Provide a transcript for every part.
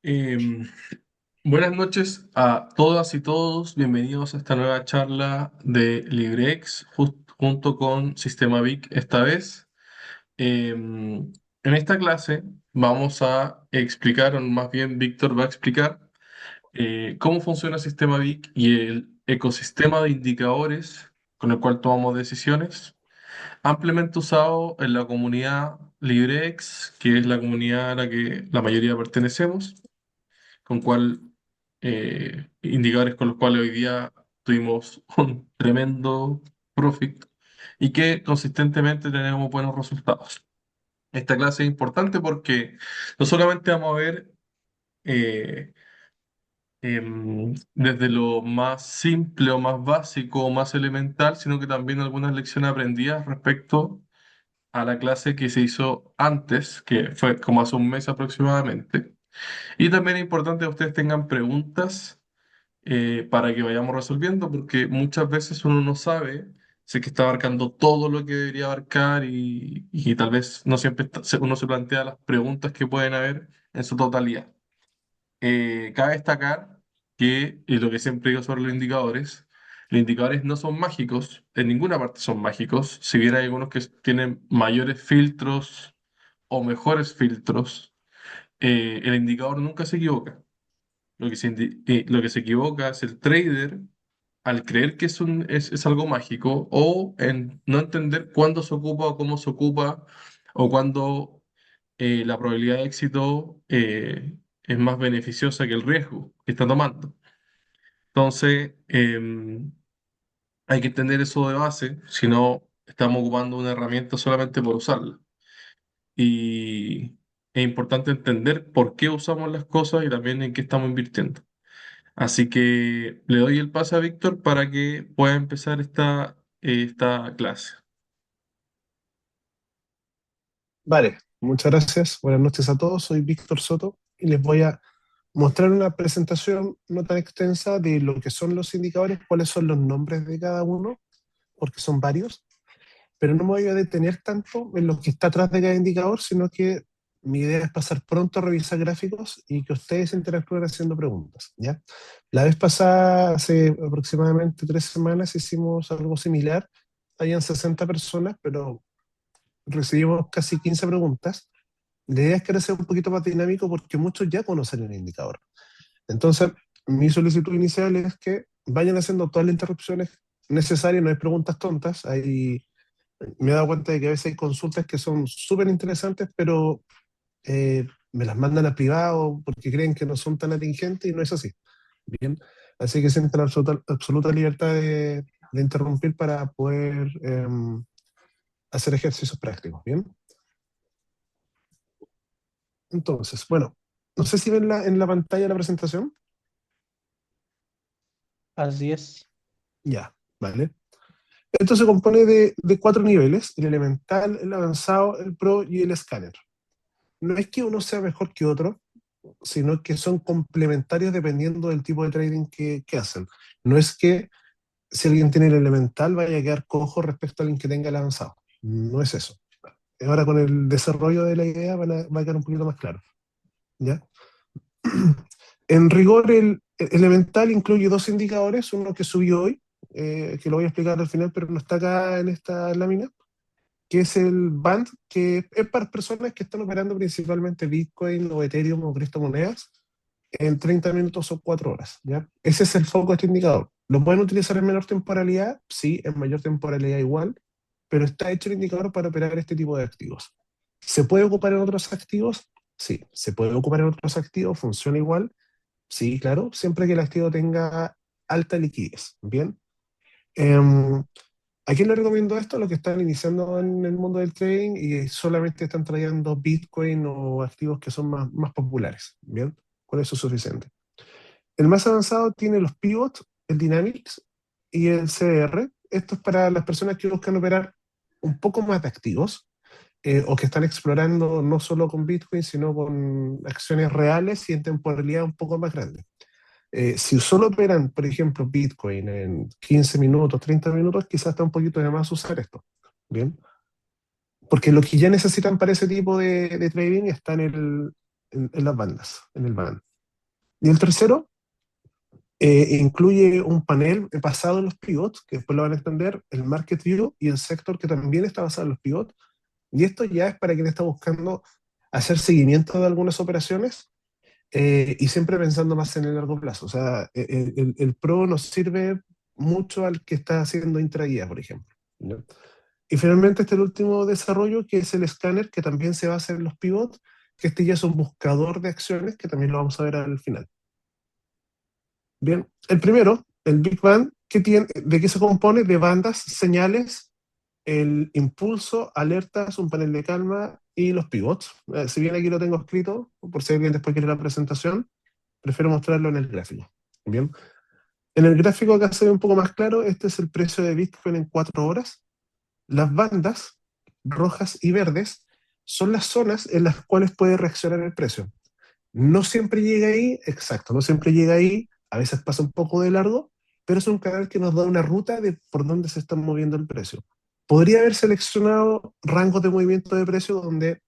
Em, Buenas noches a todas y todos. Bienvenidos a esta nueva charla de LibreX junto con Sistema Vic esta vez. En esta clase vamos a explicar, o más bien Víctor va a explicar cómo funciona Sistema Vic y el ecosistema de indicadores con el cual tomamos decisiones, ampliamente usado en la comunidad LibreX, que es la comunidad a la que la mayoría pertenecemos, con cual indicadores con los cuales hoy día tuvimos un tremendo profit y que consistentemente tenemos buenos resultados. Esta clase es importante porque no solamente vamos a ver desde lo más simple o más básico o más elemental, sino que también algunas lecciones aprendidas respecto a la clase que se hizo antes, que fue como hace un mes aproximadamente. Y también es importante que ustedes tengan preguntas para que vayamos resolviendo, porque muchas veces uno no sabe si es que está abarcando todo lo que debería abarcar y tal vez no siempre uno se plantea las preguntas que pueden haber en su totalidad. Cabe destacar que, y lo que siempre digo sobre los indicadores no son mágicos, en ninguna parte son mágicos, si bien hay algunos que tienen mayores filtros o mejores filtros, el indicador nunca se equivoca. Lo que se equivoca es el trader al creer que es algo mágico o en no entender cuándo se ocupa o cómo se ocupa o cuándo la probabilidad de éxito es más beneficiosa que el riesgo que está tomando. Entonces, hay que entender eso de base, si no estamos ocupando una herramienta solamente por usarla. Y es importante entender por qué usamos las cosas y también en qué estamos invirtiendo. Así que le doy el pase a Víctor para que pueda empezar esta clase. Vale, muchas gracias. Buenas noches a todos. Soy Víctor Soto y les voy a mostrar una presentación no tan extensa de lo que son los indicadores, cuáles son los nombres de cada uno, porque son varios, pero no me voy a detener tanto en lo que está atrás de cada indicador, sino que mi idea es pasar pronto a revisar gráficos y que ustedes interactúen haciendo preguntas, ¿ya? La vez pasada, hace aproximadamente 3 semanas, hicimos algo similar. Habían 60 personas, pero recibimos casi 15 preguntas. La idea es que ahora sea un poquito más dinámico porque muchos ya conocen el indicador. Entonces, mi solicitud inicial es que vayan haciendo todas las interrupciones necesarias, no hay preguntas tontas. Me he dado cuenta de que a veces hay consultas que son súper interesantes, pero me las mandan a privado porque creen que no son tan atingentes y no es así. Bien, así que sienten absoluta libertad de interrumpir para poder hacer ejercicios prácticos. Bien, entonces, bueno, no sé si ven en la pantalla la presentación. Así es. Ya, ¿vale? Esto se compone de 4 niveles: el elemental, el avanzado, el pro y el escáner. No es que uno sea mejor que otro, sino que son complementarios dependiendo del tipo de trading que hacen. No es que si alguien tiene el elemental vaya a quedar cojo respecto a alguien que tenga el avanzado. No es eso. Ahora con el desarrollo de la idea va a quedar un poquito más claro. ¿Ya? En rigor, el elemental incluye dos indicadores, uno que subió hoy, que lo voy a explicar al final, pero no está acá en esta lámina, que es el BAND, que es para personas que están operando principalmente Bitcoin o Ethereum o criptomonedas en 30 minutos o 4 horas. ¿Ya? Ese es el foco de este indicador. ¿Lo pueden utilizar en menor temporalidad? Sí, en mayor temporalidad igual, pero está hecho el indicador para operar este tipo de activos. ¿Se puede ocupar en otros activos? Sí, se puede ocupar en otros activos, funciona igual. Sí, claro, siempre que el activo tenga alta liquidez. Bien. Eh, ¿A quién le recomiendo esto? A los que están iniciando en el mundo del trading y solamente están trayendo Bitcoin o activos que son más populares. Bien, con eso es suficiente. El más avanzado tiene los pivots, el Dynamics y el CDR. Esto es para las personas que buscan operar un poco más de activos, o que están explorando no solo con Bitcoin, sino con acciones reales y en temporalidad un poco más grande. Si solo operan, por ejemplo, Bitcoin en 15 minutos, 30 minutos, quizás está un poquito de más usar esto. Bien. Porque lo que ya necesitan para ese tipo de trading está en las bandas, en el band. Y el tercero incluye un panel basado en los pivots, que después lo van a entender, el market view y el sector que también está basado en los pivots. Y esto ya es para quien está buscando hacer seguimiento de algunas operaciones y siempre pensando más en el largo plazo. O sea, el Pro nos sirve mucho al que está haciendo intraguía, por ejemplo. ¿No? Y finalmente está el último desarrollo, que es el escáner, que también se basa en los pivots, que este ya es un buscador de acciones, que también lo vamos a ver al final. Bien, el primero, el Big Bang, ¿de qué se compone? De bandas, señales, el impulso, alertas, un panel de calma y los pivots. Si bien aquí lo tengo escrito, por si alguien después quiere la presentación, prefiero mostrarlo en el gráfico. Bien, en el gráfico acá se ve un poco más claro, este es el precio de Bitcoin en 4 horas. Las bandas rojas y verdes son las zonas en las cuales puede reaccionar el precio. No siempre llega ahí, exacto, no siempre llega ahí, a veces pasa un poco de largo, pero es un canal que nos da una ruta de por dónde se está moviendo el precio. Podría haber seleccionado rangos de movimiento de precio donde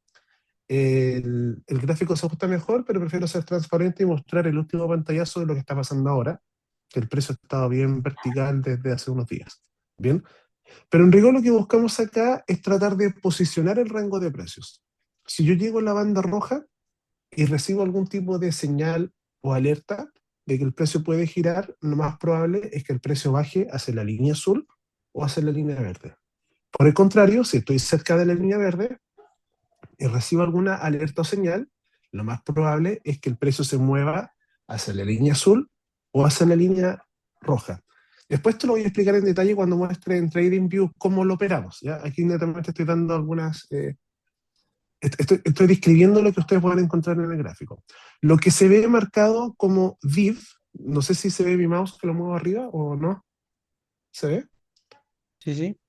el gráfico se ajusta mejor, pero prefiero ser transparente y mostrar el último pantallazo de lo que está pasando ahora, que el precio ha estado bien vertical desde hace unos días. Bien, pero en rigor lo que buscamos acá es tratar de posicionar el rango de precios. Si yo llego a la banda roja y recibo algún tipo de señal o alerta de que el precio puede girar, lo más probable es que el precio baje hacia la línea azul o hacia la línea verde. Por el contrario, si estoy cerca de la línea verde y recibo alguna alerta o señal, lo más probable es que el precio se mueva hacia la línea azul o hacia la línea roja. Después te lo voy a explicar en detalle cuando muestre en TradingView cómo lo operamos. ¿Ya? Aquí netamente estoy dando algunas estoy describiendo lo que ustedes pueden encontrar en el gráfico. Lo que se ve marcado como div, no sé si se ve mi mouse que lo muevo arriba o no, ¿se ve? Sí, sí.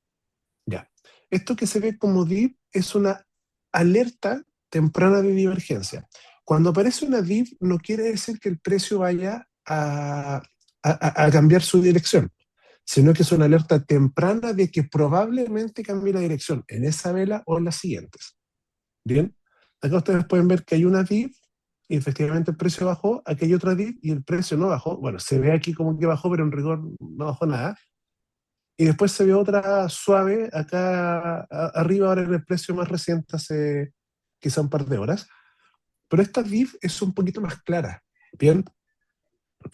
Ya. Esto que se ve como div es una alerta temprana de divergencia. Cuando aparece una div no quiere decir que el precio vaya a cambiar su dirección, sino que es una alerta temprana de que probablemente cambie la dirección en esa vela o en las siguientes. Bien, acá ustedes pueden ver que hay una div y efectivamente el precio bajó, aquí hay otra div y el precio no bajó. Bueno, se ve aquí como que bajó, pero en rigor no bajó nada. Y después se ve otra suave acá arriba, ahora en el precio más reciente, hace quizá un par de horas. Pero esta div es un poquito más clara. Bien,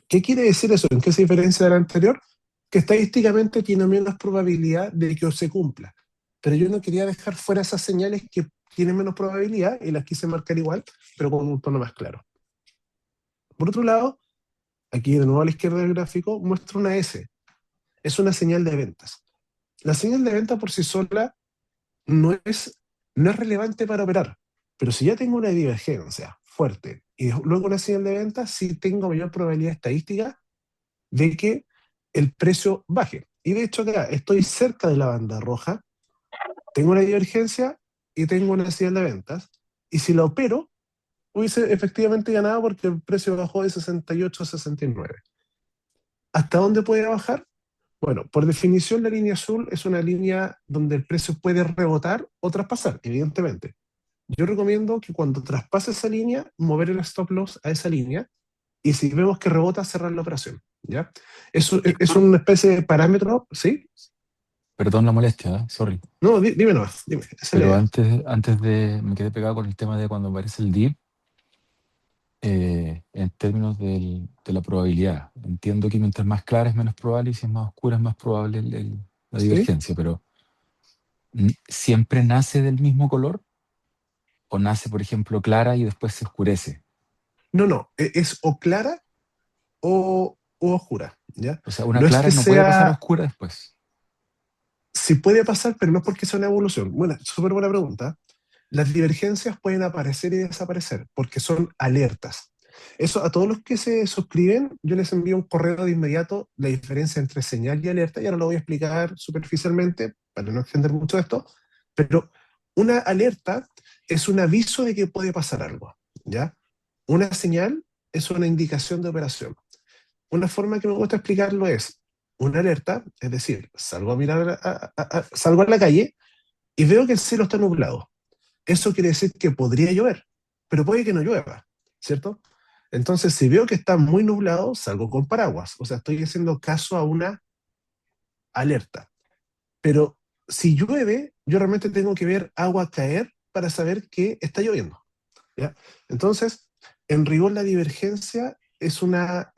¿qué quiere decir eso? ¿En qué se diferencia de la anterior? Que estadísticamente tiene menos probabilidad de que se cumpla. Pero yo no quería dejar fuera esas señales que tienen menos probabilidad y las quise marcar igual, pero con un tono más claro. Por otro lado, aquí de nuevo a la izquierda del gráfico, muestra una S. Es una señal de ventas. La señal de venta por sí sola no es, no es relevante para operar, pero si ya tengo una divergencia fuerte y luego una señal de venta, sí tengo mayor probabilidad estadística de que el precio baje. Y de hecho acá estoy cerca de la banda roja, tengo una divergencia y tengo una señal de ventas. Y si la opero, hubiese efectivamente ganado porque el precio bajó de 68 a 69. ¿Hasta dónde puede bajar? Bueno, por definición la línea azul es una línea donde el precio puede rebotar o traspasar, evidentemente. Yo recomiendo que cuando traspase esa línea, mover el stop loss a esa línea y si vemos que rebota, cerrar la operación. ¿Ya? Es una especie de parámetro, ¿sí? Perdón la molestia, sorry. No, dime nomás, dime, esa es la Pero idea. antes me quedé pegado con el tema de cuando aparece el dip, en términos de la probabilidad. Entiendo que mientras más clara es menos probable y si es más oscura es más probable la ¿Sí? divergencia, pero ¿siempre nace del mismo color? ¿O nace, por ejemplo, clara y después se oscurece? No, no, es o clara o oscura, ¿ya? O sea, una No es clara que no puede pasar a sea, oscura después. si puede pasar, pero no es porque sea una evolución. Bueno, súper buena pregunta. Las divergencias pueden aparecer y desaparecer porque son alertas. Eso a todos los que se suscriben, yo les envío un correo de inmediato la diferencia entre señal y alerta, y ahora lo voy a explicar superficialmente para no extender mucho esto, pero una alerta es un aviso de que puede pasar algo, ¿ya? Una señal es una indicación de operación. Una forma que me gusta explicarlo es una alerta, es decir, salgo a mirar, salgo a la calle y veo que el cielo está nublado. Eso quiere decir que podría llover, pero puede que no llueva, ¿cierto? Entonces, si veo que está muy nublado, salgo con paraguas. O sea, estoy haciendo caso a una alerta. Pero si llueve, yo realmente tengo que ver agua caer para saber que está lloviendo. ¿Ya? Entonces, en rigor la divergencia es una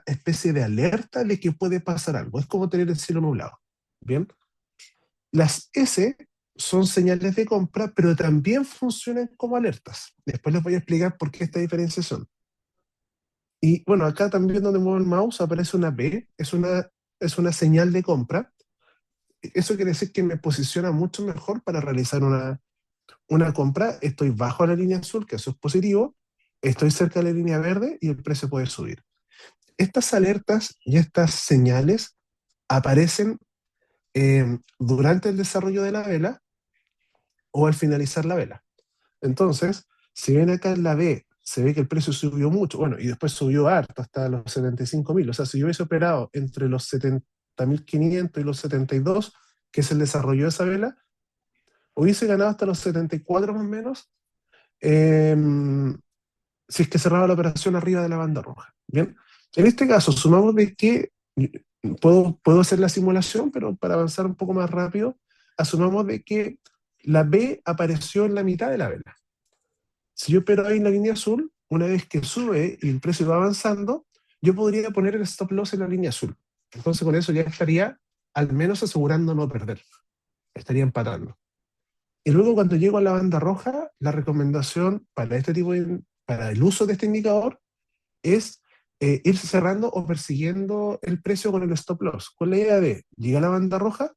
especie de alerta de que puede pasar algo. Es como tener el cielo nublado. ¿Bien? Las S son señales de compra, pero también funcionan como alertas. Después les voy a explicar por qué esta diferenciación. Y bueno, acá también donde muevo el mouse aparece una B, es una señal de compra. Eso quiere decir que me posiciona mucho mejor para realizar una compra. Estoy bajo la línea azul, que eso es positivo, estoy cerca de la línea verde y el precio puede subir. Estas alertas y estas señales aparecen durante el desarrollo de la vela o al finalizar la vela. Entonces, si ven acá en la B, se ve que el precio subió mucho, bueno, y después subió harto hasta los 75.000. O sea, si yo hubiese operado entre los 70.500 y los 72, que es el desarrollo de esa vela, hubiese ganado hasta los 74 más o menos, eh, si es que cerraba la operación arriba de la banda roja. Bien, en este caso, sumamos de que puedo hacer la simulación, pero para avanzar un poco más rápido, asumamos de que la B apareció en la mitad de la vela. Si yo opero ahí en la línea azul, una vez que sube y el precio va avanzando, yo podría poner el stop loss en la línea azul. Entonces con eso ya estaría al menos asegurando no perder. Estaría empatando. Y luego cuando llego a la banda roja, la recomendación para para el uso de este indicador es irse cerrando o persiguiendo el precio con el stop loss. Con la idea de, llega a la banda roja,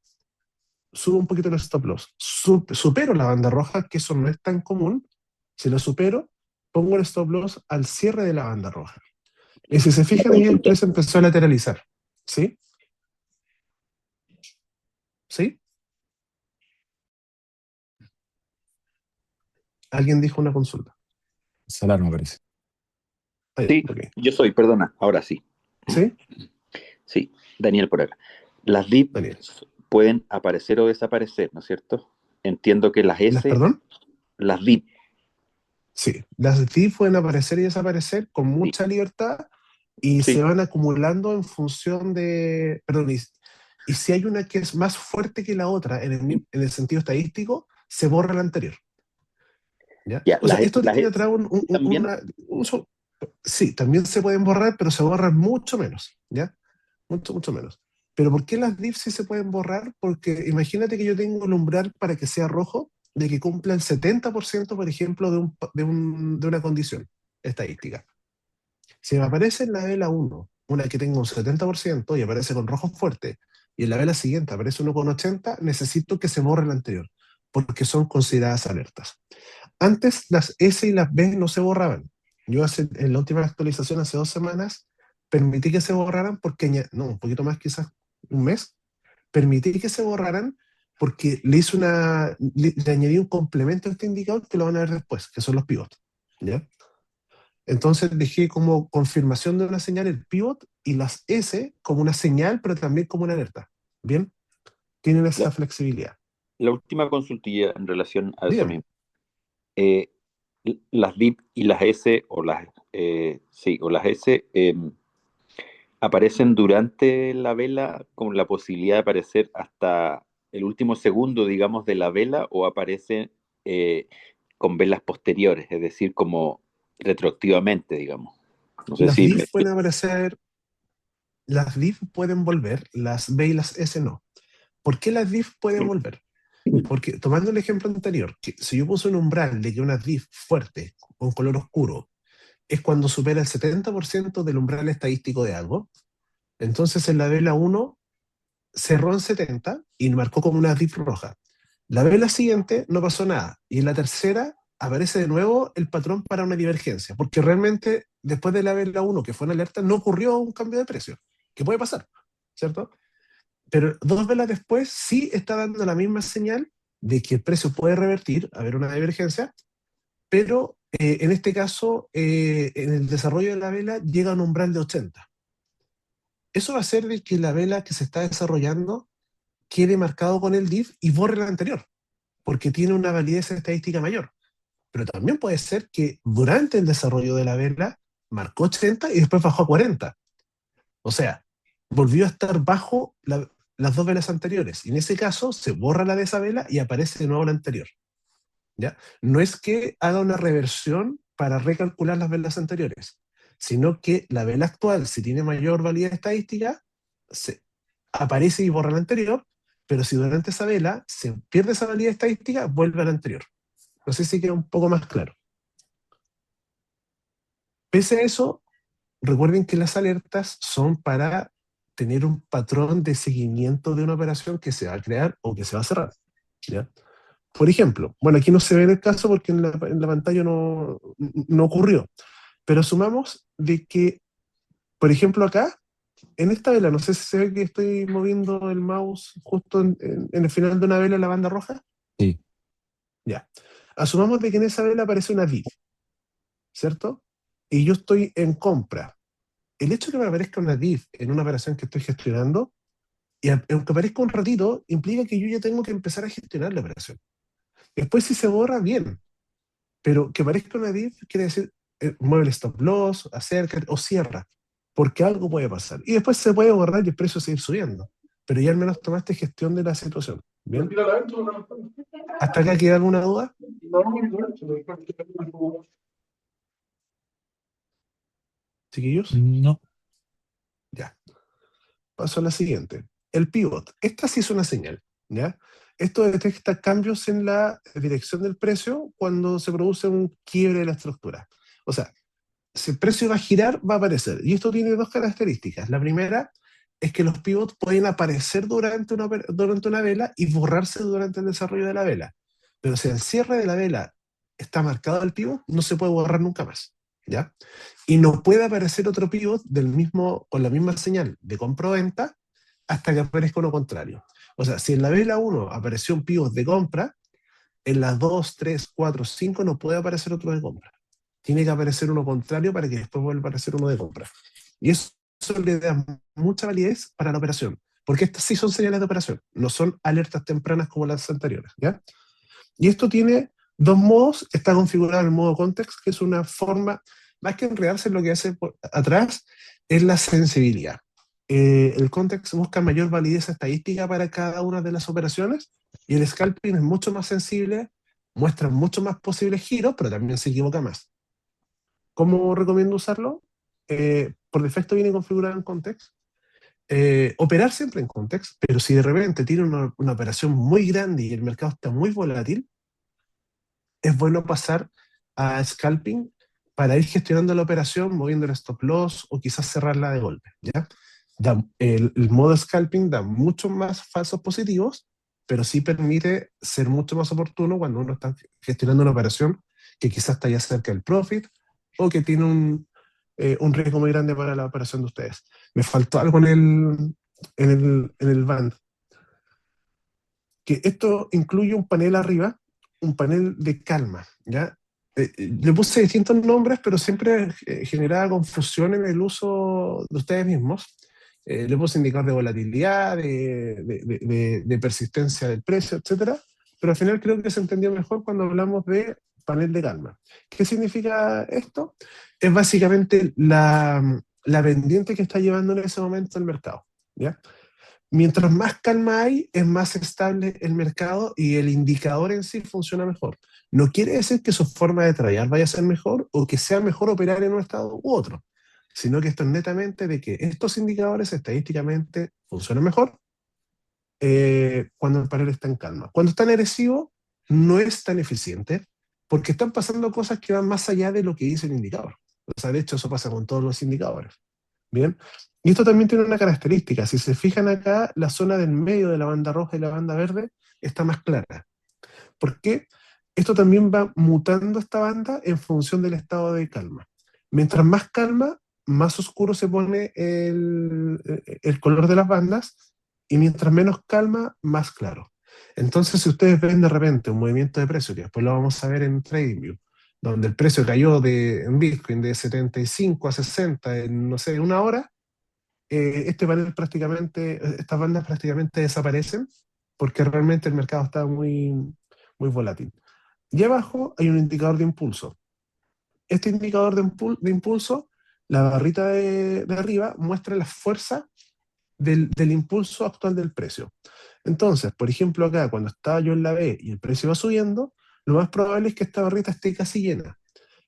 subo un poquito el stop loss. Supero la banda roja, que eso no es tan común. Si lo supero, pongo el stop loss al cierre de la banda roja. Y si se Una fijan, ahí el consulta. precio empezó a lateralizar. ¿Sí? ¿Sí? Alguien dijo una consulta. Salar, me parece. Ah, ya, Sí, ok. yo soy, perdona, ahora sí. ¿Sí? Sí, Daniel por acá. Las DIP Daniel. pueden aparecer o desaparecer, ¿no es cierto? Entiendo que las ¿Las S, perdón? las DIP, Sí. Las DIF pueden aparecer y desaparecer con sí, mucha libertad y se sí, van acumulando en función de. Perdón, y si hay una que es más fuerte que la otra en el sentido estadístico, se borra la anterior. ¿Ya? ya, O sea, esto las tiene S atrás también, sí, también se pueden borrar, pero se borran mucho menos, ¿ya? Mucho, mucho menos. Pero ¿por qué las diff sí se pueden borrar? Porque imagínate que yo tengo el umbral para que sea rojo, de que cumpla el 70%, por ejemplo, de una condición estadística. Si me aparece en la vela 1 una que tenga un 70% y aparece con rojo fuerte, y en la vela siguiente aparece 1,80, necesito que se borre la anterior, porque son consideradas alertas. Antes las S y las B no se borraban. Yo en la última actualización hace 2 semanas permití que se borraran porque, no, un poquito más quizás, un mes, permití que se borraran porque le añadí un complemento a este indicador que lo van a ver después, que son los pivots. ¿Ya? Entonces dejé como confirmación de una señal el pivot y las S como una señal, pero también como una alerta. ¿Bien? Tienen la, esa flexibilidad. la última consultilla en relación a eso Dígame. mismo. Eh, las DIP y las S, sí, o las S, aparecen durante la vela con la posibilidad de aparecer hasta el último segundo, digamos, de la vela o aparecen eh, con velas posteriores, es decir, como retroactivamente, digamos. No sé Las si diff pueden aparecer, las diff pueden volver, las B y las S no. ¿Por qué las diff pueden volver? Porque tomando el ejemplo anterior, que si yo puse un umbral de que una diff fuerte, con color oscuro, es cuando supera el 70% del umbral estadístico de algo, entonces en la vela 1 cerró en 70 y marcó como una diff roja. La vela siguiente no pasó nada y en la tercera aparece de nuevo el patrón para una divergencia, porque realmente después de la vela 1 que fue una alerta no ocurrió un cambio de precio, que puede pasar, ¿cierto? Pero 2 velas después sí está dando la misma señal de que el precio puede revertir, haber una divergencia, pero en este caso, en el desarrollo de la vela llega a un umbral de 80. Eso va a hacer de que la vela que se está desarrollando quede marcado con el diff y borre la anterior, porque tiene una validez estadística mayor. pero también puede ser que durante el desarrollo de la vela marcó 80 y después bajó a 40. O sea, volvió a estar bajo las dos velas anteriores. Y en ese caso se borra la de esa vela y aparece de nuevo la anterior. ¿Ya? No es que haga una reversión para recalcular las velas anteriores, sino que la vela actual, si tiene mayor validez estadística, se aparece y borra la anterior, pero si durante esa vela se pierde esa validez estadística, vuelve a la anterior. No sé si queda un poco más claro. Pese a eso, recuerden que las alertas son para tener un patrón de seguimiento de una operación que se va a crear o que se va a cerrar. ¿Ya? Por ejemplo, bueno, aquí no se ve en el caso porque en la pantalla no ocurrió, pero asumamos de que, por ejemplo, acá, en esta vela, no sé si se ve que estoy moviendo el mouse justo en el final de una vela en la banda roja. Sí. Ya. Asumamos de que en esa vela aparece una div, ¿cierto? Y yo estoy en compra. El hecho de que me aparezca una div en una operación que estoy gestionando, y aunque aparezca un ratito, implica que yo ya tengo que empezar a gestionar la operación. Después, si se borra, bien. Pero que aparezca una div quiere decir mueve el stop loss, acerca o cierra, porque algo puede pasar. Y después se puede borrar y el precio seguir subiendo. Pero ya al menos tomaste gestión de la situación. ¿Bien? ¿Hasta acá queda alguna duda? Chiquillos, No. ya. Paso a la siguiente. El pivot. Esta sí es una señal, ¿ya? Esto detecta cambios en la dirección del precio cuando se produce un quiebre de la estructura. O sea, si el precio va a girar, va a aparecer. Y esto tiene dos características. La primera es que los pivots pueden aparecer durante una vela y borrarse durante el desarrollo de la vela. Pero si el cierre de la vela está marcado al pivot, no se puede borrar nunca más. ¿Ya? Y no puede aparecer otro pivot con la misma señal de compra-venta hasta que aparezca uno contrario. O sea, si en la vela 1 apareció un pivot de compra, en las 2, 3, 4, 5 no puede aparecer otro de compra. Tiene que aparecer uno contrario para que después vuelva a aparecer uno de compra. Y eso le da mucha validez para la operación, porque estas sí son señales de operación, no son alertas tempranas como las anteriores. ¿Ya? Y esto tiene dos modos. Está configurado el modo context, que es una forma, más que enredarse en lo que hace atrás, es la sensibilidad. El context busca mayor validez estadística para cada una de las operaciones y el scalping es mucho más sensible, muestra mucho más posibles giros, pero también se equivoca más. ¿Cómo recomiendo usarlo? Por defecto viene configurado en context. Operar siempre en context, pero si de repente tiene una operación muy grande y el mercado está muy volátil, es bueno pasar a scalping para ir gestionando la operación, moviendo el stop loss o quizás cerrarla de golpe. ¿Ya? El modo scalping da muchos más falsos positivos, pero sí permite ser mucho más oportuno cuando uno está gestionando una operación que quizás está ya cerca del profit o que tiene un riesgo muy grande para la operación de ustedes. Me faltó algo en el band, que esto incluye un panel arriba, un panel de calma, ¿ya? Le puse distintos nombres, pero siempre generaba confusión en el uso de ustedes mismos. Le puse indicador de volatilidad, de persistencia del precio, etcétera, pero al final creo que se entendió mejor cuando hablamos de panel de calma. ¿Qué significa esto? Es básicamente la pendiente que está llevando en ese momento el mercado, ¿ya? Mientras más calma hay, es más estable el mercado y el indicador en sí funciona mejor. No quiere decir que su forma de tradear vaya a ser mejor o que sea mejor operar en un estado u otro, sino que esto es netamente de que estos indicadores estadísticamente funcionan mejor cuando el panel está en calma. Cuando está en agresivo, no es tan eficiente porque están pasando cosas que van más allá de lo que dice el indicador. O sea, de hecho, eso pasa con todos los indicadores. Bien. Y esto también tiene una característica. Si se fijan acá, la zona del medio de la banda roja y la banda verde está más clara. ¿Por qué? Esto también va mutando esta banda en función del estado de calma. Mientras más calma, más oscuro se pone el color de las bandas y mientras menos calma, más claro. Entonces, si ustedes ven de repente un movimiento de precio, que después lo vamos a ver en TradingView, donde el precio cayó en Bitcoin de 75 a 60 en, no sé, una hora, este panel prácticamente, estas bandas prácticamente desaparecen porque realmente el mercado está muy, muy volátil. Y abajo hay un indicador de impulso. Este indicador de impulso, la barrita de arriba, muestra la fuerza del impulso actual del precio. Entonces, por ejemplo, acá, cuando estaba yo en la B y el precio va subiendo, lo más probable es que esta barrita esté casi llena.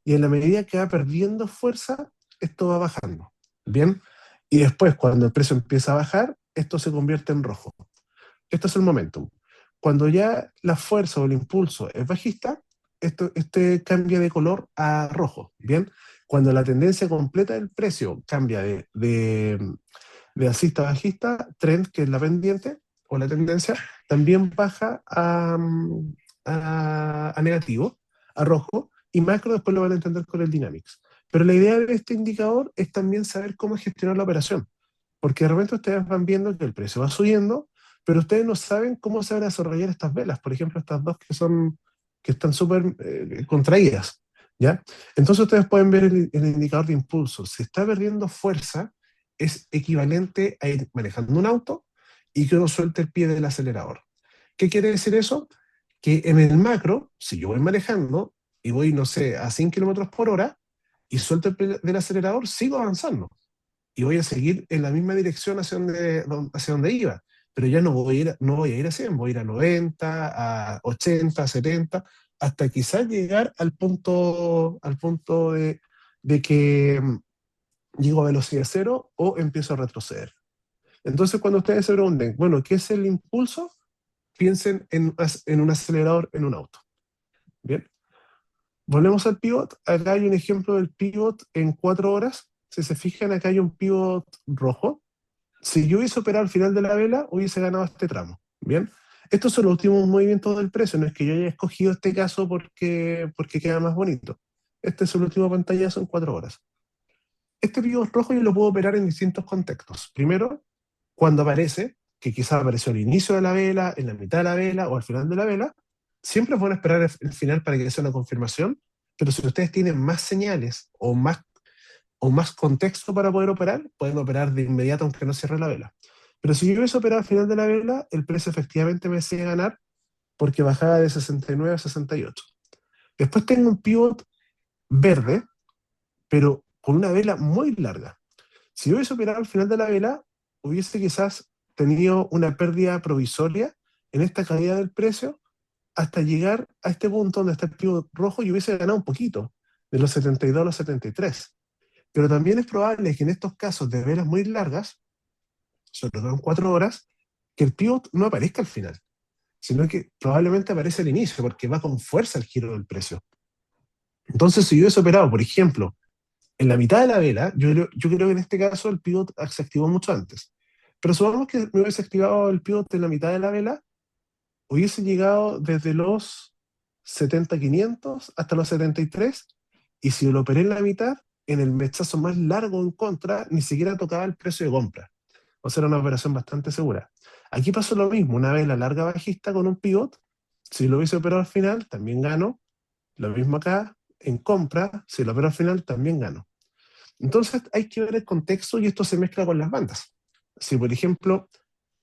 Y en la medida que va perdiendo fuerza, esto va bajando. ¿Bien? Y después, cuando el precio empieza a bajar, esto se convierte en rojo. Esto es el momentum. Cuando ya la fuerza o el impulso es bajista, este cambia de color a rojo. ¿Bien? Cuando la tendencia completa del precio cambia de alcista a bajista, trend, que es la pendiente o la tendencia, también baja a negativo, a rojo, y macro después lo van a entender con el Dynamics. Pero la idea de este indicador es también saber cómo gestionar la operación, porque de repente ustedes van viendo que el precio va subiendo, pero ustedes no saben cómo se van a desarrollar estas velas, por ejemplo, estas dos que están súper contraídas, ¿ya? Entonces ustedes pueden ver el indicador de impulso. Si está perdiendo fuerza, es equivalente a ir manejando un auto y que uno suelte el pie del acelerador. ¿Qué quiere decir eso? Que en el macro, si yo voy manejando y voy, no sé, a 100 kilómetros por hora y suelto el pie del acelerador, sigo avanzando y voy a seguir en la misma dirección hacia donde iba. Pero ya no voy a ir a 100, voy a ir a 90, a 80, a 70, hasta quizás llegar al punto de que llego a velocidad cero o empiezo a retroceder. Entonces, cuando ustedes se pregunten, bueno, ¿qué es el impulso? Piensen en un acelerador en un auto. Bien, volvemos al pivot. Acá hay un ejemplo del pivot en 4 horas. Si se fijan, acá hay un pivot rojo. Si yo hubiese operado al final de la vela, hubiese ganado este tramo. Bien, estos son los últimos movimientos del precio. No es que yo haya escogido este caso porque queda más bonito. Este es el último pantallazo en 4 horas. Este pivot rojo yo lo puedo operar en distintos contextos. Primero, cuando aparece, que quizás apareció al inicio de la vela, en la mitad de la vela o al final de la vela, siempre es bueno esperar el final para que sea una confirmación, pero si ustedes tienen más señales o más contexto para poder operar, pueden operar de inmediato aunque no cierre la vela. Pero si yo hubiese operado al final de la vela, el precio efectivamente me hacía ganar porque bajaba de 69 a 68. Después tengo un pivot verde, pero con una vela muy larga. Si yo hubiese operado al final de la vela, hubiese quizás tenido una pérdida provisoria en esta caída del precio hasta llegar a este punto donde está el pivot rojo y hubiese ganado un poquito, de los 72 a los 73. Pero también es probable que en estos casos de velas muy largas, sobre todo en 4 horas, que el pivot no aparezca al final, sino que probablemente aparece al inicio, porque va con fuerza el giro del precio. Entonces, si yo hubiese operado, por ejemplo, en la mitad de la vela, yo creo que en este caso el pivot se activó mucho antes. Pero supongamos que me hubiese activado el pivot en la mitad de la vela, hubiese llegado desde los 70.500 hasta los 73, y si lo operé en la mitad, en el mechazo más largo en contra, ni siquiera tocaba el precio de compra. O sea, era una operación bastante segura. Aquí pasó lo mismo, una vela larga bajista con un pivot, si lo hubiese operado al final, también gano. Lo mismo acá, en compra, si lo opero al final, también gano. Entonces hay que ver el contexto y esto se mezcla con las bandas. Si, por ejemplo,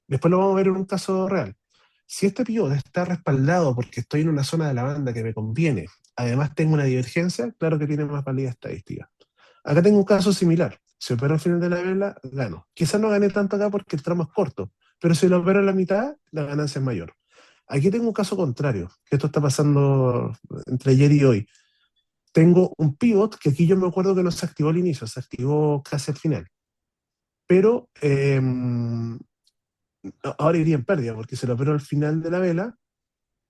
después lo vamos a ver en un caso real. Si este pivot está respaldado porque estoy en una zona de la banda que me conviene, además tengo una divergencia, claro que tiene más validez estadística. Acá tengo un caso similar. Si opero al final de la vela, gano. Quizás no gané tanto acá porque el tramo es corto, pero si lo opero en la mitad, la ganancia es mayor. Aquí tengo un caso contrario, que esto está pasando entre ayer y hoy. Tengo un pivot que aquí yo me acuerdo que no se activó al inicio, se activó casi al final. Pero ahora iría en pérdida, porque si lo opero al final de la vela,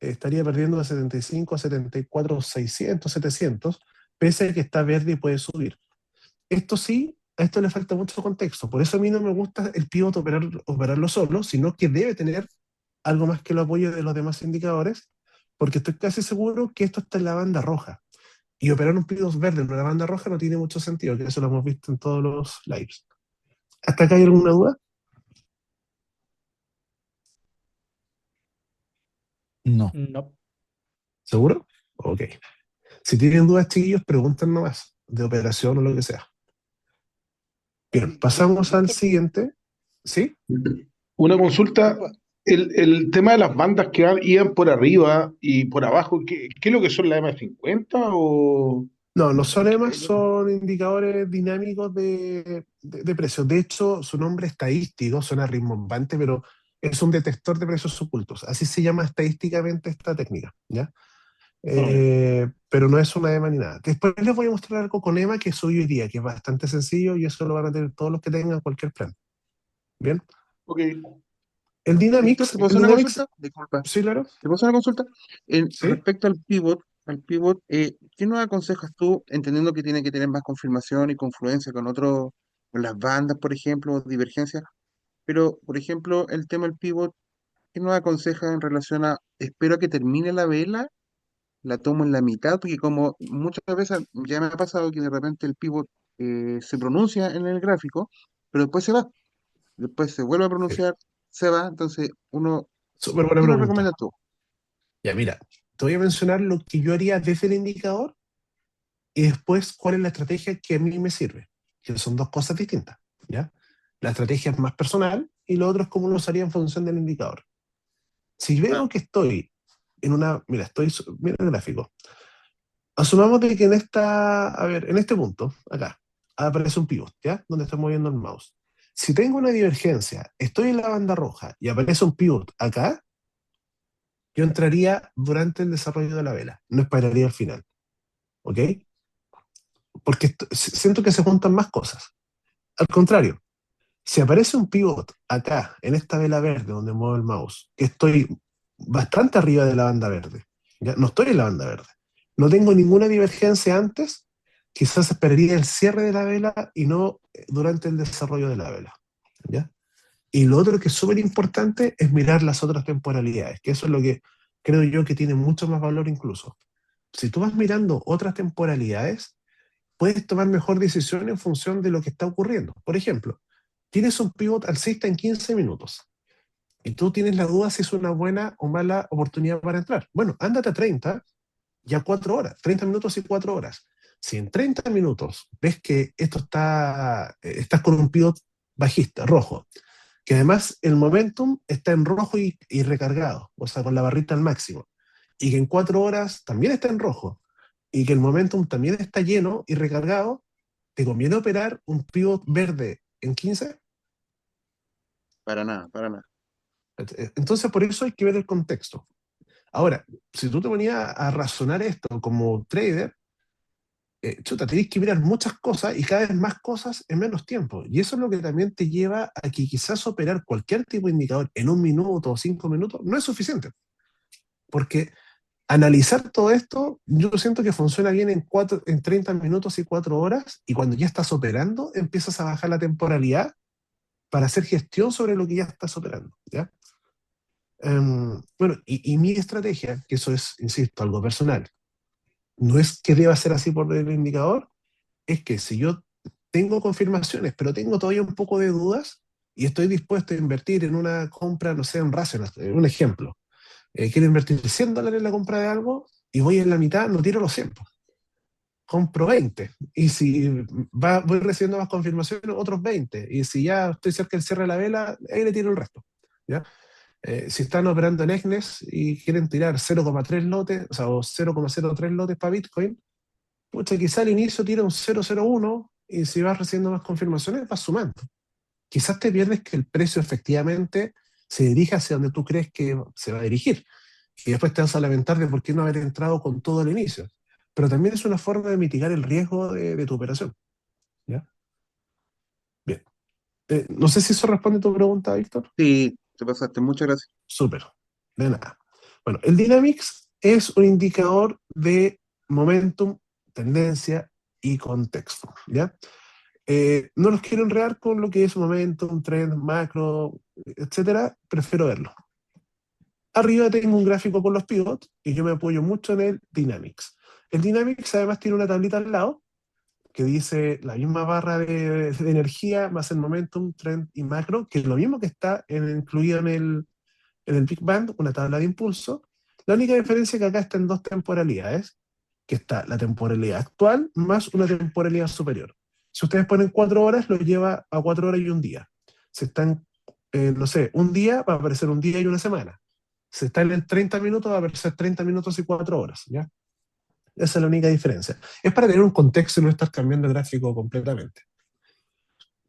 estaría perdiendo de 75 a 74, 600, 700, pese a que está verde y puede subir. Esto sí, a esto le falta mucho contexto. Por eso a mí no me gusta el pivot operarlo solo, sino que debe tener algo más que lo apoyo de los demás indicadores, porque estoy casi seguro que esto está en la banda roja. Y operar un pivot verde en una banda roja no tiene mucho sentido, que eso lo hemos visto en todos los lives. ¿Hasta acá hay alguna duda? No. No. ¿Seguro? Ok. Si tienen dudas, chiquillos, pregunten nomás, de operación o lo que sea. Bien, pasamos al siguiente. ¿Sí? Una consulta, el tema de las bandas que iban por arriba y por abajo, ¿qué es lo que son las M50 o No, no son EMAs, qué? son indicadores dinámicos de precios. De hecho, su nombre estadístico suena rimbombante, pero es un detector de precios ocultos. Así se llama estadísticamente esta técnica, ¿ya? Ah, ya. Pero no es una EMA ni nada. Después les voy a mostrar algo con EMA que soy hoy día, que es bastante sencillo y eso lo van a tener todos los que tengan cualquier plan. ¿Bien? Ok. Víctor, ¿te puedo El hacer una Dynamics, consulta? Disculpa. sí, claro, ¿Te puedo hacer una consulta? sí. Respecto al pivot, ¿qué nos aconsejas tú, entendiendo que tiene que tener más confirmación y confluencia con otros, con las bandas, por ejemplo, divergencias? Pero, por ejemplo, el tema del pivot, ¿qué nos aconsejas en relación a, espero a que termine la vela, la tomo en la mitad? Porque como muchas veces ya me ha pasado que de repente el pivot se pronuncia en el gráfico, pero después se va, después se vuelve a Sí. pronunciar, se va, entonces uno, Súper buena ¿qué nos pregunta. recomiendas tú? Ya, mira, te voy a mencionar lo que yo haría desde el indicador y después cuál es la estrategia que a mí me sirve, que son dos cosas distintas, ¿ya? La estrategia es más personal y lo otro es cómo lo usaría en función del indicador. Si Ah, veo que estoy en una, mira, mira el gráfico. Asumamos de que en esta, a ver, en este punto, acá, aparece un pivot, ¿ya? Donde estoy moviendo el mouse. Si tengo una divergencia, estoy en la banda roja y aparece un pivot acá, yo entraría durante el desarrollo de la vela, no esperaría al final, ¿ok? Porque siento que se juntan más cosas. Al contrario, si aparece un pivot acá, en esta vela verde donde muevo el mouse, que estoy bastante arriba de la banda verde, ¿ya? No estoy en la banda verde, no tengo ninguna divergencia antes, quizás esperaría el cierre de la vela y no durante el desarrollo de la vela, ¿ya? Y lo otro que es súper importante es mirar las otras temporalidades, que eso es lo que creo yo que tiene mucho más valor incluso. Si tú vas mirando otras temporalidades, puedes tomar mejor decisión en función de lo que está ocurriendo. Por ejemplo, tienes un pivot alcista en 15 minutos y tú tienes la duda si es una buena o mala oportunidad para entrar. Bueno, ándate a 30 y a 4 horas, 30 minutos y 4 horas. Si en 30 minutos ves que esto estás con un pivot bajista, rojo, que además el momentum está en rojo y recargado, o sea, con la barrita al máximo, y que en 4 horas también está en rojo, y que el momentum también está lleno y recargado, ¿te conviene operar un pivot verde en 15? para nada, para nada. Entonces, por eso hay que ver el contexto. Ahora, si tú te ponías a razonar esto como trader, chuta, tenés que mirar muchas cosas y cada vez más cosas en menos tiempo. Y eso es lo que también te lleva a que quizás operar cualquier tipo de indicador en 1 minuto o 5 minutos no es suficiente. Porque analizar todo esto, yo siento que funciona bien en 30 minutos y 4 horas, y cuando ya estás operando, empiezas a bajar la temporalidad para hacer gestión sobre lo que ya estás operando, ¿ya? Bueno, y mi estrategia, que eso es, insisto, algo personal, no es que deba ser así por el indicador, es que si yo tengo confirmaciones, pero tengo todavía un poco de dudas y estoy dispuesto a invertir en una compra, no sé, en Rational, un ejemplo, quiero invertir $100 en la compra de algo y voy en la mitad, no tiro los 100, pues, compro 20. Y si voy recibiendo más confirmaciones, otros 20. Y si ya estoy cerca del cierre de la vela, ahí le tiro el resto, ¿ya? Si están operando en EGNES y quieren tirar 0,3 lotes, o sea, o 0,03 lotes para Bitcoin, pucha, quizá al inicio tira un 0,01 y si vas recibiendo más confirmaciones, vas sumando. Quizás te pierdes que el precio efectivamente se dirija hacia donde tú crees que se va a dirigir. Y después te vas a lamentar de por qué no haber entrado con todo al inicio. Pero también es una forma de mitigar el riesgo de tu operación, ¿ya? Bien. No sé si eso responde a tu pregunta, Víctor. Sí, te pasaste, muchas gracias. Súper. De nada. Bueno, el Dynamics es un indicador de momentum, tendencia y contexto, ¿ya? No los quiero enredar con lo que es momentum, trend, macro, etcétera. Prefiero verlo. Arriba tengo un gráfico con los pivots y yo me apoyo mucho en el Dynamics. El Dynamics además tiene una tablita al lado que dice la misma barra de energía más el momentum, trend y macro, que es lo mismo que está incluido en el Big Band, una tabla de impulso. La única diferencia es que acá está en dos temporalidades, que está la temporalidad actual más una temporalidad superior. Si ustedes ponen 4 horas, lo lleva a 4 horas y un día. Si están no sé, un día va a aparecer un día y una semana. Si está en el 30 minutos, va a aparecer 30 minutos y 4 horas, ¿ya? Esa es la única diferencia. Es para tener un contexto y no estar cambiando el gráfico completamente.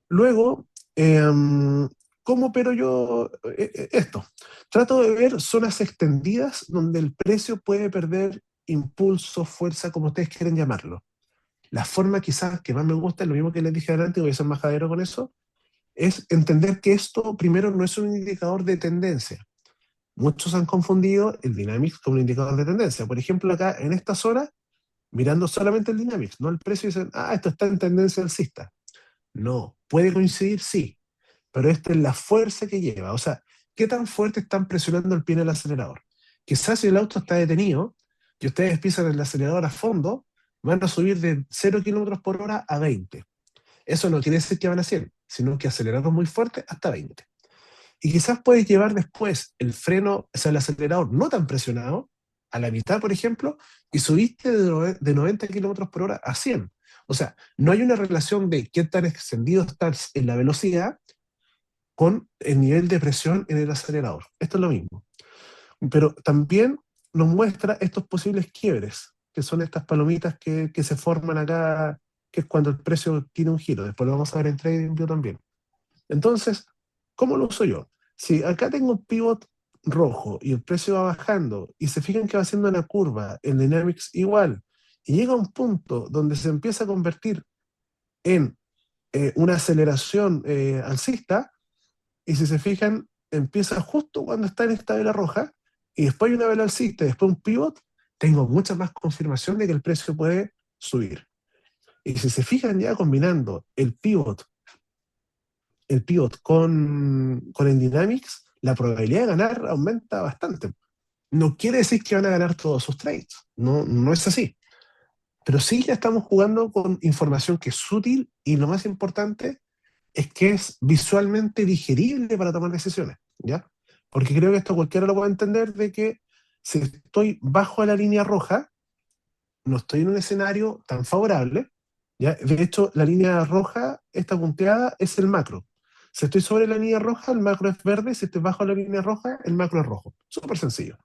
Luego, ¿cómo opero yo esto? Trato de ver zonas extendidas donde el precio puede perder impulso, fuerza, como ustedes quieren llamarlo. La forma quizás que más me gusta, es lo mismo que les dije adelante, voy a ser majadero con eso, es entender que esto primero no es un indicador de tendencia. Muchos han confundido el Dynamics con un indicador de tendencia. Por ejemplo, acá en esta zona, mirando solamente el Dynamics, no el precio, dicen, esto está en tendencia alcista. No, puede coincidir, sí, pero esta es la fuerza que lleva. O sea, ¿qué tan fuerte están presionando el pie en el acelerador? Quizás si el auto está detenido y ustedes pisan el acelerador a fondo, van a subir de 0 km/h a 20. Eso no quiere decir que van a 100, sino que aceleraron muy fuerte hasta 20. Y quizás puedes llevar después el freno, o sea, el acelerador no tan presionado, a la mitad, por ejemplo, y subiste de 90 km/h a 100. O sea, no hay una relación de qué tan extendido estás en la velocidad con el nivel de presión en el acelerador. Esto es lo mismo. Pero también nos muestra estos posibles quiebres, que son estas palomitas que se forman acá, que es cuando el precio tiene un giro. Después lo vamos a ver en TradingView también. Entonces, ¿cómo lo uso yo? Si acá tengo un pivot rojo y el precio va bajando y se fijan que va haciendo una curva, el Dynamics igual, y llega a un punto donde se empieza a convertir en una aceleración alcista, y si se fijan, empieza justo cuando está en esta vela roja, y después hay una vela alcista y después un pivot, tengo mucha más confirmación de que el precio puede subir. Y si se fijan ya combinando el pivot con el Dynamics, la probabilidad de ganar aumenta bastante. No quiere decir que van a ganar todos sus trades, no, no es así. Pero sí ya estamos jugando con información que es útil y lo más importante es que es visualmente digerible para tomar decisiones, ¿ya? Porque creo que esto cualquiera lo puede entender de que si estoy bajo la línea roja, no estoy en un escenario tan favorable, ¿ya? De hecho, la línea roja, esta punteada, es el macro. Si estoy sobre la línea roja, el macro es verde; si estoy bajo la línea roja, el macro es rojo. Súper sencillo.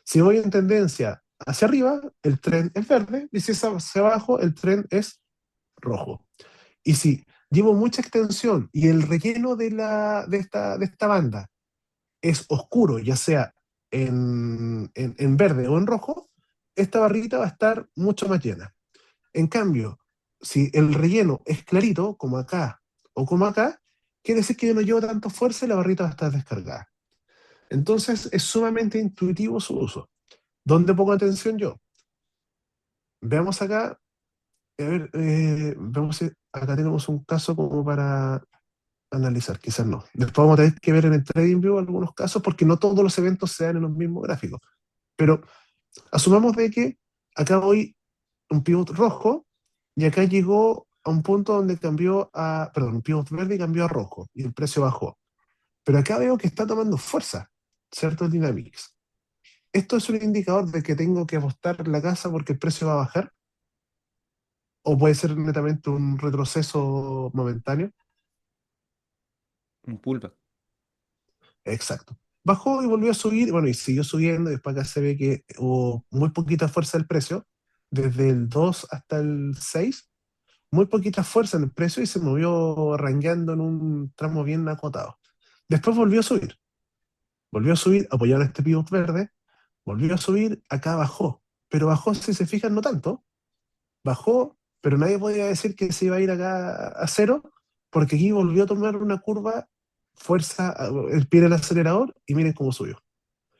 Si voy en tendencia hacia arriba, el trend es verde, y si es hacia abajo, el trend es rojo. Y si llevo mucha extensión y el relleno de esta banda es oscuro, ya sea en verde o en rojo, esta barrita va a estar mucho más llena. En cambio, si el relleno es clarito, como acá o como acá, quiere decir que yo no llevo tanto fuerza y la barrita va a estar descargada. Entonces es sumamente intuitivo su uso. ¿Dónde pongo atención yo? Veamos acá, a ver, vemos si acá tenemos un caso como para analizar, quizás no. Después vamos a tener que ver en el TradingView algunos casos, porque no todos los eventos se dan en los mismos gráficos. Pero asumamos de que acá voy un pivot rojo y acá llegó a un punto donde un pivot verde y cambió a rojo y el precio bajó. Pero acá veo que está tomando fuerza, ¿cierto? El Dynamics. ¿Esto es un indicador de que tengo que apostar la casa porque el precio va a bajar? ¿O puede ser netamente un retroceso momentáneo? Un pullback. Exacto. Bajó y volvió a subir, bueno, y siguió subiendo, y después acá se ve que hubo muy poquita fuerza del precio, desde el 2 hasta el 6, muy poquita fuerza en el precio y se movió rangueando en un tramo bien acotado. Después volvió a subir, apoyado en este pivot verde, volvió a subir, acá bajó, pero bajó, si se fijan, no tanto, bajó, pero nadie podía decir que se iba a ir acá a cero, porque aquí volvió a tomar una curva, fuerza, el pie del acelerador, y miren cómo subió.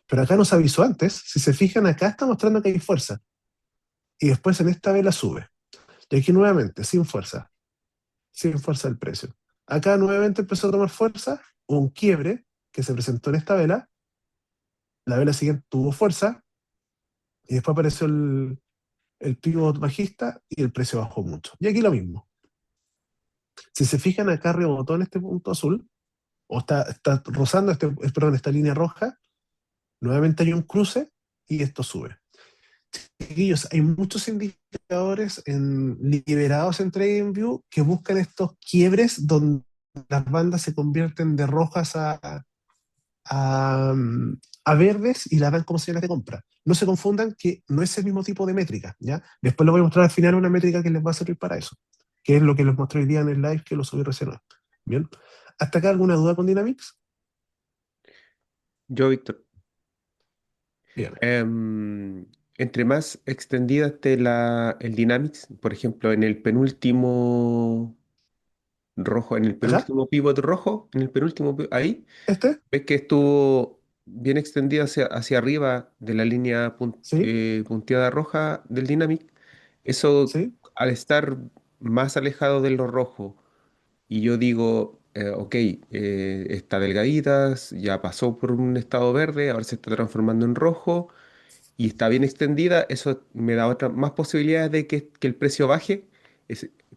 Pero acá nos avisó antes, si se fijan, acá está mostrando que hay fuerza, y después en esta vela sube. Y aquí nuevamente, sin fuerza el precio. Acá nuevamente empezó a tomar fuerza, un quiebre que se presentó en esta vela, la vela siguiente tuvo fuerza, y después apareció el pivot bajista y el precio bajó mucho. Y aquí lo mismo. Si se fijan, acá rebotó en este punto azul, o está rozando esta línea roja, nuevamente hay un cruce y esto sube. Chiquillos, hay muchos indicadores liberados en TradingView que buscan estos quiebres donde las bandas se convierten de rojas a verdes y las dan como señales de compra. No se confundan que no es el mismo tipo de métrica, ¿ya? Después les voy a mostrar al final una métrica que les va a servir para eso, que es lo que les mostré hoy día en el live que lo subí recién hoy. ¿Bien? ¿Hasta acá alguna duda con Dynamics? Yo, Víctor, Dígame. entre más extendida esté el Dynamics, por ejemplo, en el penúltimo rojo, en el ¿Acá? penúltimo pivot rojo, en el penúltimo, ahí, ¿Este? ves que estuvo bien extendida hacia arriba de la línea ¿Sí? punteada roja del Dynamic. Eso, ¿Sí? al estar más alejado de lo rojo, y yo digo, ok, está delgadita, ya pasó por un estado verde, ahora se está transformando en rojo y está bien extendida, eso me da más posibilidades de que el precio baje.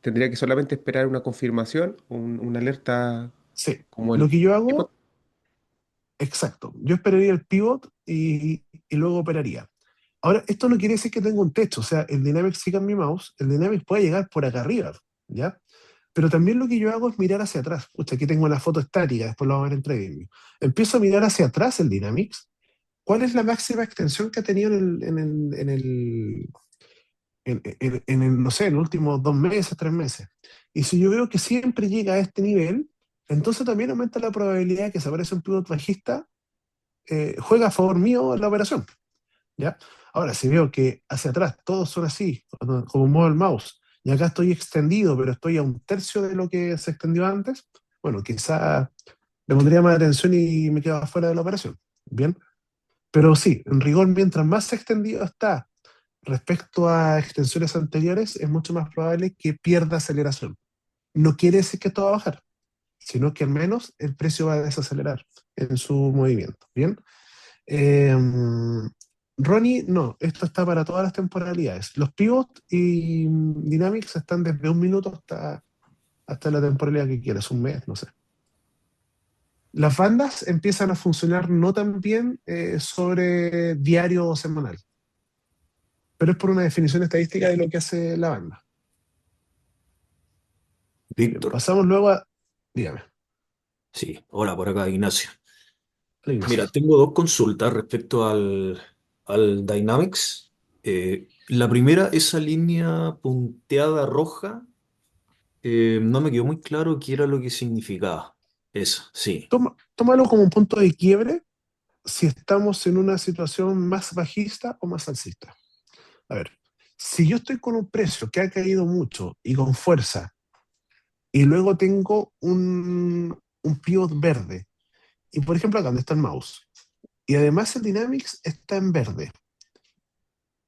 Tendría que solamente esperar una confirmación, una alerta Sí. como Lo el que yo pivot. hago, exacto. Yo esperaría el pivot y luego operaría. Ahora, esto no quiere decir que tenga un techo, o sea, el Dynamics siga en mi mouse, el Dynamics puede llegar por acá arriba, ¿ya? Pero también lo que yo hago es mirar hacia atrás. Pucha, aquí tengo una foto estática, después lo vamos a ver en TradingView. Empiezo a mirar hacia atrás el Dynamics. ¿Cuál es la máxima extensión que ha tenido no sé, en los últimos 2 meses, 3 meses? Y si yo veo que siempre llega a este nivel, entonces también aumenta la probabilidad de que si aparece un pivot bajista, juega a favor mío en la operación, ¿ya? Ahora, si veo que hacia atrás todos son así, como muevo el mouse, y acá estoy extendido, pero estoy a un tercio de lo que se extendió antes, bueno, quizá le pondría más atención y me quedo fuera de la operación. Bien, pero sí, en rigor, mientras más extendido está respecto a extensiones anteriores, es mucho más probable que pierda aceleración. No quiere decir que esto va a bajar, sino que al menos el precio va a desacelerar en su movimiento. Bien. Eh, Ronnie, no, esto está para todas las temporalidades. Los pivots y Dynamics están desde 1 minuto hasta la temporalidad que quieras, un mes, no sé. Las bandas empiezan a funcionar no tan bien sobre diario o semanal, pero es por una definición estadística de lo que hace la banda. Bien, Víctor, pasamos luego a... Dígame, sí, hola, por acá Ignacio. Ignacio. Mira, tengo dos consultas respecto al Dynamics. La primera, esa línea punteada roja, no me quedó muy claro qué era lo que significaba. Esa, sí. Tómalo como un punto de quiebre si estamos en una situación más bajista o más alcista. A ver, si yo estoy con un precio que ha caído mucho y con fuerza, y luego tengo un pivot verde, y por ejemplo acá donde está el mouse, y además el Dynamics está en verde,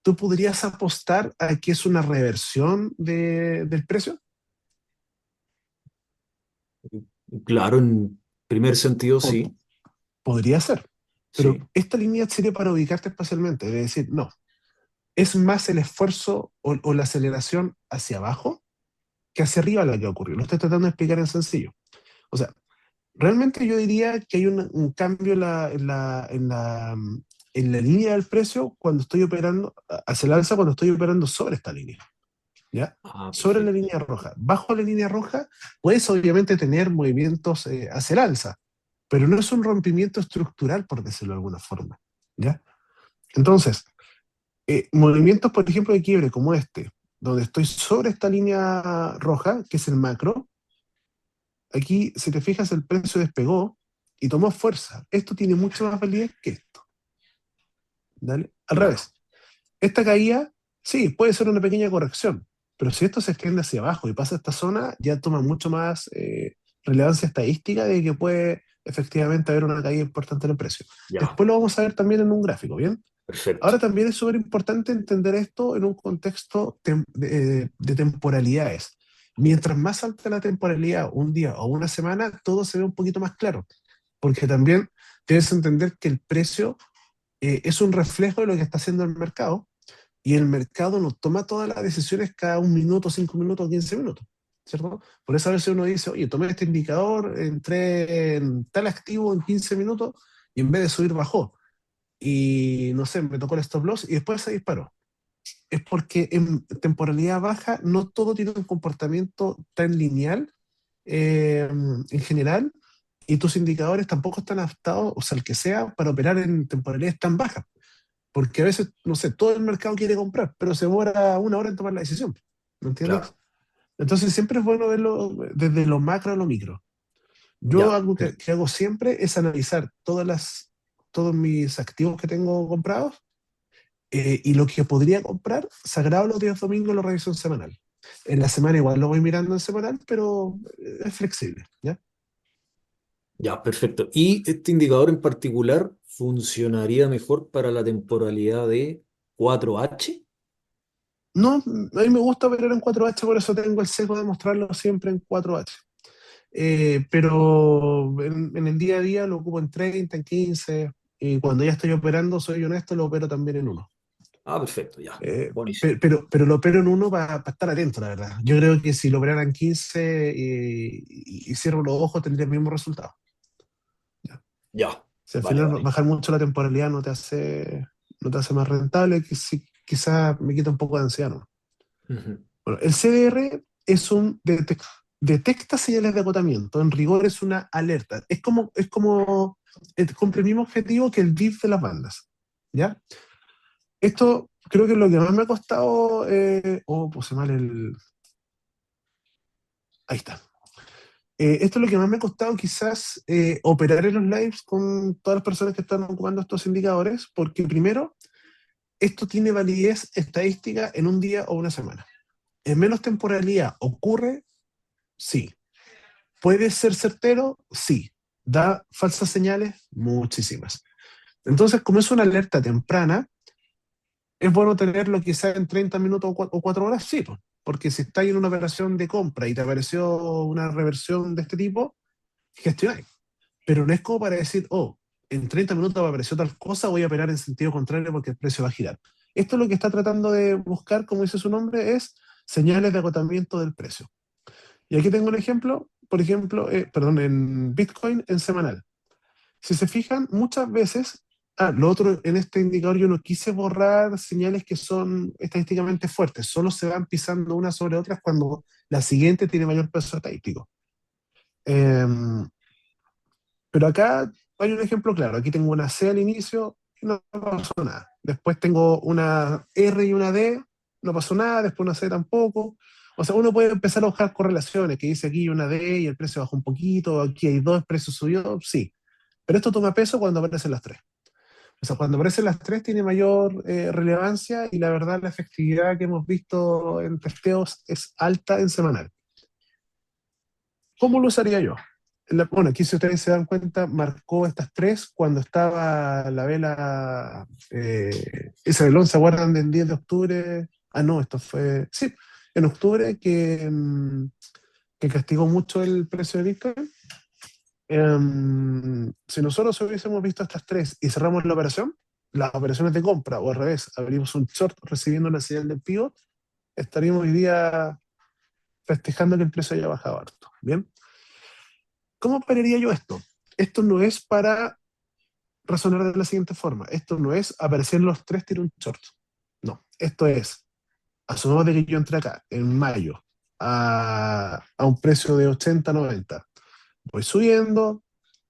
¿tú podrías apostar a que es una reversión del precio? Claro, en primer sentido, Po- sí. Podría ser, pero Sí. esta línea sería para ubicarte espacialmente, es decir, no, es más el esfuerzo o la aceleración hacia abajo que hacia arriba la que ocurrió. Lo estoy tratando de explicar en sencillo. O sea, realmente yo diría que hay un cambio en la línea del precio cuando estoy operando, hacia el alza cuando estoy operando sobre esta línea, ¿ya? Ah, Sobre la perfecto. línea roja. Bajo la línea roja puedes obviamente tener movimientos hacia el alza, pero no es un rompimiento estructural, por decirlo de alguna forma, ¿ya? Entonces, movimientos, por ejemplo, de quiebre como este, donde estoy sobre esta línea roja, que es el macro, aquí, si te fijas, el precio despegó y tomó fuerza. Esto tiene mucha más validez que esto. ¿Dale? Al Claro. revés. Esta caída, sí, puede ser una pequeña corrección, pero si esto se extiende hacia abajo y pasa a esta zona, ya toma mucho más relevancia estadística de que puede efectivamente haber una caída importante en el precio. Ya, Después lo vamos a ver también en un gráfico, ¿bien? perfecto. Ahora también es súper importante entender esto en un contexto de temporalidades. Mientras más alta la temporalidad, un día o una semana, todo se ve un poquito más claro, porque también debes entender que el precio es un reflejo de lo que está haciendo el mercado y el mercado no toma todas las decisiones cada 1 minuto, 5 minutos, 15 minutos, ¿cierto? Por eso a veces uno dice, oye, tomé este indicador, entré en tal activo en 15 minutos y en vez de subir bajó y no sé, me tocó el stop loss y después se disparó. Es porque en temporalidad baja no todo tiene un comportamiento tan lineal en general, y tus indicadores tampoco están adaptados, o sea, el que sea, para operar en temporalidades tan bajas. Porque a veces, no sé, todo el mercado quiere comprar, pero se demora una hora en tomar la decisión. ¿Me entiendes? Claro, Entonces siempre es bueno verlo desde lo macro a lo micro. Yo ya, algo que hago siempre es analizar todos mis activos que tengo comprados, y lo que podría comprar, sagrado los días domingos lo reviso en semanal. En la semana igual lo voy mirando en semanal, pero es flexible, ¿ya? ya, perfecto. ¿Y este indicador en particular funcionaría mejor para la temporalidad de 4H? No, a mí me gusta operar en 4H, por eso tengo el sesgo de mostrarlo siempre en 4H. Pero en el día a día lo ocupo en 30, en 15, y cuando ya estoy operando, soy honesto, lo opero también en uno. Ah, perfecto, ya. Eh, Buenísimo. pero lo opero en uno para estar atento, la verdad. Yo creo que si lo operara en 15 y cierro los ojos, tendría el mismo resultado. ¿Ya? Ya, Si al vale, final vale. bajar mucho la temporalidad no te hace más rentable, que sí, quizás me quita un poco de ansiedad, ¿no? Ujú. Bueno, el CDR es detecta señales de agotamiento. En rigor es una alerta. Cumple el mismo objetivo que el DIF de las bandas. ¿Ya? Esto creo que es lo que más me ha costado. Puse mal el. Ahí está. Esto es lo que más me ha costado quizás operar en los lives con todas las personas que están ocupando estos indicadores, porque primero, esto tiene validez estadística en un día o una semana. En menos temporalidad ocurre, sí. ¿Puede ser certero? Sí. ¿Da falsas señales? Muchísimas. Entonces, como es una alerta temprana, ¿es bueno tenerlo quizá en 30 minutos o 4 horas? Sí, pues, porque si estás en una operación de compra y te apareció una reversión de este tipo, gestionáis. Pero no es como para decir, oh, en 30 minutos me apareció tal cosa, voy a operar en sentido contrario porque el precio va a girar. Esto lo que está tratando de buscar, como dice su nombre, es señales de agotamiento del precio. Y aquí tengo un ejemplo, por ejemplo, perdón, en Bitcoin en semanal. Si se fijan, muchas veces, lo otro, en este indicador yo no quise borrar señales que son estadísticamente fuertes, solo se van pisando unas sobre otras cuando la siguiente tiene mayor peso estadístico. Em, pero acá hay un ejemplo claro, aquí tengo una C al inicio y no pasó nada. Después tengo una R y una D, no pasó nada, después una C tampoco. O sea, uno puede empezar a buscar correlaciones, que dice aquí una D y el precio bajó un poquito, aquí hay dos, el precio subió, sí. Pero esto toma peso cuando aparecen las tres. O sea, cuando aparecen las tres tiene mayor relevancia y la verdad la efectividad que hemos visto en testeos es alta en semanal. ¿Cómo lo usaría yo? Bueno, aquí si ustedes se dan cuenta, marcó estas tres cuando estaba la vela, esa velón, ¿se acuerdan del 10 de octubre? Ah, no, esto fue, sí, en octubre que castigó mucho el precio de Bitcoin. Si nosotros hubiésemos visto estas tres y cerramos la operación, las operaciones de compra, o al revés, abrimos un short recibiendo la señal del pivot, estaríamos hoy día festejando que el precio haya bajado harto. Bien, ¿cómo operaría yo esto? Esto no es para razonar de la siguiente forma. Esto no es aparecer los tres, tiro un short. No, esto es, asumamos de que yo entré acá en mayo a un precio de 80, 90. Voy subiendo,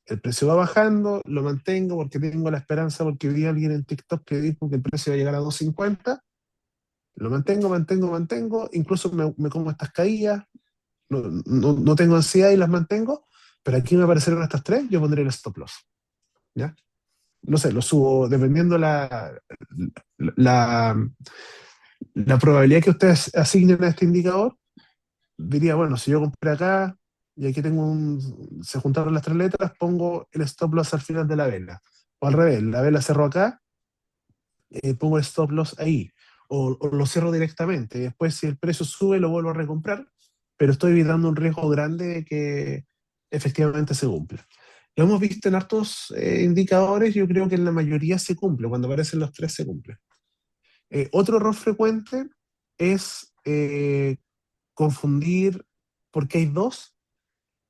el precio va bajando, lo mantengo porque tengo la esperanza, porque vi a alguien en TikTok que dijo que el precio va a llegar a 250. Lo mantengo, incluso me como estas caídas, no tengo ansiedad y las mantengo, pero aquí me aparecieron estas tres, yo pondré el stop loss. ¿Ya? No sé, lo subo dependiendo la, la probabilidad que ustedes asignen a este indicador. Diría, bueno, si yo compré acá y aquí se juntaron las tres letras, pongo el stop loss al final de la vela. O al revés, la vela cerró acá, pongo el stop loss ahí. O lo cierro directamente. Después, si el precio sube, lo vuelvo a recomprar, pero estoy evitando un riesgo grande de que efectivamente se cumpla. Lo hemos visto en hartos indicadores, yo creo que en la mayoría se cumple, cuando aparecen los tres se cumple. Otro error frecuente es confundir, porque hay dos.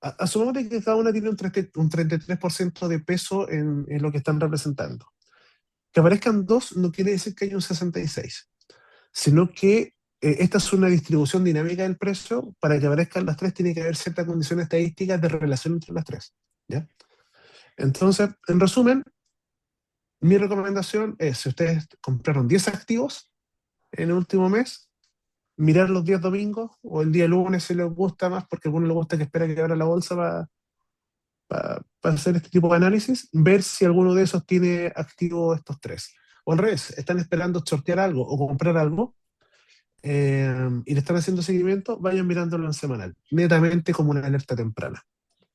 Asumamos que cada una tiene un 33% de peso en lo que están representando. Que aparezcan dos no quiere decir que haya un 66, sino que esta es una distribución dinámica del precio. Para que aparezcan las tres tiene que haber ciertas condiciones estadísticas de relación entre las tres, ¿ya? Entonces, en resumen, mi recomendación es, si ustedes compraron 10 activos en el último mes, mirar los días domingos o el día lunes si les gusta más, porque a algunos les gusta que espera que abra la bolsa para hacer este tipo de análisis, ver si alguno de esos tiene activo estos tres. O al revés, están esperando sortear algo o comprar algo, y le están haciendo seguimiento, vayan mirándolo en semanal, netamente como una alerta temprana,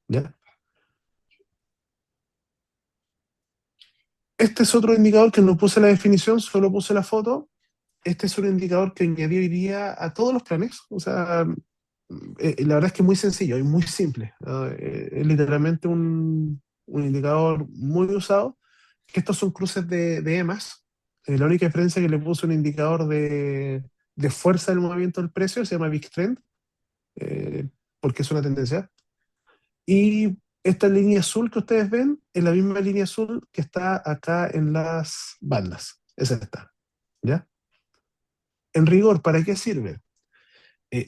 ¿ya? Este es otro indicador que no puse la definición, solo puse la foto. Este es un indicador que añadí hoy día a todos los planes. O sea, la verdad es que es muy sencillo y muy simple. Es literalmente un indicador muy usado, que estos son cruces de EMAs. La única diferencia es que le puse un indicador de fuerza del movimiento del precio, se llama Big Trend, eh, porque es una tendencia. Y esta línea azul que ustedes ven es la misma línea azul que está acá en las bandas. Esa está, ¿ya? En rigor, ¿para qué sirve?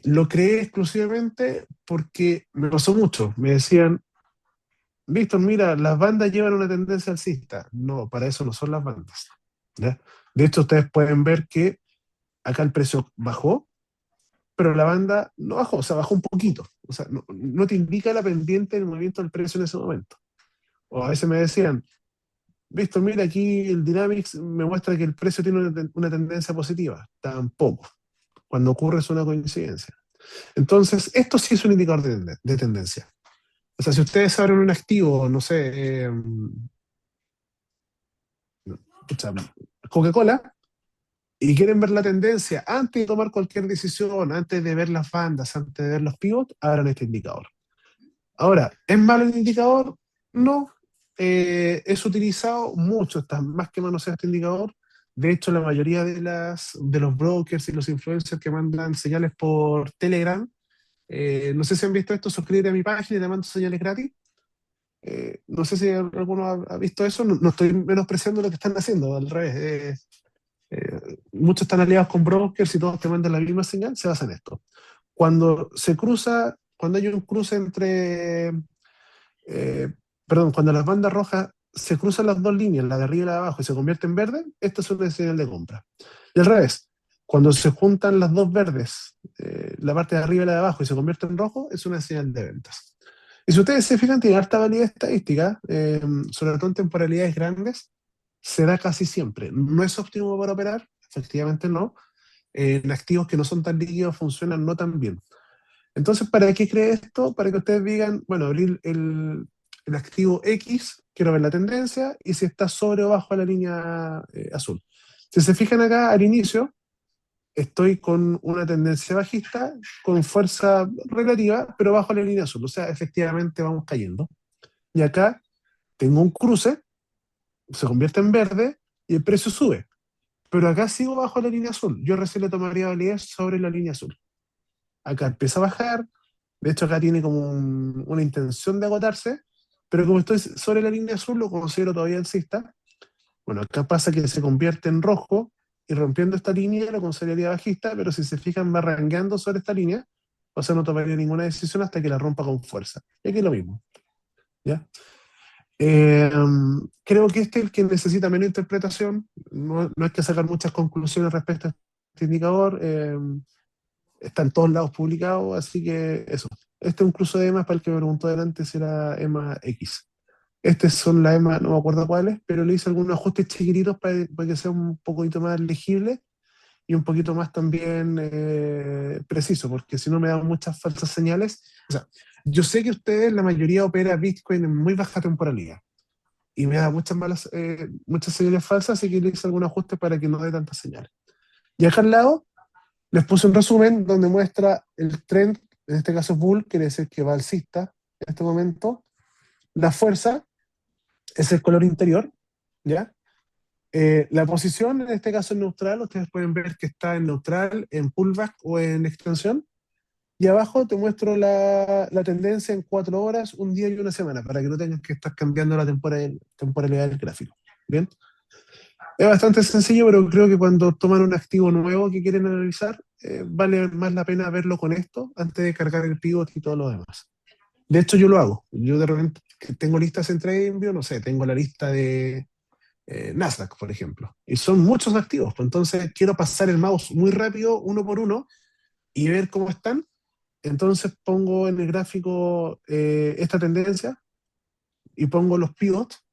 Lo creé exclusivamente porque me pasó mucho. Me decían, Víctor, mira, las bandas llevan una tendencia alcista. No, para eso no son las bandas, ¿ya? De hecho, ustedes pueden ver que acá el precio bajó, pero la banda no bajó, o sea, bajó un poquito. O sea, no te indica la pendiente del movimiento del precio en ese momento. O a veces me decían, Víctor, mira, aquí el Dynamics me muestra que el precio tiene una tendencia positiva. Tampoco. Cuando ocurre es una coincidencia. Entonces, esto sí es un indicador de tendencia. O sea, si ustedes abren un activo, no sé, pucha, Coca-Cola, y quieren ver la tendencia antes de tomar cualquier decisión, antes de ver las bandas, antes de ver los pivots, abran este indicador. Ahora, ¿es malo el indicador? No. Es utilizado mucho, está más que manoseado este indicador. De hecho, la mayoría de los brokers y los influencers que mandan señales por Telegram, no sé si han visto esto, suscríbete a mi página y te mando señales gratis. No sé si alguno ha visto eso, no estoy menospreciando lo que están haciendo, al revés. Muchos están aliados con brokers y todos te mandan la misma señal, se basa en esto. Cuando hay un cruce eh, cuando las bandas rojas se cruzan las dos líneas, la de arriba y la de abajo, y se convierte en verde, esta es una señal de compra. Y al revés, cuando se juntan las dos verdes, la parte de arriba y la de abajo, y se convierte en rojo, es una señal de ventas. Y si ustedes se fijan, tiene harta validez estadística, sobre todo en temporalidades grandes, se da casi siempre. No es óptimo para operar, efectivamente no. En activos que no son tan líquidos funcionan no tan bien. Entonces, ¿para qué cree esto? Para que ustedes digan, bueno, abrir el activo X, quiero ver la tendencia, y si está sobre o bajo la línea azul. Si se fijan acá al inicio, estoy con una tendencia bajista, con fuerza relativa, pero bajo la línea azul. O sea, efectivamente vamos cayendo. Y acá tengo un cruce, se convierte en verde y el precio sube. Pero acá sigo bajo la línea azul. Yo recién le tomaría validez sobre la línea azul. Acá empieza a bajar, de hecho acá tiene como una intención de agotarse, pero como estoy sobre la línea azul lo considero todavía alcista. Bueno, acá pasa que se convierte en rojo y rompiendo esta línea lo consideraría bajista, pero si se fijan va rangueando sobre esta línea, o sea, no tomaría ninguna decisión hasta que la rompa con fuerza. Y aquí es lo mismo, ¿ya? Eh, Creo que este es el que necesita menos interpretación, no hay que sacar muchas conclusiones respecto a este indicador. Está en todos lados publicado, así que eso. Este es un cruce de EMA para el que me preguntó delante si era EMA X. Estas son las EMA, no me acuerdo cuáles, pero le hice algunos ajustes chiquititos para que sea un poquito más legible y un poquito más también preciso, porque si no me dan muchas falsas señales. O sea, yo sé que ustedes, la mayoría opera Bitcoin en muy baja temporalidad y me da muchas señales falsas, así que le hice algunos ajustes para que no dé tantas señales. Y acá al lado les puse un resumen donde muestra el trend, en este caso bull, quiere decir que va alcista en este momento. La fuerza es el color interior, ¿ya? La posición, en este caso en neutral, ustedes pueden ver que está en neutral, en pullback o en extensión. Y abajo te muestro la tendencia en 4 horas, un día y una semana, para que no tengas que estar cambiando la temporalidad del gráfico. ¿Bien? Es bastante sencillo, pero creo que cuando toman un activo nuevo que quieren analizar, vale más la pena verlo con esto antes de cargar el pivot y todo lo demás. De hecho, yo lo hago. Yo de repente tengo listas en TradingView, no sé, tengo la lista de Nasdaq, por ejemplo, y son muchos activos, pues entonces quiero pasar el mouse muy rápido, uno por uno, y ver cómo están. Entonces pongo en el gráfico esta tendencia y pongo los pivots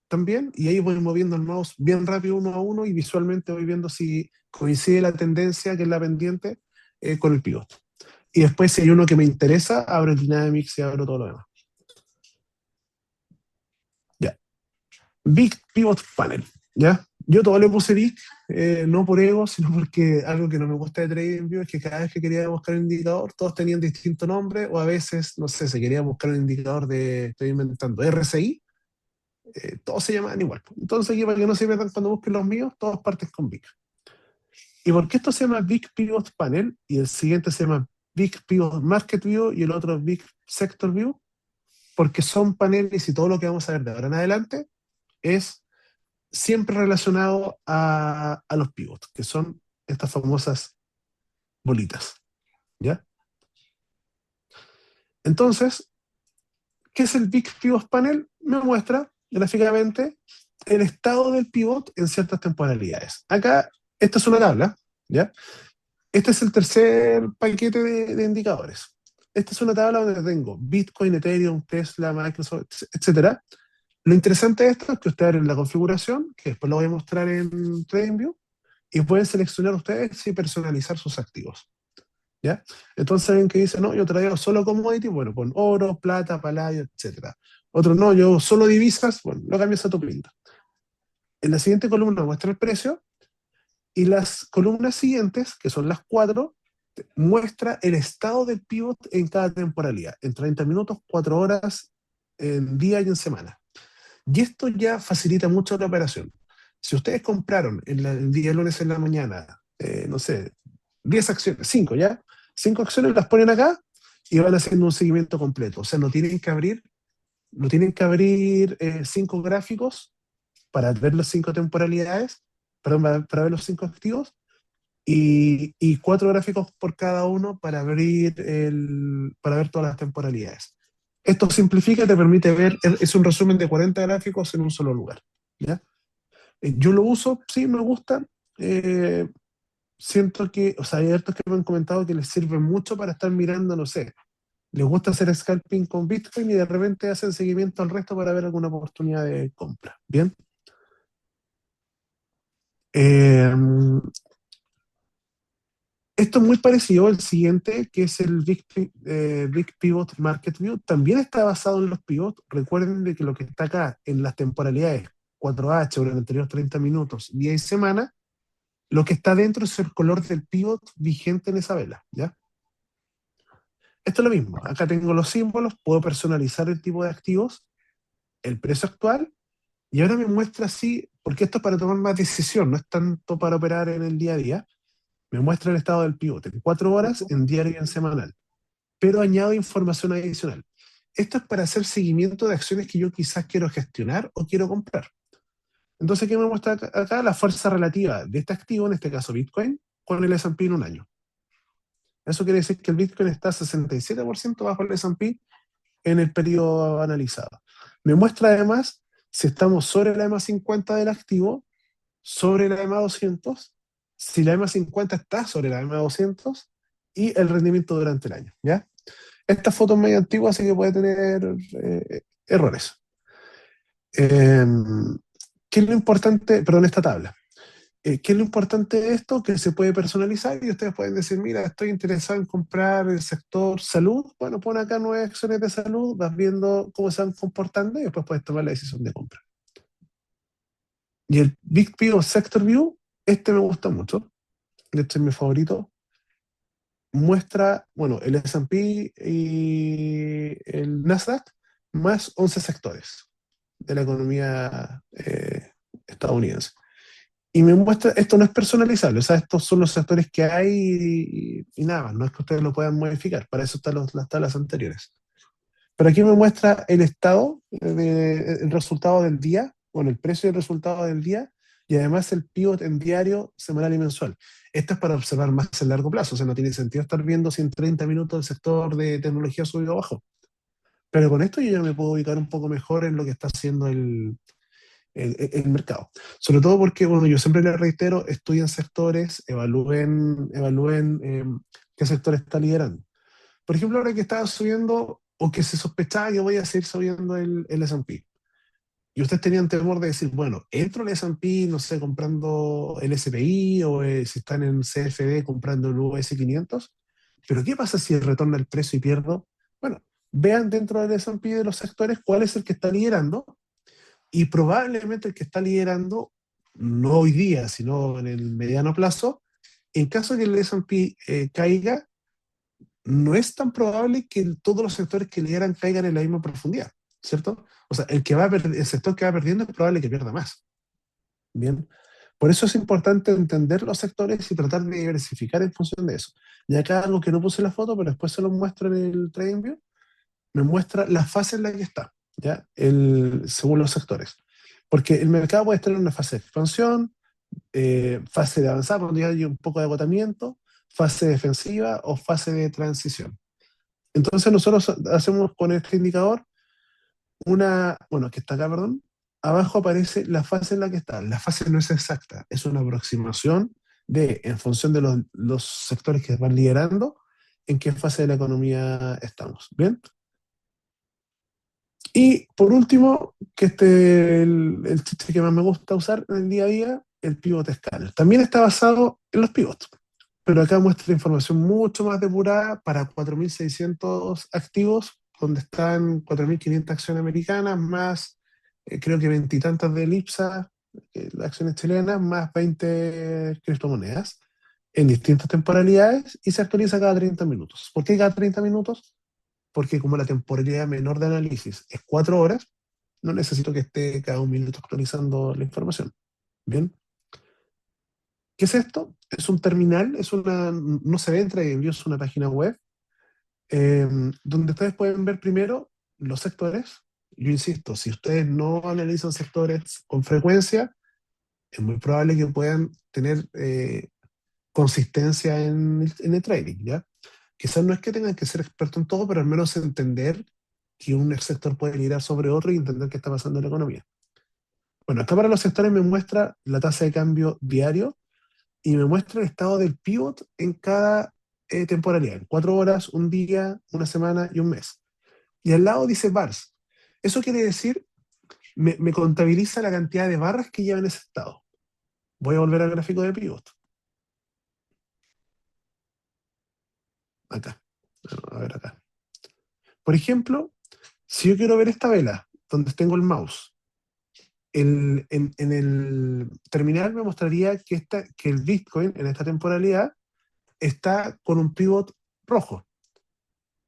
también, y ahí voy moviendo el mouse bien rápido uno a uno y visualmente voy viendo si coincide la tendencia, que es la pendiente, con el pivot. Y después, si hay uno que me interesa, abro el Dynamics y abro todo lo demás. Ya. Big Pivot Panel. ¿Ya? Yo todo le puse Big, no por ego, sino porque algo que no me gusta de TradingView es que cada vez que quería buscar un indicador, todos tenían distinto nombre, o a veces, no sé, se quería buscar un indicador de, estoy inventando, RSI, todos se llamaban igual. Entonces, aquí para que no se pierdan cuando busquen los míos, todos parten con Big. ¿Y por qué esto se llama Big Pivot Panel? Y el siguiente se llama Big Pivot Market View y el otro Big Sector View, porque son paneles y todo lo que vamos a ver de ahora en adelante es siempre relacionado a los pivots, que son estas famosas bolitas. ¿Ya? Entonces, ¿qué es el Big Pivot Panel? Me muestra gráficamente el estado del pivot en ciertas temporalidades. Acá, esta es una tabla, ¿ya? Este es el tercer paquete de indicadores. Esta es una tabla donde tengo Bitcoin, Ethereum, Tesla, Microsoft, etc. Lo interesante de esto es que ustedes abren la configuración, que después lo voy a mostrar en TradingView, y pueden seleccionar ustedes y personalizar sus activos. ¿Ya? Entonces ven que dice, no, yo traigo solo commodity, bueno, con oro, plata, paladio, etc. Otro, no, yo solo divisas, bueno, lo cambias a tu pinta. En la siguiente columna muestra el precio, y las columnas siguientes, que son las 4, muestra el estado del pivot en cada temporalidad, en 30 minutos, 4 horas, en día y en semana. Y esto ya facilita mucho la operación. Si ustedes compraron el día lunes en la mañana, no sé, 10 acciones, 5 ya, 5 acciones las ponen acá y van haciendo un seguimiento completo. O sea, no tienen que abrir 5 gráficos para ver las 5 temporalidades, perdón, para ver los 5 activos, y 4 gráficos por cada uno para para ver todas las temporalidades. Esto simplifica y te permite ver, es un resumen de 40 gráficos en un solo lugar. ¿Ya? Yo lo uso, sí, me gusta. Siento que, o sea, hay hartos que me han comentado que les sirve mucho para estar mirando, no sé, les gusta hacer scalping con Bitcoin y de repente hacen seguimiento al resto para ver alguna oportunidad de compra. ¿Bien? Esto es muy parecido al siguiente, que es el Big Pivot Market View. También está basado en los pivots. Recuerden de que lo que está acá en las temporalidades 4H o en los anteriores 30 minutos, día y semana, lo que está dentro es el color del pivot vigente en esa vela. ¿Ya? Esto es lo mismo. Acá tengo los símbolos, puedo personalizar el tipo de activos, el precio actual, y ahora me muestra así, porque esto es para tomar más decisión, no es tanto para operar en el día a día. Me muestra el estado del pivote en 4 horas, en diario y en semanal. Pero añado información adicional. Esto es para hacer seguimiento de acciones que yo quizás quiero gestionar o quiero comprar. Entonces, ¿qué me muestra acá? La fuerza relativa de este activo, en este caso Bitcoin, con el S&P en un año. Eso quiere decir que el Bitcoin está 67% bajo el S&P en el periodo analizado. Me muestra además si estamos sobre la EMA 50 del activo, sobre la EMA 200, si la EMA 50 está sobre la EMA 200 y el rendimiento durante el año. ¿Ya? Esta foto es medio antigua, así que puede tener errores. ¿Qué es lo importante? Perdón, esta tabla. ¿Qué es lo importante de esto? Que se puede personalizar y ustedes pueden decir, mira, estoy interesado en comprar el sector salud. Bueno, pon acá 9 acciones de salud, vas viendo cómo se van comportando y después puedes tomar la decisión de compra. Y el Big Pivot Sector View, este me gusta mucho. Este es mi favorito. Muestra, bueno, el S&P y el Nasdaq, más 11 sectores de la economía estadounidense. Y me muestra, esto no es personalizable, o sea, estos son los sectores que hay y nada más, no es que ustedes lo puedan modificar, para eso están las tablas anteriores. Pero aquí me muestra el estado, el resultado del día, bueno, el precio del resultado del día, y además el pivot en diario, semanal y mensual. Esto es para observar más a largo plazo, o sea, no tiene sentido estar viendo si en 30 minutos el sector de tecnología sube o bajo. Pero con esto yo ya me puedo ubicar un poco mejor en lo que está haciendo el mercado. Sobre todo porque, bueno, yo siempre les reitero, estudien sectores, evalúen qué sector está liderando. Por ejemplo, ahora que estaba subiendo o que se sospechaba que voy a seguir subiendo el S&P. Y ustedes tenían temor de decir, bueno, entro en el S&P, no sé, comprando el SPI o si están en CFD comprando el US 500. Pero ¿qué pasa si retorna el precio y pierdo? Bueno, vean dentro del S&P de los sectores cuál es el que está liderando y probablemente el que está liderando, no hoy día, sino en el mediano plazo, en caso de que el S&P caiga, no es tan probable que todos los sectores que lideran caigan en la misma profundidad, ¿cierto? O sea, el sector que va perdiendo es probable que pierda más. Bien. Por eso es importante entender los sectores y tratar de diversificar en función de eso. Y acá algo que no puse en la foto, pero después se lo muestro en el TradingView, me muestra la fase en la que está, ¿ya? Según los sectores. Porque el mercado puede estar en una fase de expansión, fase de avanzar, cuando ya hay un poco de agotamiento, fase defensiva o fase de transición. Entonces nosotros hacemos con este indicador bueno, que está acá, perdón, abajo aparece la fase en la que está. La fase no es exacta, es una aproximación en función de los sectores que van liderando, en qué fase de la economía estamos. ¿Bien? Y por último, que el chiste que más me gusta usar en el día a día, el pivot scanner. También está basado en los pivots, pero acá muestra información mucho más depurada para 4.600 activos, donde están 4.500 acciones americanas, más creo que veintitantas de Elipsa, las acciones chilenas, más 20 criptomonedas en distintas temporalidades y se actualiza cada 30 minutos. ¿Por qué cada 30 minutos? Porque como la temporalidad menor de análisis es 4 horas, no necesito que esté cada un minuto actualizando la información. ¿Bien? ¿Qué es esto? Es un terminal, no se ve en TradingView, es una página web eh, donde ustedes pueden ver primero los sectores. Yo insisto, si ustedes no analizan sectores con frecuencia, es muy probable que puedan tener consistencia en el trading, ¿ya? Quizás no es que tengan que ser expertos en todo, pero al menos entender que un sector puede liderar sobre otro y entender qué está pasando en la economía. Bueno, acá para los sectores me muestra la tasa de cambio diario y me muestra el estado del pivot en cada temporalidad, en 4 horas, un día, una semana y un mes. Y al lado dice bars. Eso quiere decir, me contabiliza la cantidad de barras que lleva en ese estado. Voy a volver al gráfico de pivot. Acá. A ver acá. Por ejemplo, si yo quiero ver esta vela, donde tengo el mouse, en el terminal me mostraría que el Bitcoin en esta temporalidad está con un pivot rojo.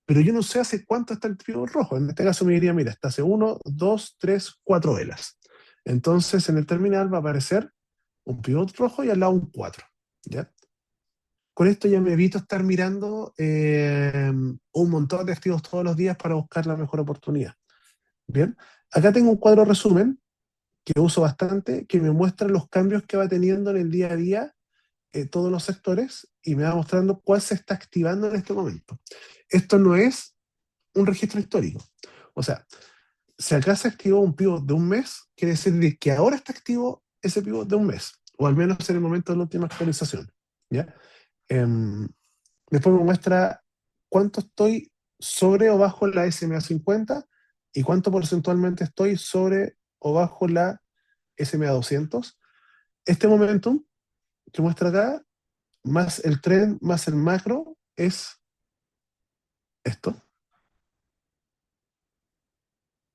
Pero yo no sé hace cuánto está el pivot rojo. En este caso me diría, mira, está hace 1, 2, 3, 4 velas. Entonces en el terminal va a aparecer un pivot rojo y al lado un 4. ¿Ya? Con esto ya me evito estar mirando un montón de activos todos los días para buscar la mejor oportunidad. Bien, acá tengo un cuadro resumen que uso bastante, que me muestra los cambios que va teniendo en el día a día todos los sectores y me va mostrando cuál se está activando en este momento. Esto no es un registro histórico. O sea, si acá se activó un pivot de un mes, quiere decir que ahora está activo ese pivot de un mes, o al menos en el momento de la última actualización. ¿Ya? Em, Después me muestra cuánto estoy sobre o bajo la SMA 50 y cuánto porcentualmente estoy sobre o bajo la SMA 200. Este momentum que muestra acá, más el trend, más el macro, es esto.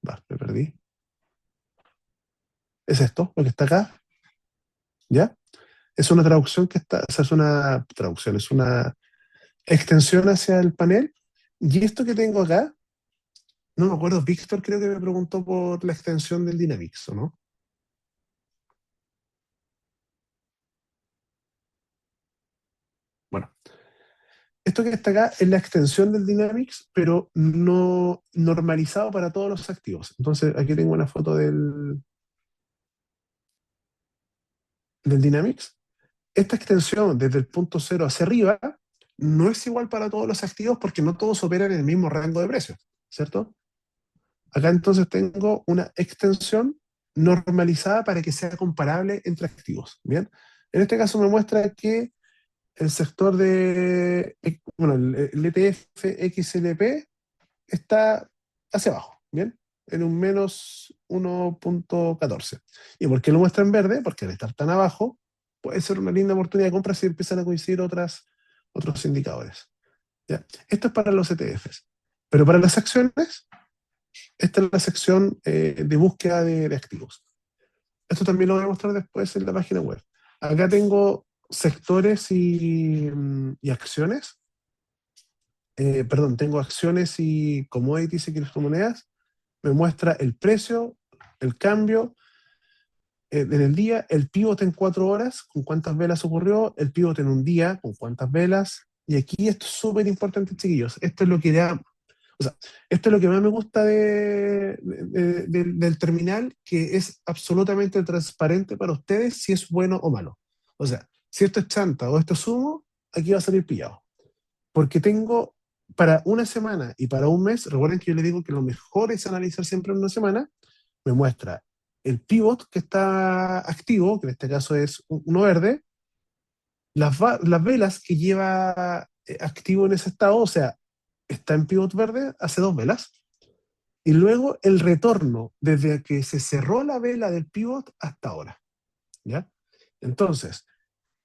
Me perdí. Es esto, lo que está acá, ¿ya? Es una traducción o sea, es una traducción, es una extensión hacia el panel. Y esto que tengo acá, no me acuerdo, Víctor creo que me preguntó por la extensión del Dynamics, ¿o no? Bueno, esto que está acá es la extensión del Dynamics, pero no normalizado para todos los activos. Entonces, aquí tengo una foto del Dynamics, esta extensión desde el punto cero hacia arriba no es igual para todos los activos porque no todos operan en el mismo rango de precios, ¿cierto? Acá entonces tengo una extensión normalizada para que sea comparable entre activos, ¿bien? En este caso me muestra que el sector bueno, el ETF XLP está hacia abajo, ¿bien? En un menos 1,14. ¿Y por qué lo muestra en verde? Porque al estar tan abajo, puede ser una linda oportunidad de compra si empiezan a coincidir otros indicadores. ¿Ya? Esto es para los ETFs. Pero para las acciones, esta es la sección de búsqueda de activos. Esto también lo voy a mostrar después en la página web. Acá tengo sectores y acciones. Perdón, tengo acciones y commodities y criptomonedas. Me muestra el precio, el cambio en el día, el pivot en 4 horas, con cuántas velas ocurrió, el pivot en un día, con cuántas velas. Y aquí esto es súper importante, chiquillos. Esto es lo que da, o sea, esto es lo que más me gusta del terminal, que es absolutamente transparente para ustedes si es bueno o malo. O sea, si esto es chanta o esto es humo, aquí va a salir pillado. Porque tengo para una semana y para un mes, recuerden que yo les digo que lo mejor es analizar siempre en una semana, me muestra el pivot que está activo, que en este caso es uno verde, las velas que lleva activo en ese estado, o sea, está en pivot verde hace 2 velas, y luego el retorno desde que se cerró la vela del pivot hasta ahora, ¿ya? Entonces,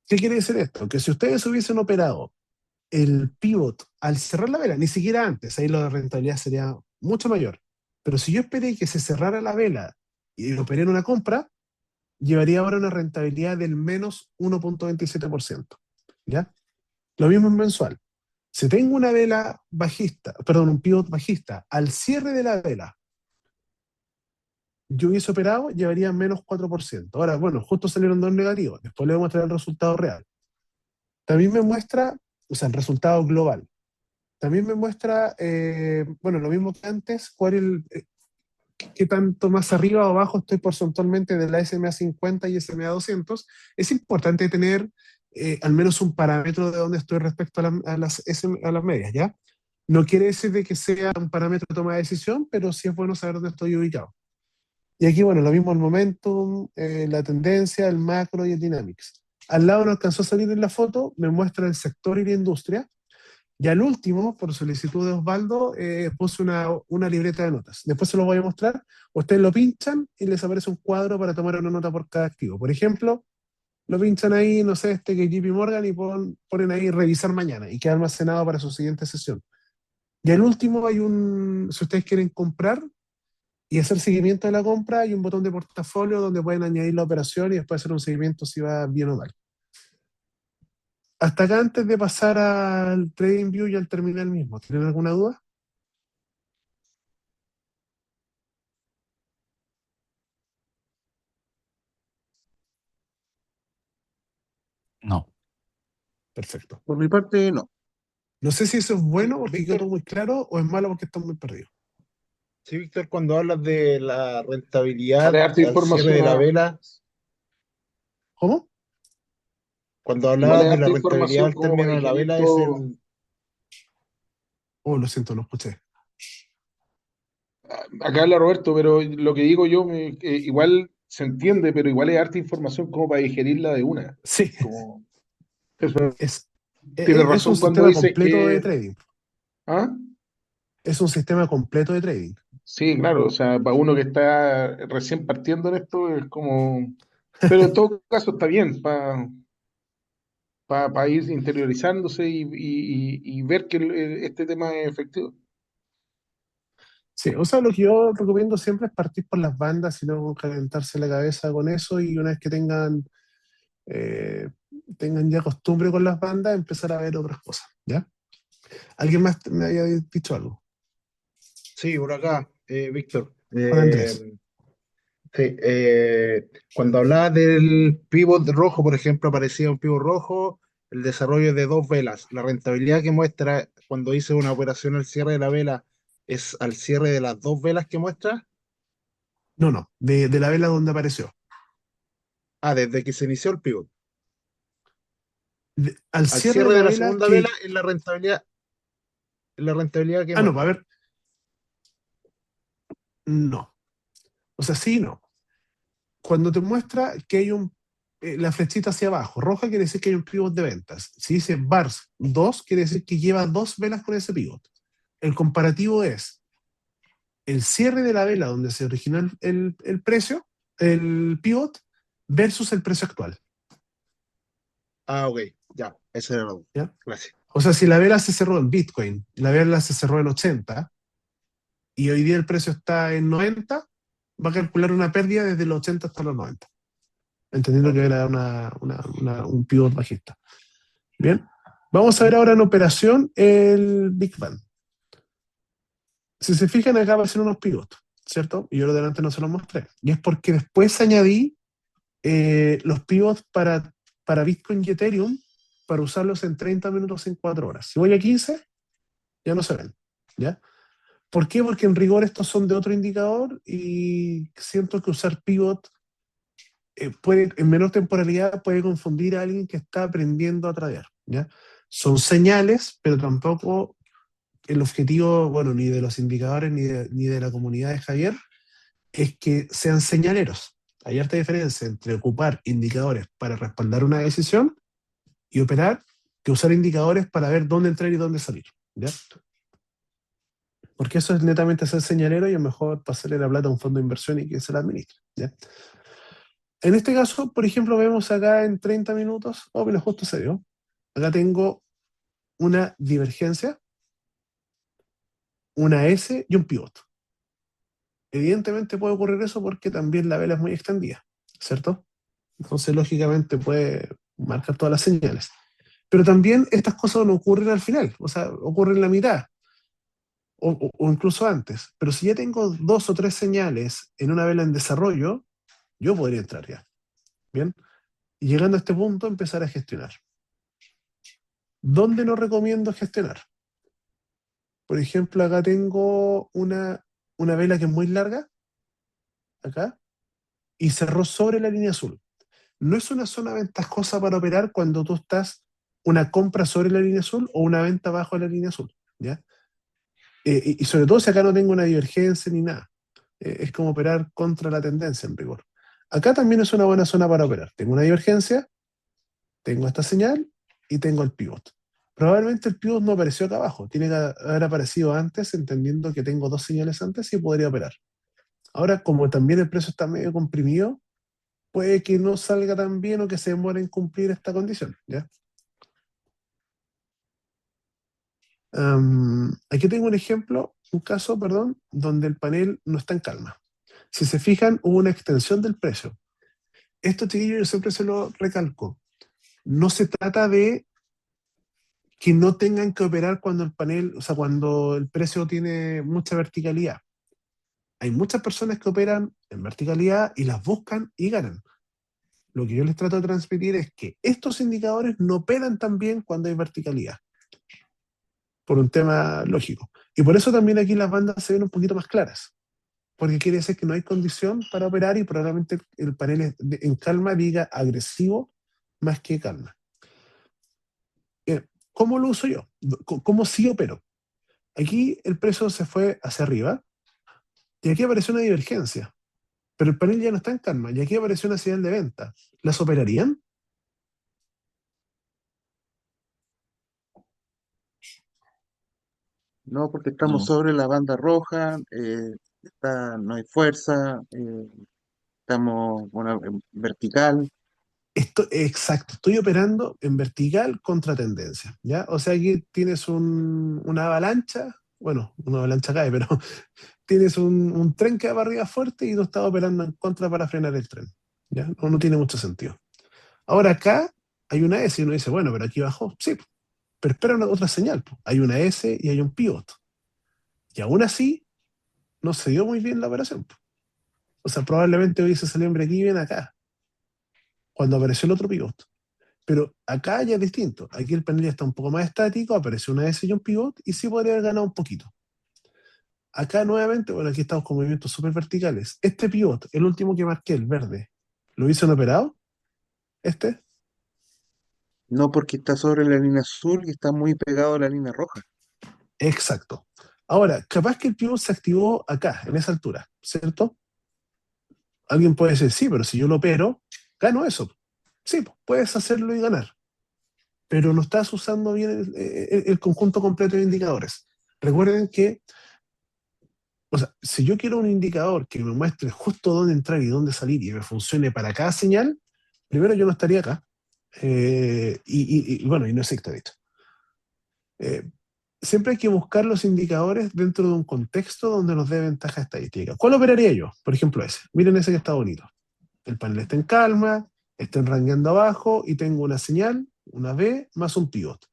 ¿qué quiere decir esto? Que si ustedes hubiesen operado el pivot al cerrar la vela, ni siquiera antes, ahí la rentabilidad sería mucho mayor. Pero si yo esperé que se cerrara la vela y operé en una compra, llevaría ahora una rentabilidad del menos 1,27%. ¿Ya? Lo mismo en mensual. Si tengo una vela bajista, perdón, un pivot bajista, al cierre de la vela, yo hubiese operado, llevaría menos 4%. Ahora, bueno, justo salieron dos negativos. Después le voy a mostrar el resultado real. También me muestra, o sea, el resultado global. También me muestra, bueno, lo mismo que antes, qué tanto más arriba o abajo estoy porcentualmente de la SMA 50 y SMA 200. Es importante tener al menos un parámetro de dónde estoy respecto a las medias, ¿ya? No quiere decir de que sea un parámetro de toma de decisión, pero sí es bueno saber dónde estoy ubicado. Y aquí, bueno, lo mismo el momentum, la tendencia, el macro y el dynamics. Al lado no alcanzó a salir en la foto, me muestra el sector y la industria. Y al último, por solicitud de Osvaldo, puse una libreta de notas. Después se los voy a mostrar. Ustedes lo pinchan y les aparece un cuadro para tomar una nota por cada activo. Por ejemplo, lo pinchan ahí, no sé, que JP Morgan y ponen ahí revisar mañana y queda almacenado para su siguiente sesión. Y al último si ustedes quieren comprar y hacer seguimiento de la compra, hay un botón de portafolio donde pueden añadir la operación y después hacer un seguimiento si va bien o mal. Hasta acá, antes de pasar al TradingView y al terminal mismo, ¿tienen alguna duda? No. Perfecto. Por mi parte, no. No sé si eso es Sí, bueno porque quedó todo Víctor, muy claro o es malo porque están muy perdidos. sí, Víctor, cuando hablas de la rentabilidad Vale, harta al cierre información, de la vela, ¿Cómo? cuando igual hablabas es de la harta rentabilidad información al como para término de la digerir vela, es todo. en... Oh, lo siento, no escuché. Acá habla Roberto, pero lo que digo yo igual se entiende, pero igual es harta información como para digerirla de una. Sí, Como, eso, es, tienes es un razón cuando sistema dices completo de que... trading. ¿Ah? Es un sistema completo de trading. Sí, claro, o sea, para uno que está recién partiendo en esto es como... Pero en todo caso está bien, para ir interiorizándose y ver que este tema es efectivo. Sí, o sea, lo que yo recomiendo siempre es partir por las bandas y no calentarse la cabeza con eso y una vez que eh, tengan ya costumbre con las bandas, empezar a ver otras cosas, ¿ya? ¿Alguien más me había dicho algo? Sí, por acá, Víctor. Juan Andrés. Sí, cuando hablabas del pivot rojo, por ejemplo, aparecía un pivot rojo, el desarrollo de 2 velas. La rentabilidad que muestra cuando hice una operación al cierre de la vela es al cierre de las 2 velas que muestra. No, de la vela donde apareció. Desde que se inició el pivot. Al Al cierre de cierre la de la vela segunda vela es la rentabilidad que Ah, no, a muestra. ver, no. O sea, sí, y no. Cuando te muestra que hay la flechita hacia abajo, roja quiere decir que hay un pivot de ventas. Si dice bars 2, quiere decir que lleva dos velas con ese pivot. El comparativo es el cierre de la vela donde se originó el precio, el pivot, versus el precio actual. Ok, ya, esa era la duda. ¿Ya? Gracias. O sea, si la vela se cerró en Bitcoin, la vela se cerró en 80 y hoy día el precio está en 90, va a calcular una pérdida desde los 80 hasta los 90, entendiendo Ok. que era un pivot bajista. Bien, vamos a ver ahora en operación el Big Bang. Si se fijan, acá aparecen unos pivots, ¿cierto? Y yo lo delante no se los mostré. Y es porque después añadí los pivots para Bitcoin y Ethereum para usarlos en 30 minutos en 4 horas. Si voy a 15, ya no se ven, ¿ya? ¿Por qué? Porque en rigor estos son de otro indicador y siento que usar pivot en menor temporalidad puede confundir a alguien que está aprendiendo a tradear, ¿ya? Son señales, pero tampoco el objetivo, bueno, ni de los indicadores ni de la comunidad de Javier, es que sean señaleros. Hay harta diferencia entre ocupar indicadores para respaldar una decisión y operar que usar indicadores para ver dónde entrar y dónde salir, ¿ya? Porque eso es netamente ser señalero y es mejor pasarle la plata a un fondo de inversión y que se la administre, ¿ya? En este caso, por ejemplo, vemos acá en 30 minutos, mira, justo se dio. Acá tengo una divergencia, una S y un pivot. Evidentemente puede ocurrir eso porque también la vela es muy extendida, ¿cierto? Entonces, lógicamente, puede marcar todas las señales. Pero también estas cosas no ocurren al final, o sea, ocurren en la mitad o incluso antes. Pero si ya tengo dos o tres señales en una vela en desarrollo, yo podría entrar ya. Bien. Y llegando a este punto, empezar a gestionar. ¿Dónde no recomiendo gestionar? Por ejemplo, acá tengo una vela que es muy larga, acá, y cerró sobre la línea azul. No es una zona ventajosa para operar cuando tú estás una compra sobre la línea azul o una venta bajo la línea azul, ¿ya? Y sobre todo si acá no tengo una divergencia ni nada. Es como operar contra la tendencia en rigor. Acá también es una buena zona para operar. Tengo una divergencia, tengo esta señal y tengo el pivot. Probablemente el pivot no apareció acá abajo, tiene que haber aparecido antes, entendiendo que tengo dos señales antes y podría operar. Ahora, como también el precio está medio comprimido, puede que no salga tan bien o que se demore en cumplir esta condición, ¿ya? Aquí tengo un ejemplo, un caso, perdón, donde el panel no está en calma. Si se fijan, hubo una extensión del precio. Esto, chiquillos, yo siempre se lo recalco. No se trata de que no tengan que operar cuando el panel, o sea, cuando el precio tiene mucha verticalidad. Hay muchas personas que operan en verticalidad y las buscan y ganan. Lo que yo les trato de transmitir es que estos indicadores no operan tan bien cuando hay verticalidad, por un tema lógico. Y por eso también aquí las bandas se ven un poquito más claras, porque quiere decir que no hay condición para operar y probablemente el panel en calma diga agresivo más que calma. ¿Cómo lo uso yo? ¿Cómo sí opero? Aquí el precio se fue hacia arriba y aquí apareció una divergencia, pero el panel ya no está en calma y aquí apareció una señal de venta. ¿Las operarían? No, porque estamos No. sobre la banda roja, no hay fuerza, estamos en vertical. Exacto, estoy operando en vertical contra tendencia, ¿ya? O sea, aquí tienes una avalancha, bueno, una avalancha cae, pero tienes un tren que va para arriba fuerte y tú estás operando en contra para frenar el tren, ¿ya? No tiene mucho sentido. Ahora acá hay una S y uno dice, bueno, pero aquí bajó, sí, pero espera otra señal, po. Hay una S y hay un pivot. Y aún así, no se dio muy bien la operación, po. O sea, probablemente hubiese salido en aquí y bien acá, cuando apareció el otro pivot. Pero acá ya es distinto. Aquí el panel ya está un poco más estático, apareció una S y un pivot, y sí podría haber ganado un poquito. Acá nuevamente, bueno, aquí estamos con movimientos súper verticales. Este pivot, el último que marqué, el verde, ¿lo hubiesen operado? No, porque está sobre la línea azul y está muy pegado a la línea roja. Exacto. Ahora, capaz que el pivot se activó acá, en esa altura, ¿cierto? Alguien puede decir, sí, pero si yo lo opero, gano eso. Sí, pues, puedes hacerlo y ganar, pero no estás usando bien el conjunto completo de indicadores. Recuerden que, o sea, si yo quiero un indicador que me muestre justo dónde entrar y dónde salir y me funcione para cada señal, primero yo no estaría acá. Bueno, y no existe, de hecho. Eh, Siempre hay que buscar los indicadores dentro de un contexto donde nos dé ventaja estadística. ¿Cuál operaría yo? Por ejemplo, ese. Miren ese que está bonito. El panel está en calma, está rangueando abajo y tengo una señal, una B, más un pivot.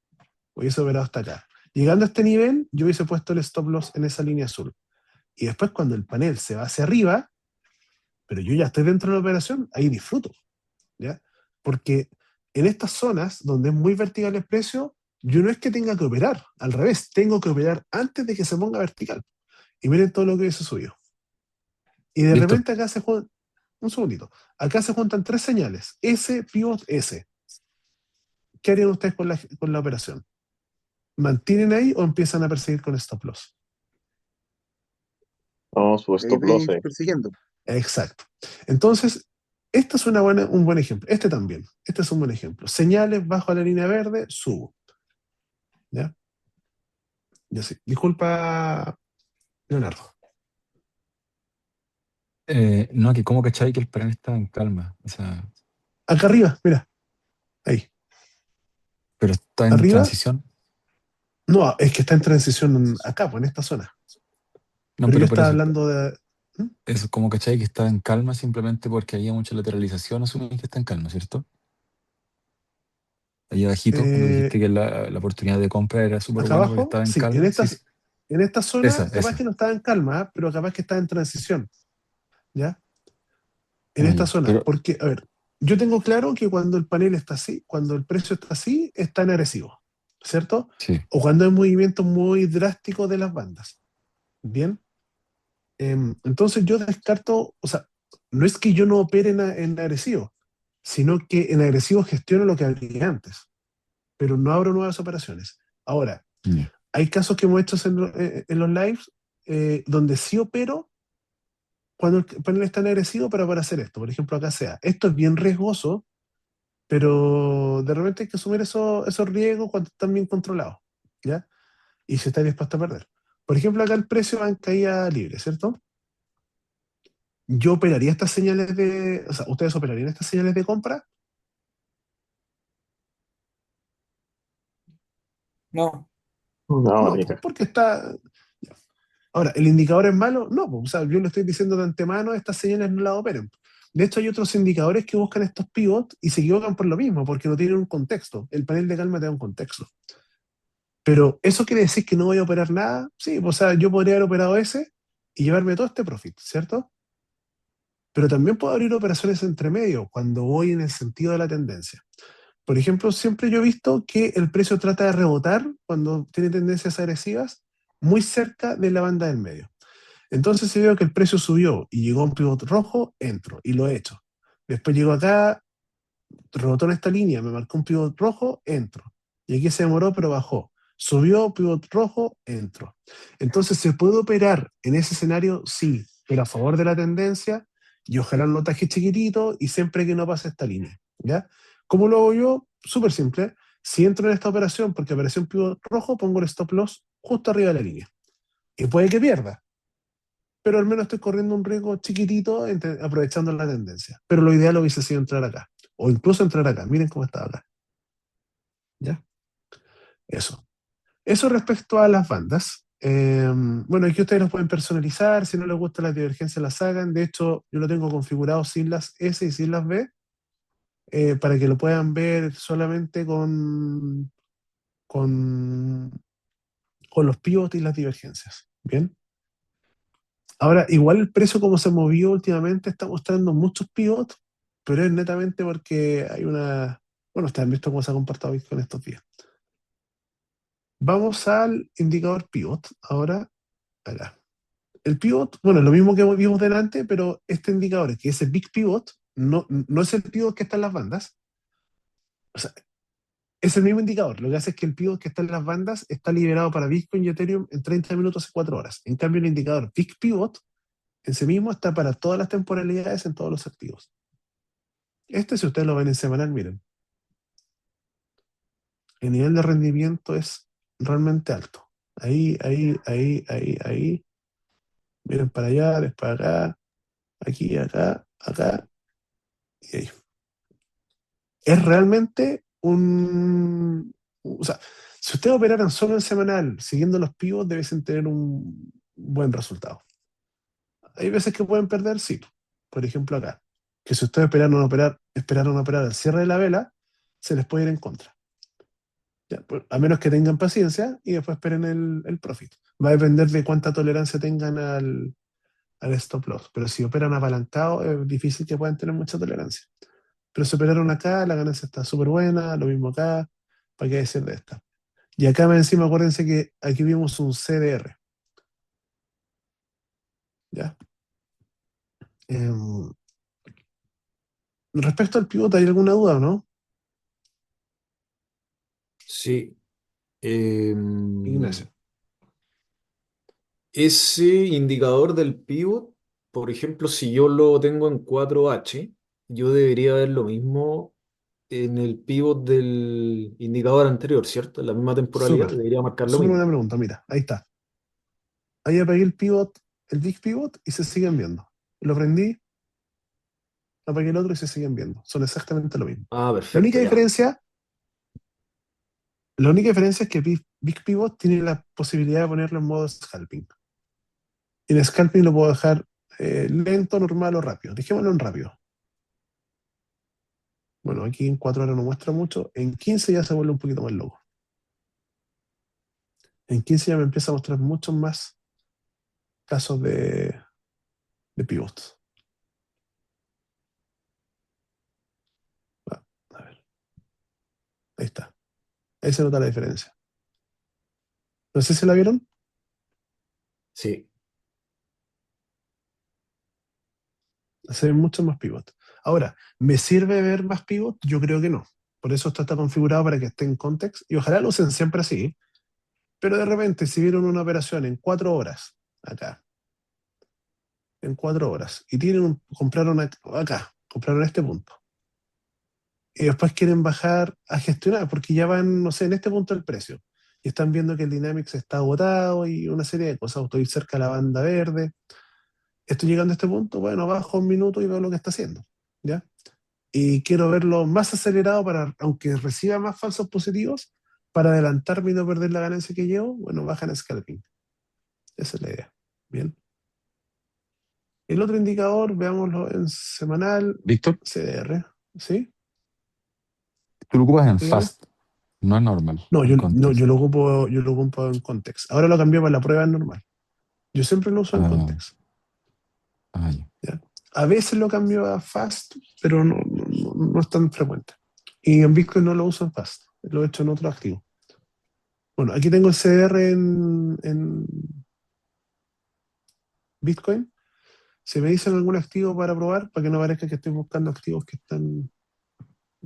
Hubiese operado hasta acá. Llegando a este nivel, yo hubiese puesto el stop loss en esa línea azul. Y después cuando el panel se va hacia arriba, pero yo ya estoy dentro de la operación, ahí disfruto, ¿ya? Porque en estas zonas donde es muy vertical el precio, yo no es que tenga que operar, al revés, tengo que operar antes de que se ponga vertical. Y miren todo lo que hubiese subido. Y de Listo. repente acá se juntan, un segundito, acá se juntan tres señales, S, pivot, S. ¿Qué harían ustedes con la operación? ¿Mantienen ahí o empiezan a perseguir con stop loss? No, su Ahí stop de loss. ir persiguiendo. Exacto. Entonces, este es un buen ejemplo. Este también. Este es un buen ejemplo. Señales bajo la línea verde, subo. ¿Ya? Ya sí. Disculpa, Leonardo. No, que cómo cachai que el panel está en calma. O sea, Acá arriba, mira. Ahí. pero está en Arriba. transición. No, es que está en transición acá, pues en esta zona. No, Pero yo pero por estaba eso, hablando de. ¿Mm? eso como cachai que está en calma simplemente porque había mucha lateralización, asumí que está en calma, ¿cierto? Ahí abajito, cuando Eh, dijiste que la oportunidad de compra era súper Acá buena porque abajo, estaba en sí. En calma. Sí, sí. esta zona, capaz Esa. que no estaba en calma, ¿ah? Pero capaz que está en transición. ¿Ya? En Ah, esta ya. zona. Pero, Porque, a ver, yo tengo claro que cuando el panel está así, cuando el precio está así, está en agresivo, ¿cierto? sí. O cuando hay movimientos muy drásticos de las bandas. Bien. Entonces yo descarto, o sea, no es que yo no opere en agresivo, sino que en agresivo gestiono lo que había antes, pero no abro nuevas operaciones. Ahora, Ya. hay casos que hemos hecho en los lives donde sí opero cuando el panel está en agresivo, pero para hacer esto. Por ejemplo, acá sea. Esto es bien riesgoso, pero de repente hay que asumir esos riesgos cuando están bien controlados, ¿ya? Y si está dispuesto a perder. Por ejemplo, acá el precio va en caída libre, ¿cierto? Yo operaría estas señales o sea, ¿ustedes operarían estas señales de compra? No. No, No, ni pues ca- porque está. Ya. Ahora, ¿el indicador es malo? No, pues, o sea, yo le estoy diciendo de antemano, estas señales no las operen. De hecho, hay otros indicadores que buscan estos pivots y se equivocan por lo mismo, porque no tienen un contexto. El panel de calma te da un contexto. Pero ¿eso quiere decir que no voy a operar nada? Sí, o sea, yo podría haber operado ese y llevarme todo este profit, ¿cierto? Pero también puedo abrir operaciones entre medio cuando voy en el sentido de la tendencia. Por ejemplo, siempre yo he visto que el precio trata de rebotar cuando tiene tendencias agresivas muy cerca de la banda del medio. Entonces, si veo que el precio subió y llegó a un pivot rojo, entro y lo he hecho. Después llego acá, rebotó en esta línea, me marcó un pivot rojo, entro. Y aquí se demoró, pero bajó. Subió, pivot rojo, entro. Entonces, ¿se puede operar en ese escenario? Sí, pero a favor de la tendencia y ojalá un notaje chiquitito y siempre que no pase esta línea. ¿Ya? ¿Cómo lo hago yo? Súper simple. Si entro en esta operación porque apareció un pivot rojo, pongo el stop loss justo arriba de la línea. Y puede que pierda, pero al menos estoy corriendo un riesgo chiquitito aprovechando la tendencia. Pero lo ideal hubiese sido entrar acá, o incluso entrar acá. Miren cómo está acá. ¿Ya? Eso. Eso respecto a las bandas. Bueno, aquí ustedes los pueden personalizar. Si no les gusta las divergencias, las hagan. De hecho, yo lo tengo configurado sin las S y sin las B, para que lo puedan ver solamente con, con los pivots y las divergencias. Bien. Ahora, igual el precio como se movió últimamente está mostrando muchos pivots, pero es netamente porque hay una. Bueno, ustedes han visto cómo se ha comportado Bitcoin estos días. Vamos al indicador pivot. Ahora, acá. El pivot, bueno, es lo mismo que vimos delante, pero este indicador, que es el Big Pivot, no es el pivot que está en las bandas, O sea, es el mismo indicador. Lo que hace es que el pivot que está en las bandas está liberado para Bitcoin y Ethereum en 30 minutos y 4 horas. En cambio, el indicador Big Pivot en sí mismo está para todas las temporalidades en todos los activos. Si ustedes lo ven en semanal, miren, el nivel de rendimiento es realmente alto. Ahí. Miren para allá, después para acá, aquí, acá y ahí. Es realmente o sea, si ustedes operaran solo en semanal, siguiendo los pivots, debiesen tener un buen resultado. Hay veces que pueden perder, sí. Por ejemplo, acá. Que si ustedes esperaron operar al cierre de la vela, se les puede ir en contra. Ya, pues, a menos que tengan paciencia y después esperen el profit. Va a depender de cuánta tolerancia tengan al stop loss. Pero si operan apalancado, es difícil que puedan tener mucha tolerancia. Pero si operaron acá, la ganancia está súper buena, lo mismo acá, ¿para qué decir de esta? Y acá más encima, acuérdense que aquí vimos un CDR. ¿Ya? Em, respecto al pivote, ¿hay alguna duda o no? Sí. Ignacio. Ese indicador del pivot, por ejemplo, si yo lo tengo en 4H, yo debería ver lo mismo en el pivot del indicador anterior, ¿cierto? En la misma temporalidad, Súper. debería marcar lo Súper mismo. buena pregunta, mira, ahí está. Ahí apagué el pivot, el big pivot, y se siguen viendo. Lo prendí, apagué el otro y se siguen viendo. Son exactamente lo mismo. Ah, La perfecto, única ya. diferencia, la única diferencia es que Big Pivot tiene la posibilidad de ponerlo en modo scalping. Y en scalping lo puedo dejar lento, normal o rápido. Dejémoslo en rápido. Bueno, aquí en 4 horas no muestra mucho. En 15 ya se vuelve un poquito más loco. En 15 ya me empieza a mostrar muchos más casos de pivots. A ver, ahí está. Ahí se nota la diferencia. No sé si la vieron. Sí. Se ven muchos más pivots. Ahora, ¿me sirve ver más pivots? Yo creo que no. Por eso esto está configurado para que esté en context. Y ojalá lo usen siempre así. Pero de repente, si vieron una operación en 4 horas, acá, en 4 horas, y compraron acá, compraron este punto, y después quieren bajar a gestionar, porque ya van, no sé, en este punto del precio, y están viendo que el Dynamics está agotado y una serie de cosas, estoy cerca de la banda verde, estoy llegando a este punto, bueno, bajo un minuto y veo lo que está haciendo, ¿ya? Y quiero verlo más acelerado para, aunque reciba más falsos positivos, para adelantarme y no perder la ganancia que llevo, bueno, bajan scalping. Esa es la idea. Bien. El otro indicador, veámoslo en semanal, Víctor, CDR, ¿sí? tú lo ocupas en Dígame. fast, no en normal, No, en yo context. lo ocupo en context. Ahora lo cambié para la prueba en normal. Yo siempre lo uso en Ah, context. ya. ¿Ya? A veces lo cambio a fast, pero no es tan frecuente. Y en Bitcoin no lo uso en fast, lo he hecho en otro activo. Bueno, aquí tengo el CDR en Bitcoin. Si me dicen algún activo para probar, para que no parezca que estoy buscando activos que están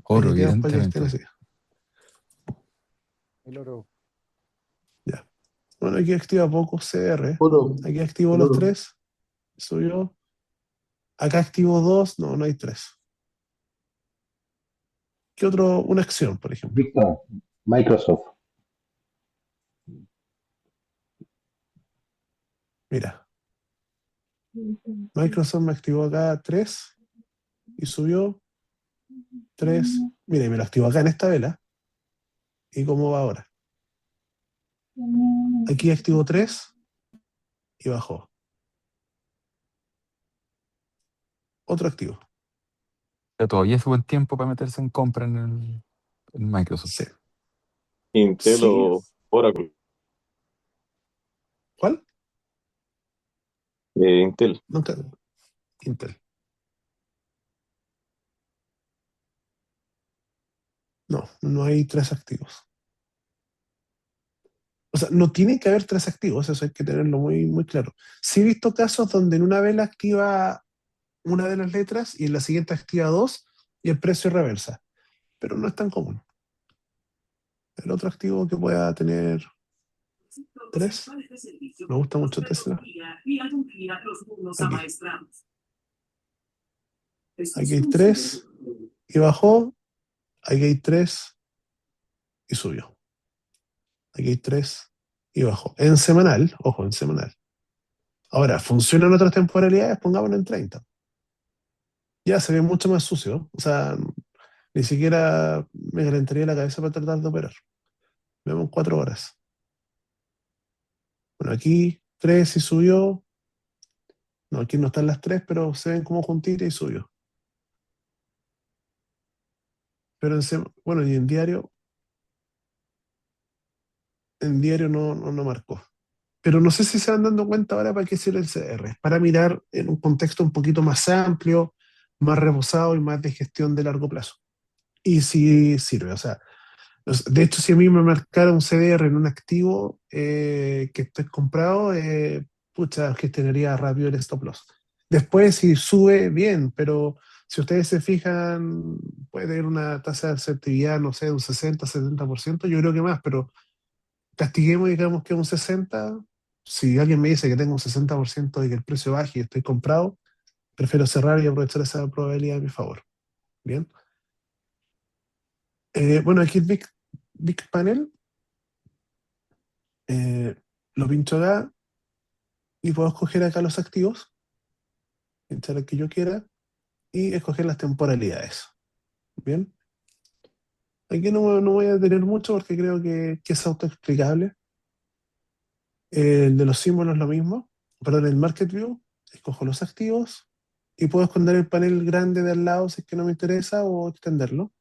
Oro, paqueteados para que estén evidentemente. así. El oro. Ya. Bueno, aquí activa poco CR. Oro, Aquí activo el los oro. 3. Subió. Acá activo 2. No, no hay 3. ¿Qué otro? Una acción, por ejemplo. Víctor, Microsoft. Mira, Microsoft me activó acá 3 y subió 3. Mira, y me lo activó acá en esta vela. ¿Y cómo va ahora? Aquí activo 3 y bajó. Otro activo. Pero todavía es buen tiempo para meterse en compra en Microsoft. Sí. Intel Sí. o Oracle. ¿Cuál? Intel. No te- Intel. No, no hay 3 activos. O sea, no tiene que haber 3 activos, eso hay que tenerlo muy, muy claro. Sí he visto casos donde en una vela activa una de las letras y en la siguiente activa 2 y el precio reversa. pero no es tan común. El otro activo que pueda tener 3, me gusta mucho Tesla. Aquí hay 3 y bajó, aquí hay 3 y subió. Aquí hay 3 y bajó. En semanal, ojo, en semanal. Ahora, ¿funcionan otras temporalidades? Pongámoslo en 30. Ya se ve mucho más sucio. O sea, ni siquiera me calentaría la cabeza para tratar de operar. Vemos 4 horas. Bueno, aquí 3 y subió. No, aquí no están las 3, pero se ven como juntitas y subió. Pero bueno, y en diario no marcó. Pero no sé si se van dando cuenta ahora para qué sirve el CR. Es para mirar en un contexto un poquito más amplio, más reposado y más de gestión de largo plazo. Y sí sirve. O sea, de hecho, si a mí me marcara un CDR en un activo que esté comprado, pucha, gestionaría rápido el stop loss. Después, si sube, bien, pero si ustedes se fijan, puede tener una tasa de asertividad, no sé, de un 60-70%, yo creo que más, pero castiguemos, digamos que un 60%. Si alguien me dice que tengo un 60% de que el precio baje y estoy comprado, prefiero cerrar y aprovechar esa probabilidad a mi favor. Bien. Bueno, aquí el Big Panel, lo pincho acá y puedo escoger acá los activos, pinchar el que yo quiera y escoger las temporalidades. Bien. Aquí no voy a tener mucho porque creo que es autoexplicable. El de los símbolos es lo mismo. Perdón, el Market View, escojo los activos y puedo esconder el panel grande de al lado si es que no me interesa o extenderlo.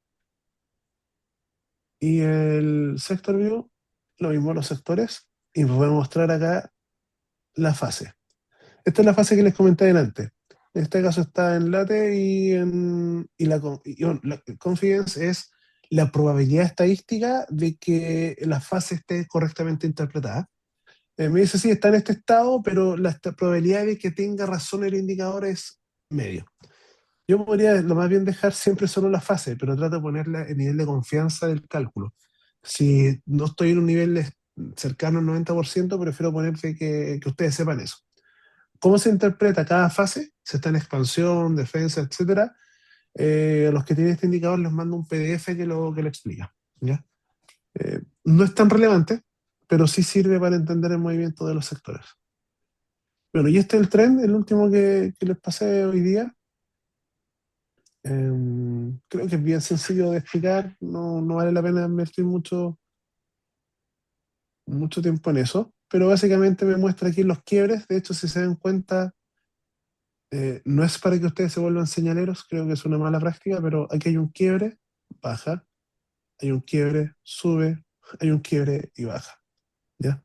Y el Sector View, lo mismo los sectores, y me voy a mostrar acá la fase. Esta es la fase que les comenté antes. En este caso está en late bueno, la confidence es la probabilidad estadística de que la fase esté correctamente interpretada. Me dice, sí, está en este estado, pero la probabilidad de que tenga razón el indicador es medio. Yo podría lo más bien dejar siempre solo la fase, pero trato de ponerle el nivel de confianza del cálculo. Si no estoy en un nivel cercano al 90%, prefiero ponerle que ustedes sepan eso. ¿Cómo se interpreta cada fase? Si está en expansión, defensa, etcétera. A los que tienen este indicador les mando un PDF que lo explica. ¿Ya? No es tan relevante, pero sí sirve para entender el movimiento de los sectores. Bueno, y este es el trend, el último que les pasé hoy día. Creo que es bien sencillo de explicar, no vale la pena invertir mucho tiempo en eso, pero básicamente me muestra aquí los quiebres. De hecho, si se dan cuenta, no es para que ustedes se vuelvan señaleros, creo que es una mala práctica, pero aquí hay un quiebre, baja, hay un quiebre, sube, hay un quiebre y baja, ¿ya?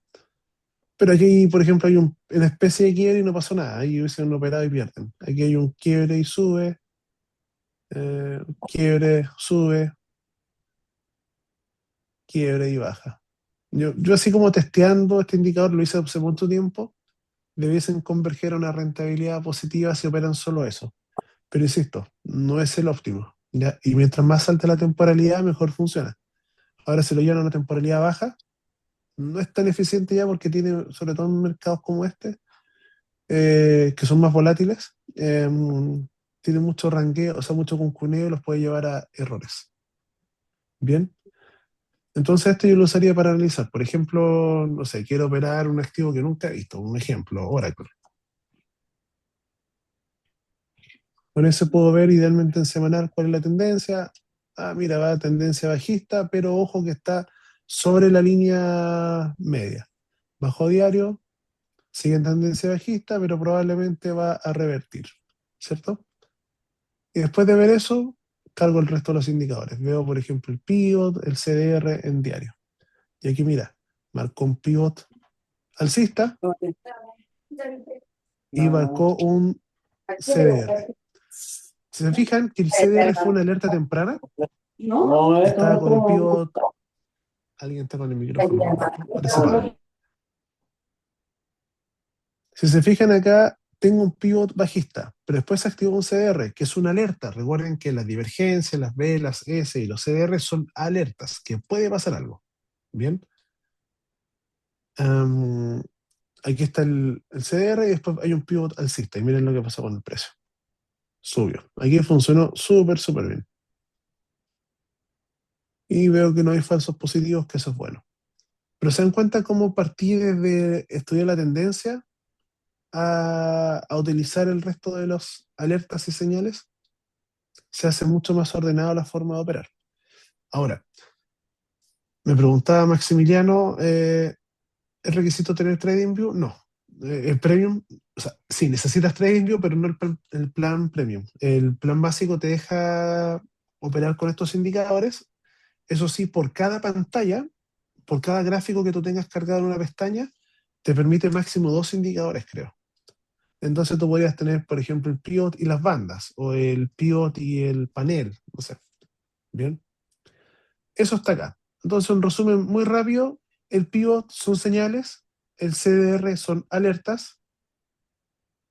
Pero aquí, por ejemplo, hay una especie de quiebre y no pasó nada, ahí hubiesen operado y pierden. Aquí hay un quiebre y sube, quiebre, sube, quiebre y baja. Yo así como testeando este indicador, lo hice hace mucho tiempo, debiesen converger a una rentabilidad positiva si operan solo eso. Pero insisto, no es el óptimo, ¿ya? Y mientras más alta la temporalidad, mejor funciona. Ahora, si lo llevan a una temporalidad baja, no es tan eficiente ya porque tiene, sobre todo en mercados como este, que son más volátiles, tiene mucho ranqueo, o sea, mucho concuneo y los puede llevar a errores. Bien. Entonces, esto yo lo usaría para analizar. Por ejemplo, no sé, quiero operar un activo que nunca he visto. Un ejemplo, Oracle. Con eso puedo ver idealmente en semanal cuál es la tendencia. Ah, mira, va a tendencia bajista, pero ojo que está sobre la línea media. Bajo diario, sigue en tendencia bajista, pero probablemente va a revertir, ¿cierto? Y después de ver eso, cargo el resto de los indicadores. Veo, por ejemplo, el pivot, el CDR en diario. Y aquí, mira, marcó un pivot alcista y marcó un CDR. Si se fijan que el CDR fue una alerta temprana, estaba con el pivot. Alguien está con el micrófono, parece apagado. Si se fijan acá, tengo un pivot bajista, pero después se activó un CDR, que es una alerta. Recuerden que las divergencias, las B, las S y los CDR son alertas, que puede pasar algo. Bien. Am, aquí está el CDR y después hay un pivot alcista. Y miren lo que pasó con el precio. Subió. Aquí funcionó súper, súper bien. Y veo que no hay falsos positivos, que eso es bueno. Pero se dan cuenta cómo partí desde estudiar la tendencia a utilizar el resto de los alertas y señales. Se hace mucho más ordenado la forma de operar. Ahora, me preguntaba Maximiliano, ¿es requisito tener TradingView? No. El Premium, o sea, sí, necesitas TradingView, pero no el plan Premium. El plan básico te deja operar con estos indicadores. Eso sí, por cada pantalla, por cada gráfico que tú tengas cargado en una pestaña, te permite máximo 2 indicadores, creo. Entonces tú podrías tener, por ejemplo, el pivot y las bandas, o el pivot y el panel, no sé. Bien. Eso está acá. Entonces, un resumen muy rápido, el pivot son señales, el CDR son alertas.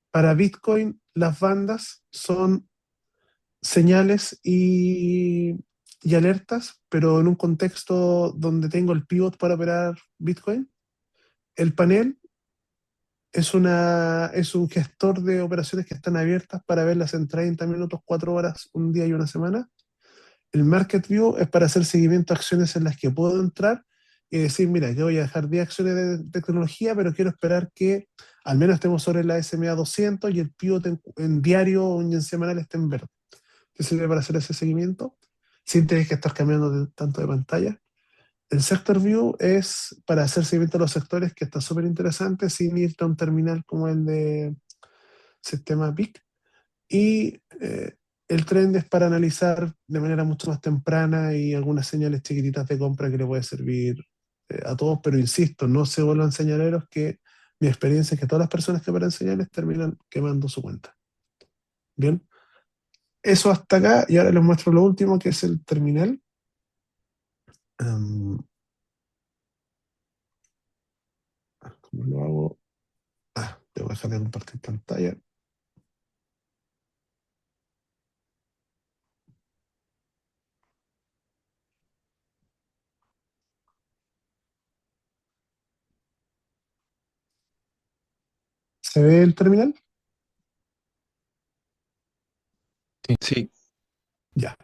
Para Bitcoin, las bandas son señales y alertas, pero en un contexto donde tengo el pivot para operar Bitcoin. El panel es un gestor de operaciones que están abiertas para verlas en 30 minutos, 4 horas, un día y una semana. El Market View es para hacer seguimiento a acciones en las que puedo entrar y decir, mira, yo voy a dejar 10 acciones de tecnología, pero quiero esperar que al menos estemos sobre la SMA 200 y el pivot en diario o en semanal esté en verde. ¿Qué sirve para hacer ese seguimiento? Sin tener que estar cambiando tanto de pantalla. El Sector View es para hacer seguimiento a los sectores, que está súper interesante, sin irte a un terminal como el de sistema PIC. Y el trend es para analizar de manera mucho más temprana y algunas señales chiquititas de compra que le puede servir a todos, pero insisto, no se vuelvan señaleros, que mi experiencia es que todas las personas que operan señales terminan quemando su cuenta. Bien, eso hasta acá, y ahora les muestro lo último, que es el terminal. ¿Cómo lo hago? Tengo que dejar de compartir pantalla. ¿Se ve el terminal? Sí. Ya.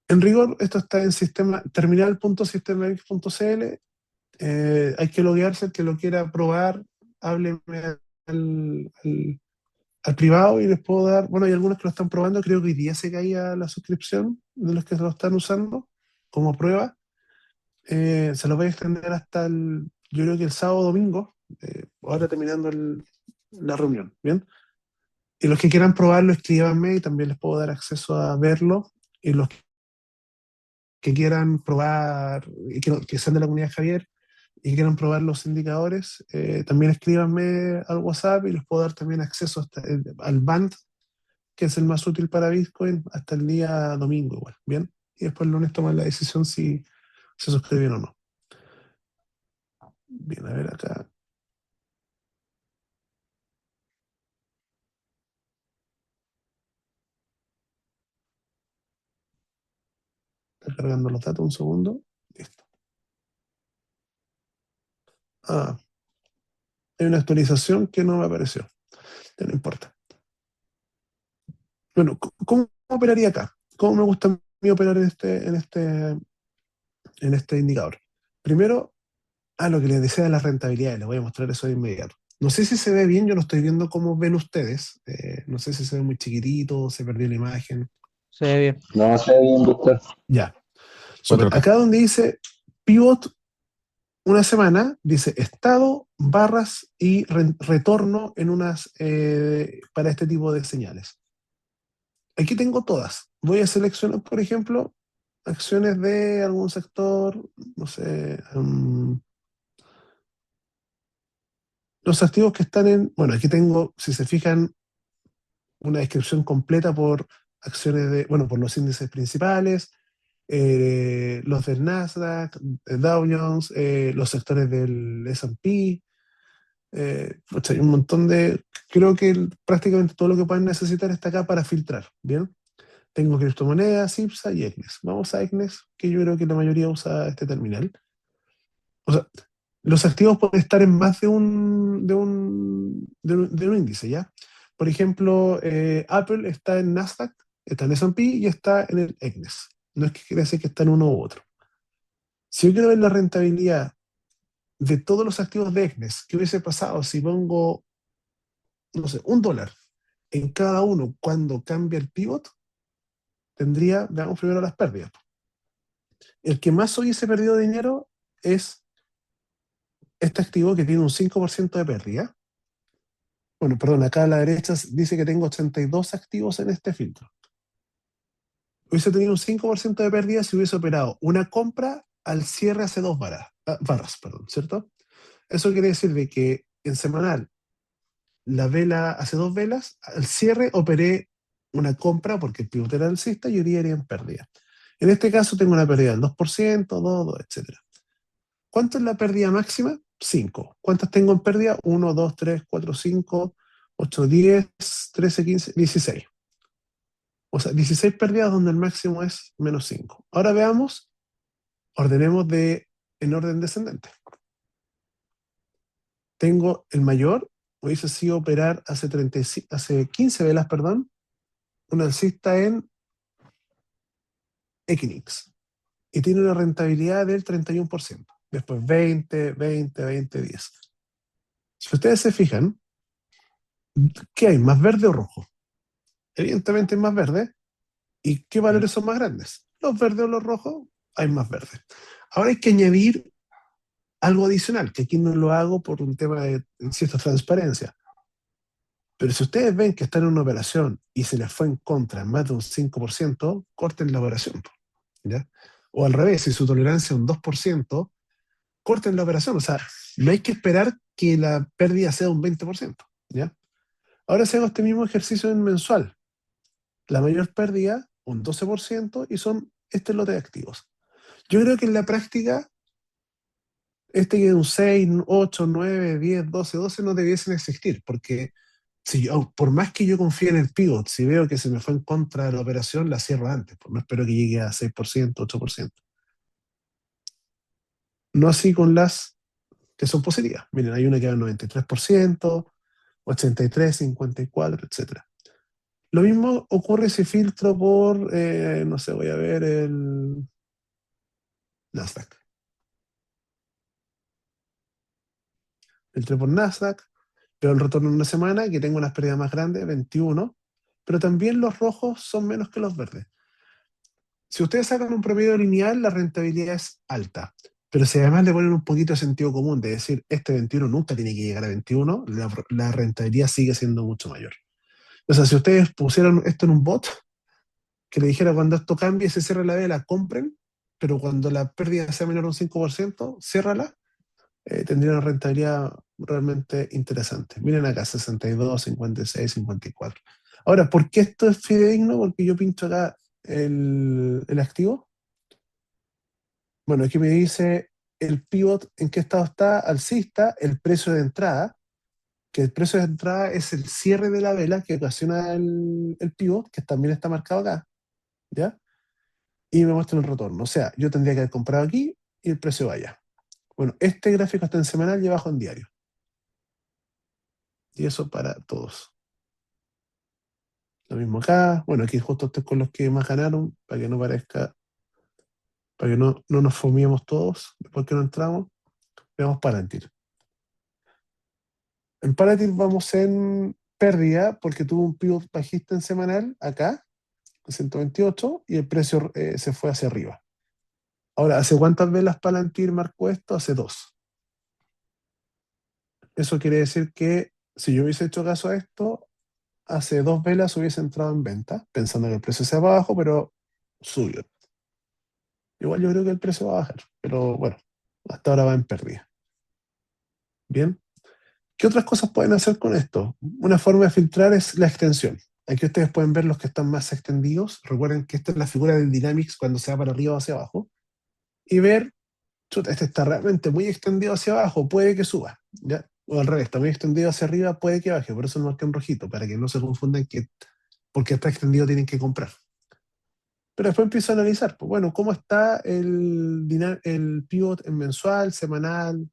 En rigor, esto está en sistema terminal.systemx.cl. Hay que loguearse, el que lo quiera probar, hábleme al, al- al privado y les puedo dar, bueno, hay algunos que lo están probando, creo que hoy día se caía la suscripción de los que lo están usando como prueba. Se los voy a extender hasta yo creo que el sábado o domingo, ahora terminando la reunión, ¿bien? Y los que quieran probarlo, escríbanme y también les puedo dar acceso a verlo. Y los que quieran probar, y que sean de la comunidad Javier, y quieran probar los indicadores, también escríbanme al WhatsApp y les puedo dar también acceso al band, que es el más útil para Bitcoin, hasta el día domingo igual, ¿bien? Y después el lunes toman la decisión si se suscriben o no. Bien, a ver acá. Está cargando los datos, un segundo. Listo. Hay una actualización que no me apareció. No importa. Bueno, ¿cómo operaría acá? ¿Cómo me gusta a mí operar en este indicador? Primero, lo que les decía de las rentabilidades, les voy a mostrar eso de inmediato. No sé si se ve bien, yo no estoy viendo cómo ven ustedes. No sé si se ve muy chiquitito, se perdió la imagen. Se ve bien. No sé bien, doctor. Ya. Súper. 4K. Acá donde dice pivot una semana, dice estado, barras y retorno para este tipo de señales. Aquí tengo todas. Voy a seleccionar, por ejemplo, acciones de algún sector, no sé, los activos que están bueno, aquí tengo, si se fijan, una descripción completa por acciones bueno, por los índices principales, los del Nasdaq, Dow Jones, los sectores del S&P, Pucha, hay un montón de... Creo que prácticamente todo lo que pueden necesitar está acá para filtrar, ¿bien? Tengo criptomonedas, IPSA y EGNES. Vamos a EGNES, que yo creo que la mayoría usa este terminal. O sea, los activos pueden estar en más de un índice, ¿ya? Por ejemplo, Apple está en Nasdaq, está en S&P y está en el EGNES. No es que quiere decir que está en uno u otro. Si yo quiero ver la rentabilidad de todos los activos de EGNES, ¿qué hubiese pasado si pongo, no sé, $1 en cada uno cuando cambia el pivot? Tendría, veamos primero las pérdidas. El que más hubiese perdido dinero es este activo que tiene un 5% de pérdida. Bueno, perdón, acá a la derecha dice que tengo 82 activos en este filtro. Hubiese tenido un 5% de pérdida si hubiese operado una compra al cierre hace dos barras, perdón, ¿cierto? Eso quiere decir de que en semanal, la vela hace dos velas, al cierre operé una compra porque el pivote era alcista y hoy día iría en pérdida. En este caso tengo una pérdida del 2%, 2, etc. ¿Cuánto es la pérdida máxima? 5. ¿Cuántas tengo en pérdida? 1, 2, 3, 4, 5, 8, 10, 13, 15, 16. O sea, 16 pérdidas donde el máximo es menos 5. Ahora veamos, ordenemos en orden descendente. Tengo el mayor, hubiese sido operar hace 15 velas, perdón, un alcista en Equinix. Y tiene una rentabilidad del 31%. Después 20, 20, 20, 10. Si ustedes se fijan, ¿qué hay? ¿Más verde o rojo? Evidentemente es más verde. ¿Y qué valores son más grandes? Los verdes o los rojos, hay más verde. Ahora hay que añadir algo adicional, que aquí no lo hago por un tema de cierta transparencia. Pero si ustedes ven que están en una operación y se les fue en contra en más de un 5%, corten la operación, ¿ya? O al revés, si su tolerancia es un 2%, corten la operación. O sea, no hay que esperar que la pérdida sea un 20%, ¿ya? Ahora si hago este mismo ejercicio en mensual, la mayor pérdida, un 12%, y son este lote de activos. Yo creo que en la práctica, este que es un 6, 8, 9, 10, 12, 12 no debiesen existir, porque por más que yo confíe en el pivot, si veo que se me fue en contra de la operación, la cierro antes, pues no espero que llegue a 6%, 8%. No así con las que son positivas. Miren, hay una que va al 93%, 83, 54, etc. Lo mismo ocurre si filtro por, no sé, voy a ver el Nasdaq. Filtré por Nasdaq, veo el retorno en una semana, que tengo unas pérdidas más grandes, 21, pero también los rojos son menos que los verdes. Si ustedes sacan un promedio lineal, la rentabilidad es alta. Pero si además le ponen un poquito de sentido común, de decir, este 21 nunca tiene que llegar a 21, la rentabilidad sigue siendo mucho mayor. O sea, si ustedes pusieran esto en un bot, que le dijera cuando esto cambie, se cierra la vela, compren, pero cuando la pérdida sea menor a un 5%, ciérrala, tendría una rentabilidad realmente interesante. Miren acá, 62, 56, 54. Ahora, ¿por qué esto es fidedigno? Porque yo pincho acá el activo. Bueno, aquí me dice el pivot en qué estado está, alcista, el precio de entrada, que el precio de entrada es el cierre de la vela que ocasiona el pivot, que también está marcado acá, ¿ya? Y me muestra el retorno. O sea, yo tendría que haber comprado aquí y el precio vaya. Bueno, este gráfico está en semanal y abajo en diario. Y eso para todos. Lo mismo acá. Bueno, aquí justo estoy con los que más ganaron, para que no parezca, para que no nos fumemos todos después que no entramos. Veamos Palantir. En Palantir vamos en pérdida porque tuvo un pivot bajista en semanal acá, en 128, y el precio se fue hacia arriba. Ahora, ¿hace cuántas velas Palantir marcó esto? Hace 2. Eso quiere decir que si yo hubiese hecho caso a esto, hace 2 velas hubiese entrado en venta, pensando que el precio sea bajo, pero subió. Igual yo creo que el precio va a bajar, pero bueno, hasta ahora va en pérdida. Bien. ¿Qué otras cosas pueden hacer con esto? Una forma de filtrar es la extensión. Aquí ustedes pueden ver los que están más extendidos. Recuerden que esta es la figura del Dynamics cuando se va para arriba o hacia abajo. Y ver, chuta, este está realmente muy extendido hacia abajo, puede que suba, ¿ya? o al revés, está muy extendido hacia arriba, puede que baje, por eso lo marqué en rojito, para que no se confundan que porque está extendido tienen que comprar. Pero después empiezo a analizar, pues bueno, cómo está el pivot en mensual, semanal,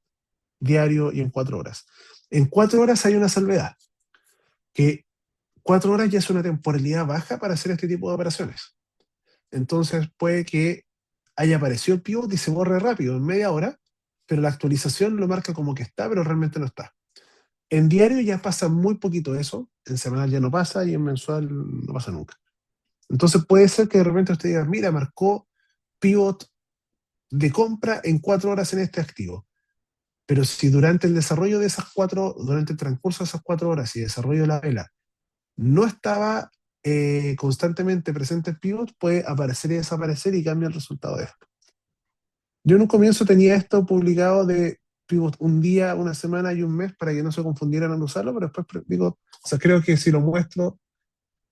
diario y en 4 horas. En 4 horas hay una salvedad, que 4 horas ya es una temporalidad baja para hacer este tipo de operaciones. Entonces puede que haya aparecido el pivot y se borre rápido en media hora, pero la actualización lo marca como que está, pero realmente no está. En diario ya pasa muy poquito eso, en semanal ya no pasa y en mensual no pasa nunca. Entonces puede ser que de repente usted diga, mira, marcó pivot de compra en 4 horas en este activo. Pero si durante el desarrollo de durante el transcurso de esas 4 horas y desarrollo de la vela, no estaba constantemente presente el pivot, puede aparecer y desaparecer y cambia el resultado de esto. Yo en un comienzo tenía esto publicado de pivot un día, una semana y un mes para que no se confundieran al usarlo, pero después digo, o sea, creo que si lo muestro,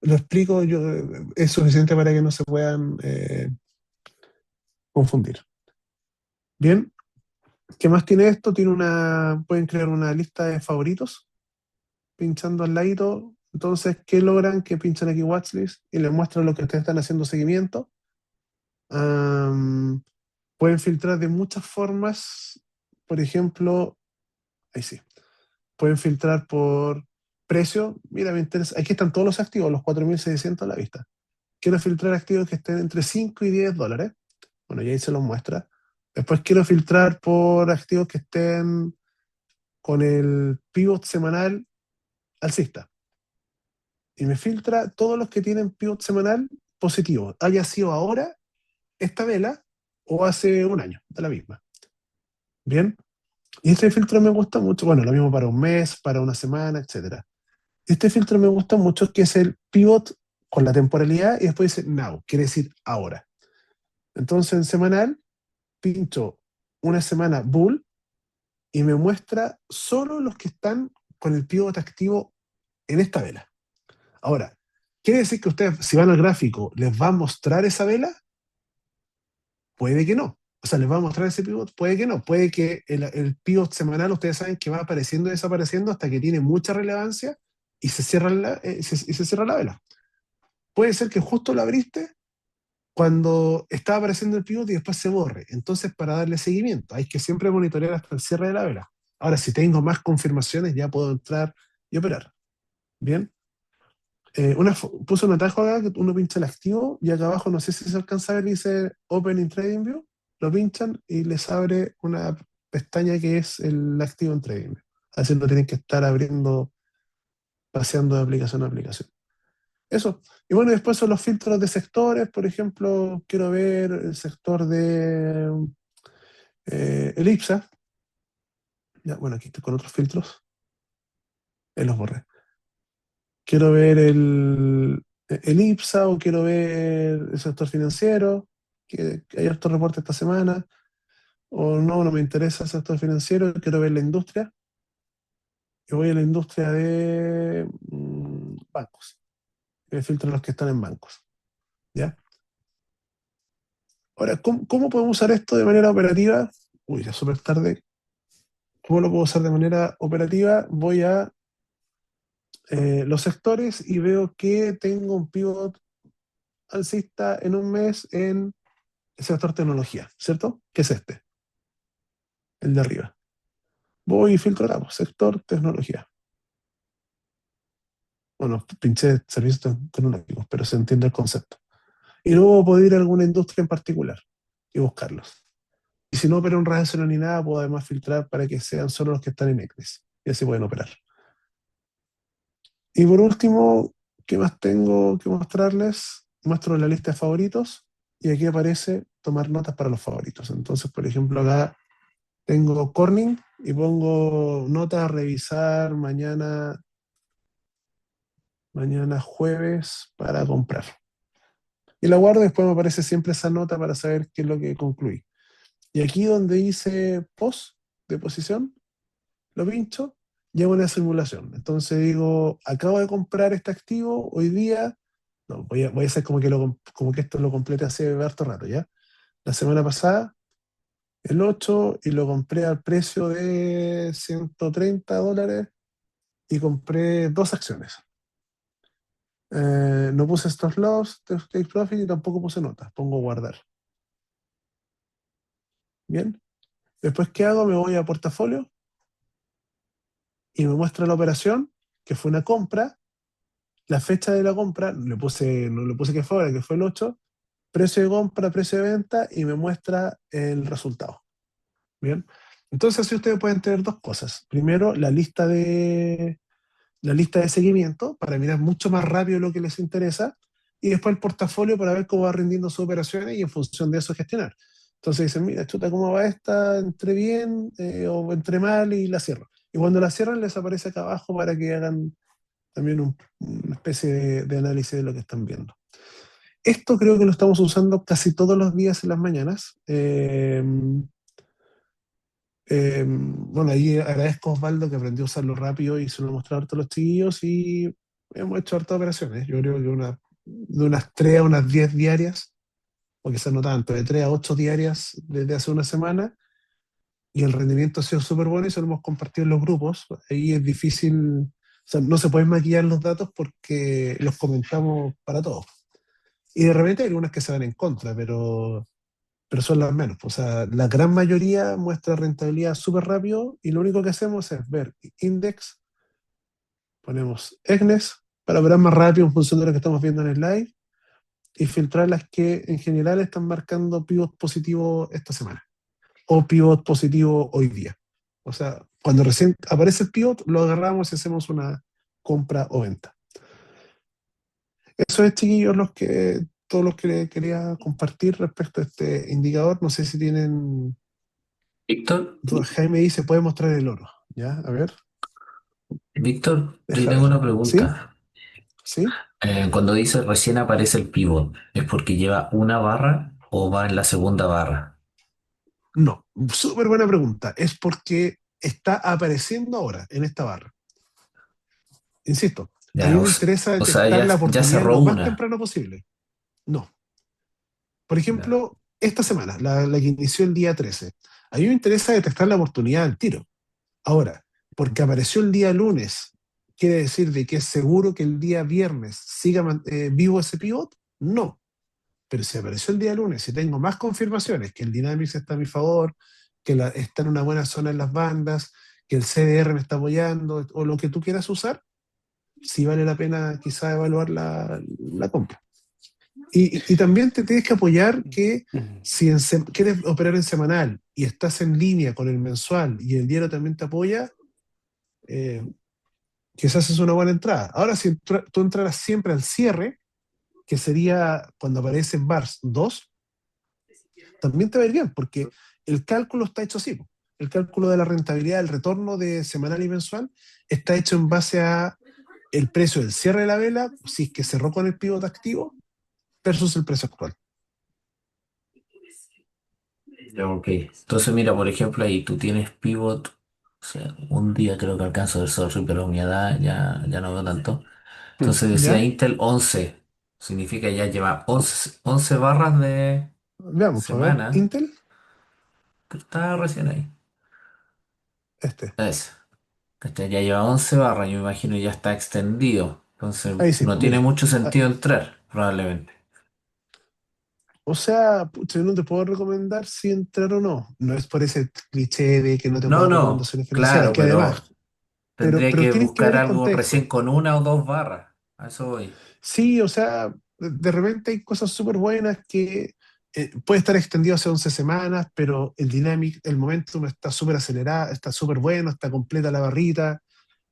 lo explico, es suficiente para que no se puedan confundir. Bien, ¿qué más tiene esto? Pueden crear una lista de favoritos, pinchando al ladito. Entonces, ¿qué logran? Que pinchan aquí Watchlist y les muestran lo que ustedes están haciendo seguimiento. Am, Pueden filtrar de muchas formas. Por ejemplo, ahí sí. Pueden filtrar por precio. Mira, me interesa. Aquí están todos los activos, los 4.600 a la vista. Quiero filtrar activos que estén entre 5 y 10 dólares. Bueno, y ahí se los muestra. Después quiero filtrar por activos que estén con el pivot semanal alcista. Y me filtra todos los que tienen pivot semanal positivo, haya sido ahora esta vela o hace un año, de la misma. Bien, y este filtro me gusta mucho, bueno, lo mismo para un mes, para una semana, etcétera. Este filtro me gusta mucho, que es el pivot con la temporalidad y después dice now, quiere decir ahora. Entonces en semanal pincho una semana bull y me muestra solo los que están con el pivot activo en esta vela. Ahora, ¿quiere decir que ustedes, si van al gráfico, les va a mostrar esa vela? Puede que no. O sea, les va a mostrar ese pivot, puede que no. Puede que el pivot semanal, ustedes saben que va apareciendo y desapareciendo hasta que tiene mucha relevancia y se cierra y se cierra la vela. Puede ser que justo lo abriste cuando estaba apareciendo el pivot y después se borre. Entonces, para darle seguimiento, hay que siempre monitorear hasta el cierre de la vela. Ahora, si tengo más confirmaciones, ya puedo entrar y operar. Bien. Puse un atajo acá que uno pincha el activo y acá abajo, no sé si se alcanza a ver, dice Open in Trading View. Lo pinchan y les abre una pestaña que es el activo en Trading View. Así no tienen que estar paseando de aplicación a aplicación. Eso. Y bueno, después son los filtros de sectores. Por ejemplo, quiero ver el sector de el IPSA. Ya, bueno, aquí estoy con otros filtros. Los borré. Quiero ver el IPSA o quiero ver el sector financiero, que hay otro reporte esta semana, o no me interesa el sector financiero, quiero ver la industria, y voy a la industria de bancos, y me filtro los que están en bancos, ¿ya? Ahora, ¿cómo podemos usar esto de manera operativa? Uy, ya es súper tarde. ¿Cómo lo puedo usar de manera operativa? Voy a los sectores y veo que tengo un pivot alcista en un mes en el sector tecnología, ¿cierto? ¿Qué es este? El de arriba. Voy y filtro acá, pues, sector tecnología. Bueno, pinché servicios tecnológicos, pero se entiende el concepto. Y luego puedo ir a alguna industria en particular y buscarlos. Y si no opero en Ransom ni nada, puedo además filtrar para que sean solo los que están en ECRIS. Y así pueden operar. Y por último, ¿qué más tengo que mostrarles? Muestro la lista de favoritos y aquí aparece tomar notas para los favoritos. Entonces, por ejemplo, acá tengo Corning y pongo nota a revisar mañana jueves para comprar. Y la guardo y después me aparece siempre esa nota para saber qué es lo que concluí. Y aquí donde dice post de posición, lo pincho y hago una simulación. Entonces digo, acabo de comprar este activo hoy día. No, voy a hacer como que esto lo complete hace harto rato, ¿ya? La semana pasada el 8 y lo compré al precio de $130 y compré dos acciones. No puse stop loss, take profit y tampoco puse notas, pongo guardar. Bien. Después, ¿qué hago? Me voy a portafolio y me muestra la operación, que fue una compra, la fecha de la compra, no le puse que fue ahora, que fue el 8, precio de compra, precio de venta y me muestra el resultado. Bien. Entonces, así ustedes pueden tener dos cosas. Primero, la lista de seguimiento para mirar mucho más rápido lo que les interesa y después el portafolio para ver cómo va rindiendo sus operaciones y en función de eso gestionar. Entonces dicen, mira, chuta, ¿cómo va esta? ¿Entré bien o entré mal? Y la cierro. Y cuando la cierran les aparece acá abajo para que hagan también una especie de análisis de lo que están viendo. Esto creo que lo estamos usando casi todos los días en las mañanas. Bueno, ahí agradezco a Osvaldo que aprendió a usarlo rápido y se lo he mostrado a todos los chiquillos y hemos hecho hartas operaciones. Yo creo que de unas 3 a unas 10 diarias, o quizás no tanto, de 3 a 8 diarias desde hace una semana y el rendimiento ha sido súper bueno y se lo hemos compartido en los grupos. Ahí es difícil, o sea, no se pueden maquillar los datos porque los comentamos para todos. Y de repente hay algunas que se van en contra, pero son las menos. O sea, la gran mayoría muestra rentabilidad súper rápido y lo único que hacemos es ver index, ponemos EGNES para operar más rápido en función de lo que estamos viendo en el live y filtrar las que en general están marcando pivot positivo esta semana o pivot positivo hoy día. O sea, cuando recién aparece el pivot, lo agarramos y hacemos una compra o venta. Eso es, chiquillos, todos los que quería compartir respecto a este indicador. No sé si tienen Víctor, Jaime dice, puede mostrar el oro. ¿Ya? A ver, Víctor, yo deja tengo ver. una ¿Sí? pregunta. ¿Sí? Cuando dice recién aparece el pivot, ¿es porque lleva una barra o va en la segunda barra? No. Súper buena pregunta. Es porque está apareciendo ahora en esta barra. Insisto, a mí Ya, me interesa o sea, detectar la ya oportunidad cerró lo más una. temprano posible. No. Por Ya. ejemplo, esta semana, la que inició el día 13. A mí me interesa detectar la oportunidad al tiro. Ahora, porque apareció el día lunes, ¿quiere decir de que es seguro que el día viernes siga vivo ese pivot? No. Pero si apareció el día lunes y tengo más confirmaciones que el Dynamics está a mi favor, que está en una buena zona en las bandas, que el CDR me está apoyando, o lo que tú quieras usar, sí vale la pena quizá evaluar la compra. Y también te tienes que apoyar que si quieres operar en semanal y estás en línea con el mensual y el diario también te apoya, eh, quizás es una buena entrada. Ahora, si tú entraras siempre al cierre, que sería cuando aparece en BARS 2, también te va a ir bien, porque el cálculo está hecho así. El cálculo de la rentabilidad del retorno de semanal y mensual está hecho en base a el precio del cierre de la vela, si es que cerró con el pivot activo, versus el precio actual. Ya, ok. Entonces, mira, por ejemplo, ahí tú tienes pivot. O sea, un día creo que alcanzo a ver, sorry, pero mi edad ya no veo tanto. Entonces decía ¿Ya? Intel 11. Significa ya lleva 11 barras de Veamos, a ver, semana. Intel, Que está recién ahí. este. Es. Ya lleva 11 barras, yo me imagino ya está extendido. Entonces Ahí sí, no pues tiene mira. mucho Ah, sentido entrar, probablemente. o sea, pucha, yo no te puedo recomendar si entrar o no. No es por ese cliché de que no te puedo No, dar no, recomendaciones financieras, claro, que además, pero pero, tendría pero que tienes que ver buscar el algo recién contexto. con una o dos barras. A eso voy. Sí, o sea, de repente hay cosas súper buenas que puede estar extendido hace 11 semanas, pero el dynamic, el momentum está súper acelerado, está súper bueno, está completa la barrita.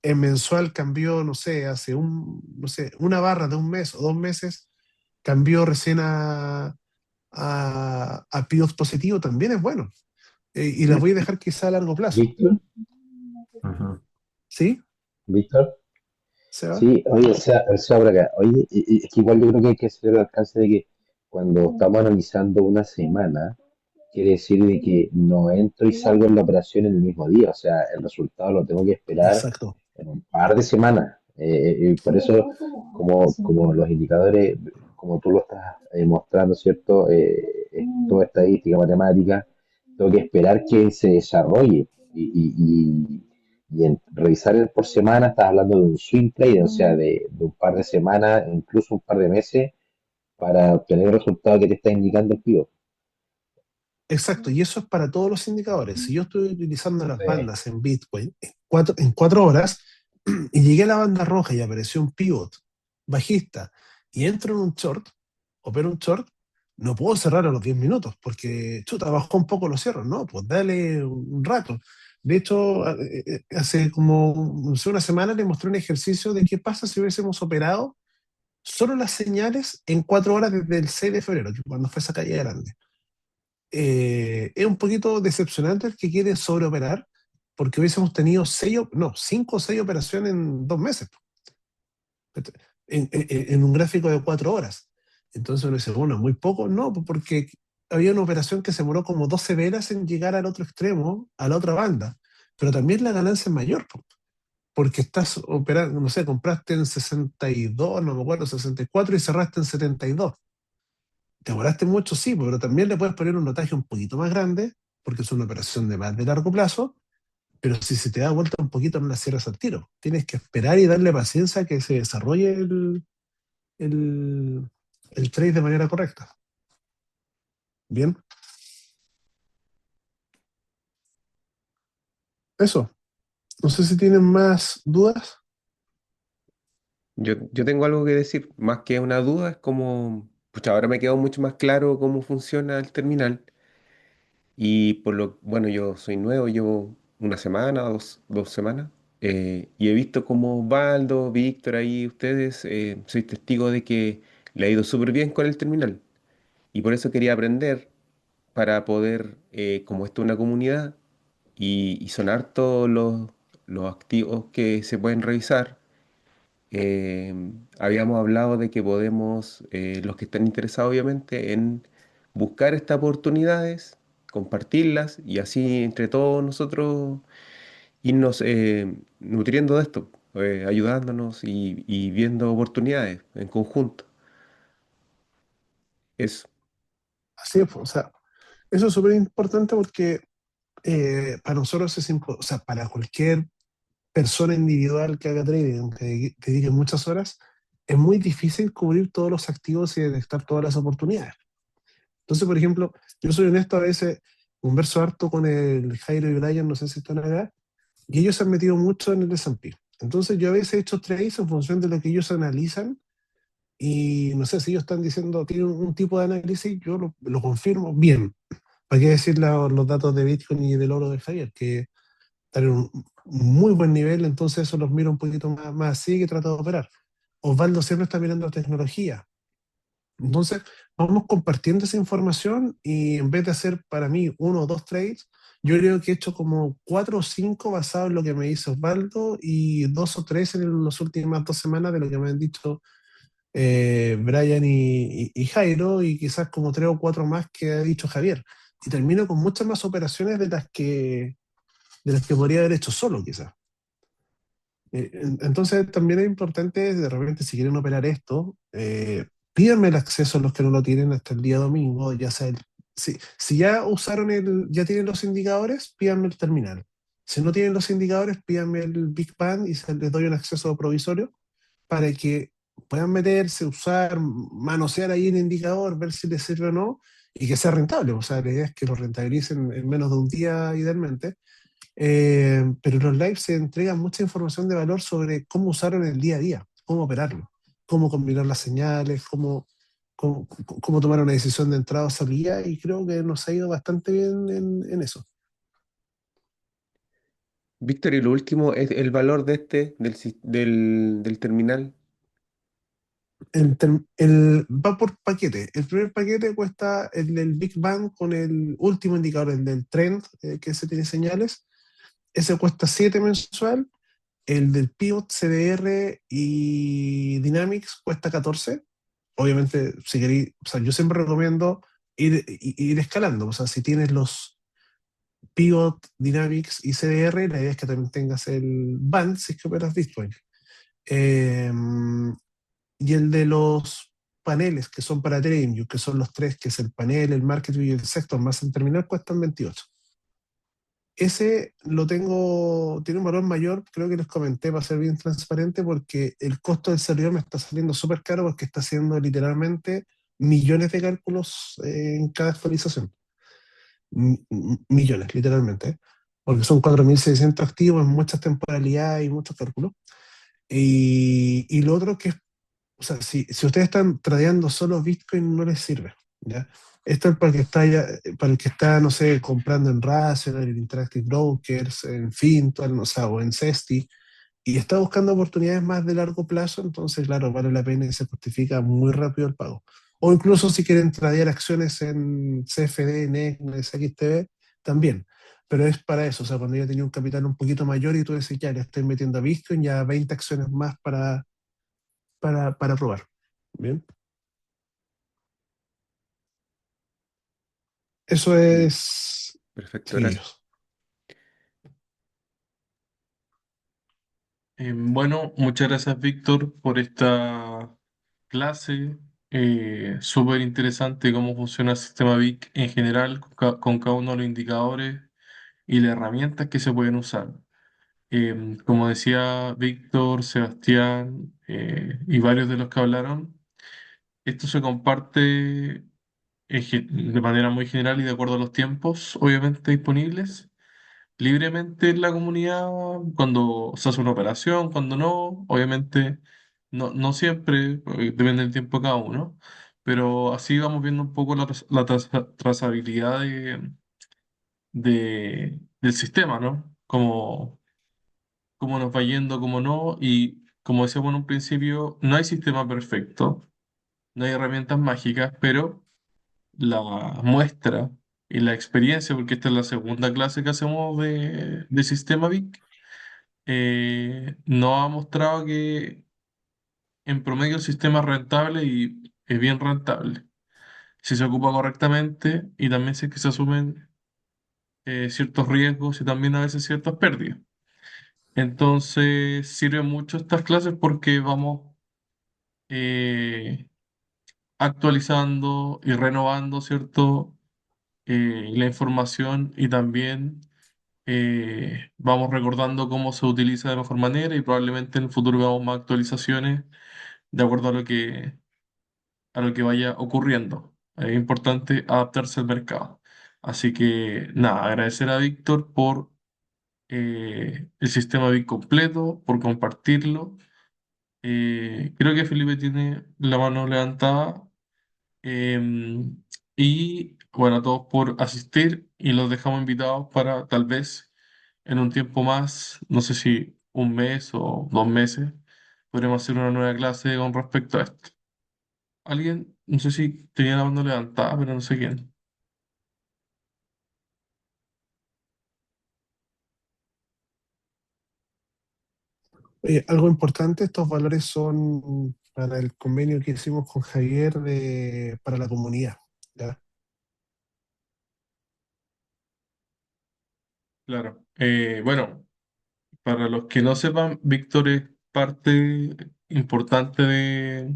En mensual cambió, no sé, no sé, una barra de un mes o 2 meses, cambió recién a PIOS positivo, también es bueno. Y las voy a dejar quizá a largo plazo. Víctor, Ujú. ¿Sí? Víctor, ¿Se va? sí, oye, o sea, por acá, oye, es que igual yo creo que hay que hacer el alcance de que cuando estamos analizando una semana, quiere decir de que no entro y salgo en la operación en el mismo día, o sea, el resultado lo tengo que esperar Exacto. en un par de semanas. Y por eso, como los indicadores, como tú lo estás mostrando, ¿cierto? Es toda estadística, matemática, tengo que esperar que se desarrolle revisar el por semana, estás hablando de un swing trade, o sea, de un par de semanas, incluso un par de meses, para obtener el resultado que te está indicando el pivot. Exacto, y eso es para todos los indicadores. Si yo estoy utilizando las Sí. bandas en Bitcoin en 4 horas y llegué a la banda roja y apareció un pivot bajista y entro en un short, opero un short, no puedo cerrar a los 10 minutos porque, chuta, bajó un poco los cierros, ¿no? Pues dale un rato. De hecho, hace como no sé, una semana le mostré un ejercicio de qué pasa si hubiésemos operado solo las señales en 4 horas desde el 6 de febrero, que cuando fue esa caída grande. Es un poquito decepcionante el que quiere sobreoperar, porque hubiésemos tenido 5 o 6 operaciones en 2 meses, en un gráfico de 4 horas. Entonces uno dice, bueno, muy poco, no, pues porque había una operación que se demoró como 12 velas en llegar al otro extremo, a la otra banda, pero también la ganancia es mayor, porque estás operando, no sé, compraste en 62, no me acuerdo, 64 y cerraste en 72. Te demoraste mucho, sí, pero también le puedes poner un notaje un poquito más grande, porque es una operación de más de largo plazo, pero si se te da vuelta un poquito no la cierras al tiro. Tienes que esperar y darle paciencia a que se desarrolle el, el trade de manera correcta. Bien, eso. No sé si tienen más dudas. Yo tengo algo que decir, más que una duda, es como, pucha, ahora me quedó mucho más claro cómo funciona el terminal. Y bueno, yo soy nuevo, llevo una semana, dos semanas, y he visto cómo Osvaldo, Víctor, ahí ustedes, soy testigo de que le ha ido súper bien con el terminal. Y por eso quería aprender para poder, como esto es una comunidad, y son hartos los activos que se pueden revisar. Habíamos hablado de que podemos, los que están interesados obviamente, en buscar estas oportunidades, compartirlas y así entre todos nosotros irnos nutriendo de esto, ayudándonos y viendo oportunidades en conjunto. Eso. Así es, o sea, eso es súper importante porque para nosotros o sea, para cualquier persona individual que haga trading, que dedique muchas horas, es muy difícil cubrir todos los activos y detectar todas las oportunidades. Entonces, por ejemplo, yo soy honesto, a veces converso harto con el Jairo y Brian, no sé si están acá, y ellos se han metido mucho en el S&P. Entonces, yo a veces he hecho trades en función de lo que ellos analizan, y no sé si ellos están diciendo, tienen un tipo de análisis, yo lo confirmo bien. ¿Para qué decir los datos de Bitcoin y del oro de Javier? Que están en un muy buen nivel, entonces eso los miro un poquito más así que trato de operar. Osvaldo siempre está mirando tecnología. Entonces, vamos compartiendo esa información y en vez de hacer para mí 1 o 2 trades, yo creo que he hecho como 4 o 5 basados en lo que me dice Osvaldo y 2 o 3 en las últimas 2 semanas de lo que me han dicho Brian y Jairo, y quizás como 3 o 4 más que ha dicho Javier. Y termino con muchas más operaciones de las que podría haber hecho solo, quizás. Entonces también es importante, de repente, si quieren operar esto, pídanme el acceso a los que no lo tienen hasta el día domingo, ya sea si ya usaron ya tienen los indicadores, pídanme el terminal. Si no tienen los indicadores, pídanme el Big Bang y les doy un acceso provisorio para que puedan meterse, usar, manosear ahí el indicador, ver si les sirve o no, y que sea rentable. O sea, la idea es que lo rentabilicen en menos de un día, idealmente. Pero en los lives se entrega mucha información de valor sobre cómo usarlo en el día a día, cómo operarlo, cómo combinar las señales, cómo tomar una decisión de entrada o salida, y creo que nos ha ido bastante bien en eso. Víctor, y lo último es el valor de del terminal. Va por paquete. El primer paquete cuesta el del Big Bang con el último indicador, el del trend, que se tiene señales. Ese cuesta 7 mensual. El del Pivot, CDR y Dynamics cuesta 14. Obviamente, si queréis, o sea, yo siempre recomiendo ir escalando. O sea, si tienes los Pivot, Dynamics y CDR, la idea es que también tengas el Band si es que operas Bitcoin. Eh, y el de los paneles que son para TradingView, que son los tres, que es el panel, el market view y el sector, más el terminal, cuestan 28. Ese lo tengo, tiene un valor mayor, creo que les comenté para ser bien transparente, porque el costo del servidor me está saliendo súper caro porque está haciendo literalmente millones de cálculos en cada actualización. Millones, literalmente, ¿eh? Porque son 4.600 activos, muchas temporalidades y muchos cálculos. Y lo otro que es, o sea, si ustedes están tradeando solo Bitcoin, no les sirve, ¿ya? Esto es para el que está, para el que está, no sé, comprando en Rational, en Interactive Brokers, en Fintual, o sea, o en Cesti, y está buscando oportunidades más de largo plazo, entonces, claro, vale la pena y se justifica muy rápido el pago. O incluso si quieren tradear acciones en CFD, NEC, XTB, también. Pero es para eso, o sea, cuando ya tenía un capital un poquito mayor y tú dices, ya, le estoy metiendo a Bitcoin, ya 20 acciones más para probar. Bien, eso Mm, es, Perfecto, sí, gracias. Bueno, muchas gracias, Víctor, por esta clase. Súper interesante cómo funciona el sistema VIC en general, con cada uno de los indicadores y las herramientas que se pueden usar. Como decía Víctor, Sebastián y varios de los que hablaron, esto se comparte de manera muy general y de acuerdo a los tiempos, obviamente disponibles, libremente en la comunidad, cuando se hace una operación, cuando no, obviamente no siempre, depende del tiempo de cada uno, pero así vamos viendo un poco la trazabilidad del sistema, ¿no? Cómo nos va yendo, cómo no, y como decíamos en un principio, no hay sistema perfecto, no hay herramientas mágicas, pero la muestra y la experiencia, porque esta es la segunda clase que hacemos de Sistema VIC, nos ha mostrado que en promedio el sistema es rentable y es bien rentable, si se ocupa correctamente y también si es que se asumen ciertos riesgos y también a veces ciertas pérdidas. Entonces sirven mucho estas clases porque vamos eh, actualizando y renovando, ¿cierto? La información y también vamos recordando cómo se utiliza de mejor manera y probablemente en el futuro veamos más actualizaciones de acuerdo a lo que vaya ocurriendo. Es importante adaptarse al mercado. Así que nada, agradecer a Víctor por el sistema BIC completo, por compartirlo. Creo que Felipe tiene la mano levantada. Y bueno, a todos por asistir y los dejamos invitados para tal vez en un tiempo más, no sé si un mes o 2 meses, podremos hacer una nueva clase con respecto a esto. ¿Alguien? No sé si tenía la mano levantada, pero no sé quién. oye, algo importante, estos valores son para el convenio que hicimos con Javier para la comunidad, ¿ya? Claro. Bueno, para los que no sepan, Víctor es parte importante de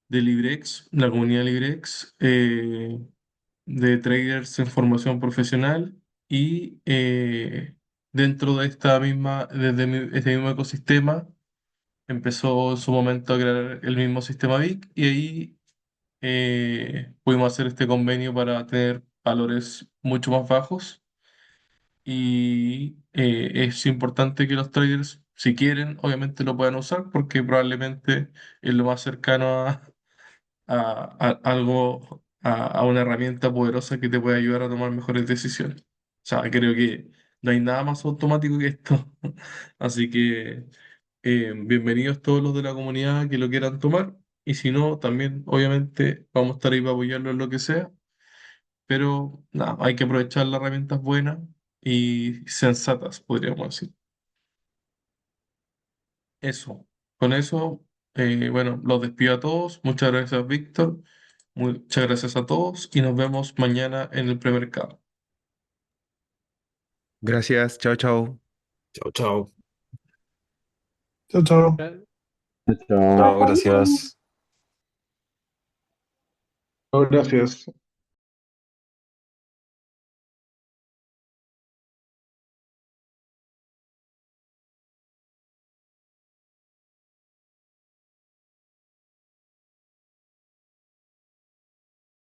Librex, la comunidad Librex, de traders en formación profesional y dentro de esta misma, este mismo ecosistema, empezó en su momento a crear el mismo sistema VIC y ahí pudimos hacer este convenio para tener valores mucho más bajos y es importante que los traders, si quieren, obviamente lo puedan usar porque probablemente es lo más cercano a una herramienta poderosa que te puede ayudar a tomar mejores decisiones. O sea, creo que no hay nada más automático que esto. Así que bienvenidos todos los de la comunidad que lo quieran tomar. Y si no, también obviamente vamos a estar ahí para apoyarlo en lo que sea. Pero nada, hay que aprovechar las herramientas buenas y sensatas, podríamos decir. Eso. Con eso, bueno, los despido a todos. Muchas gracias, Víctor. Muchas gracias a todos y nos vemos mañana en el premercado. Gracias, chao, chao. Chao, chao. Chao, chao. Chao. Chao, gracias. Gracias.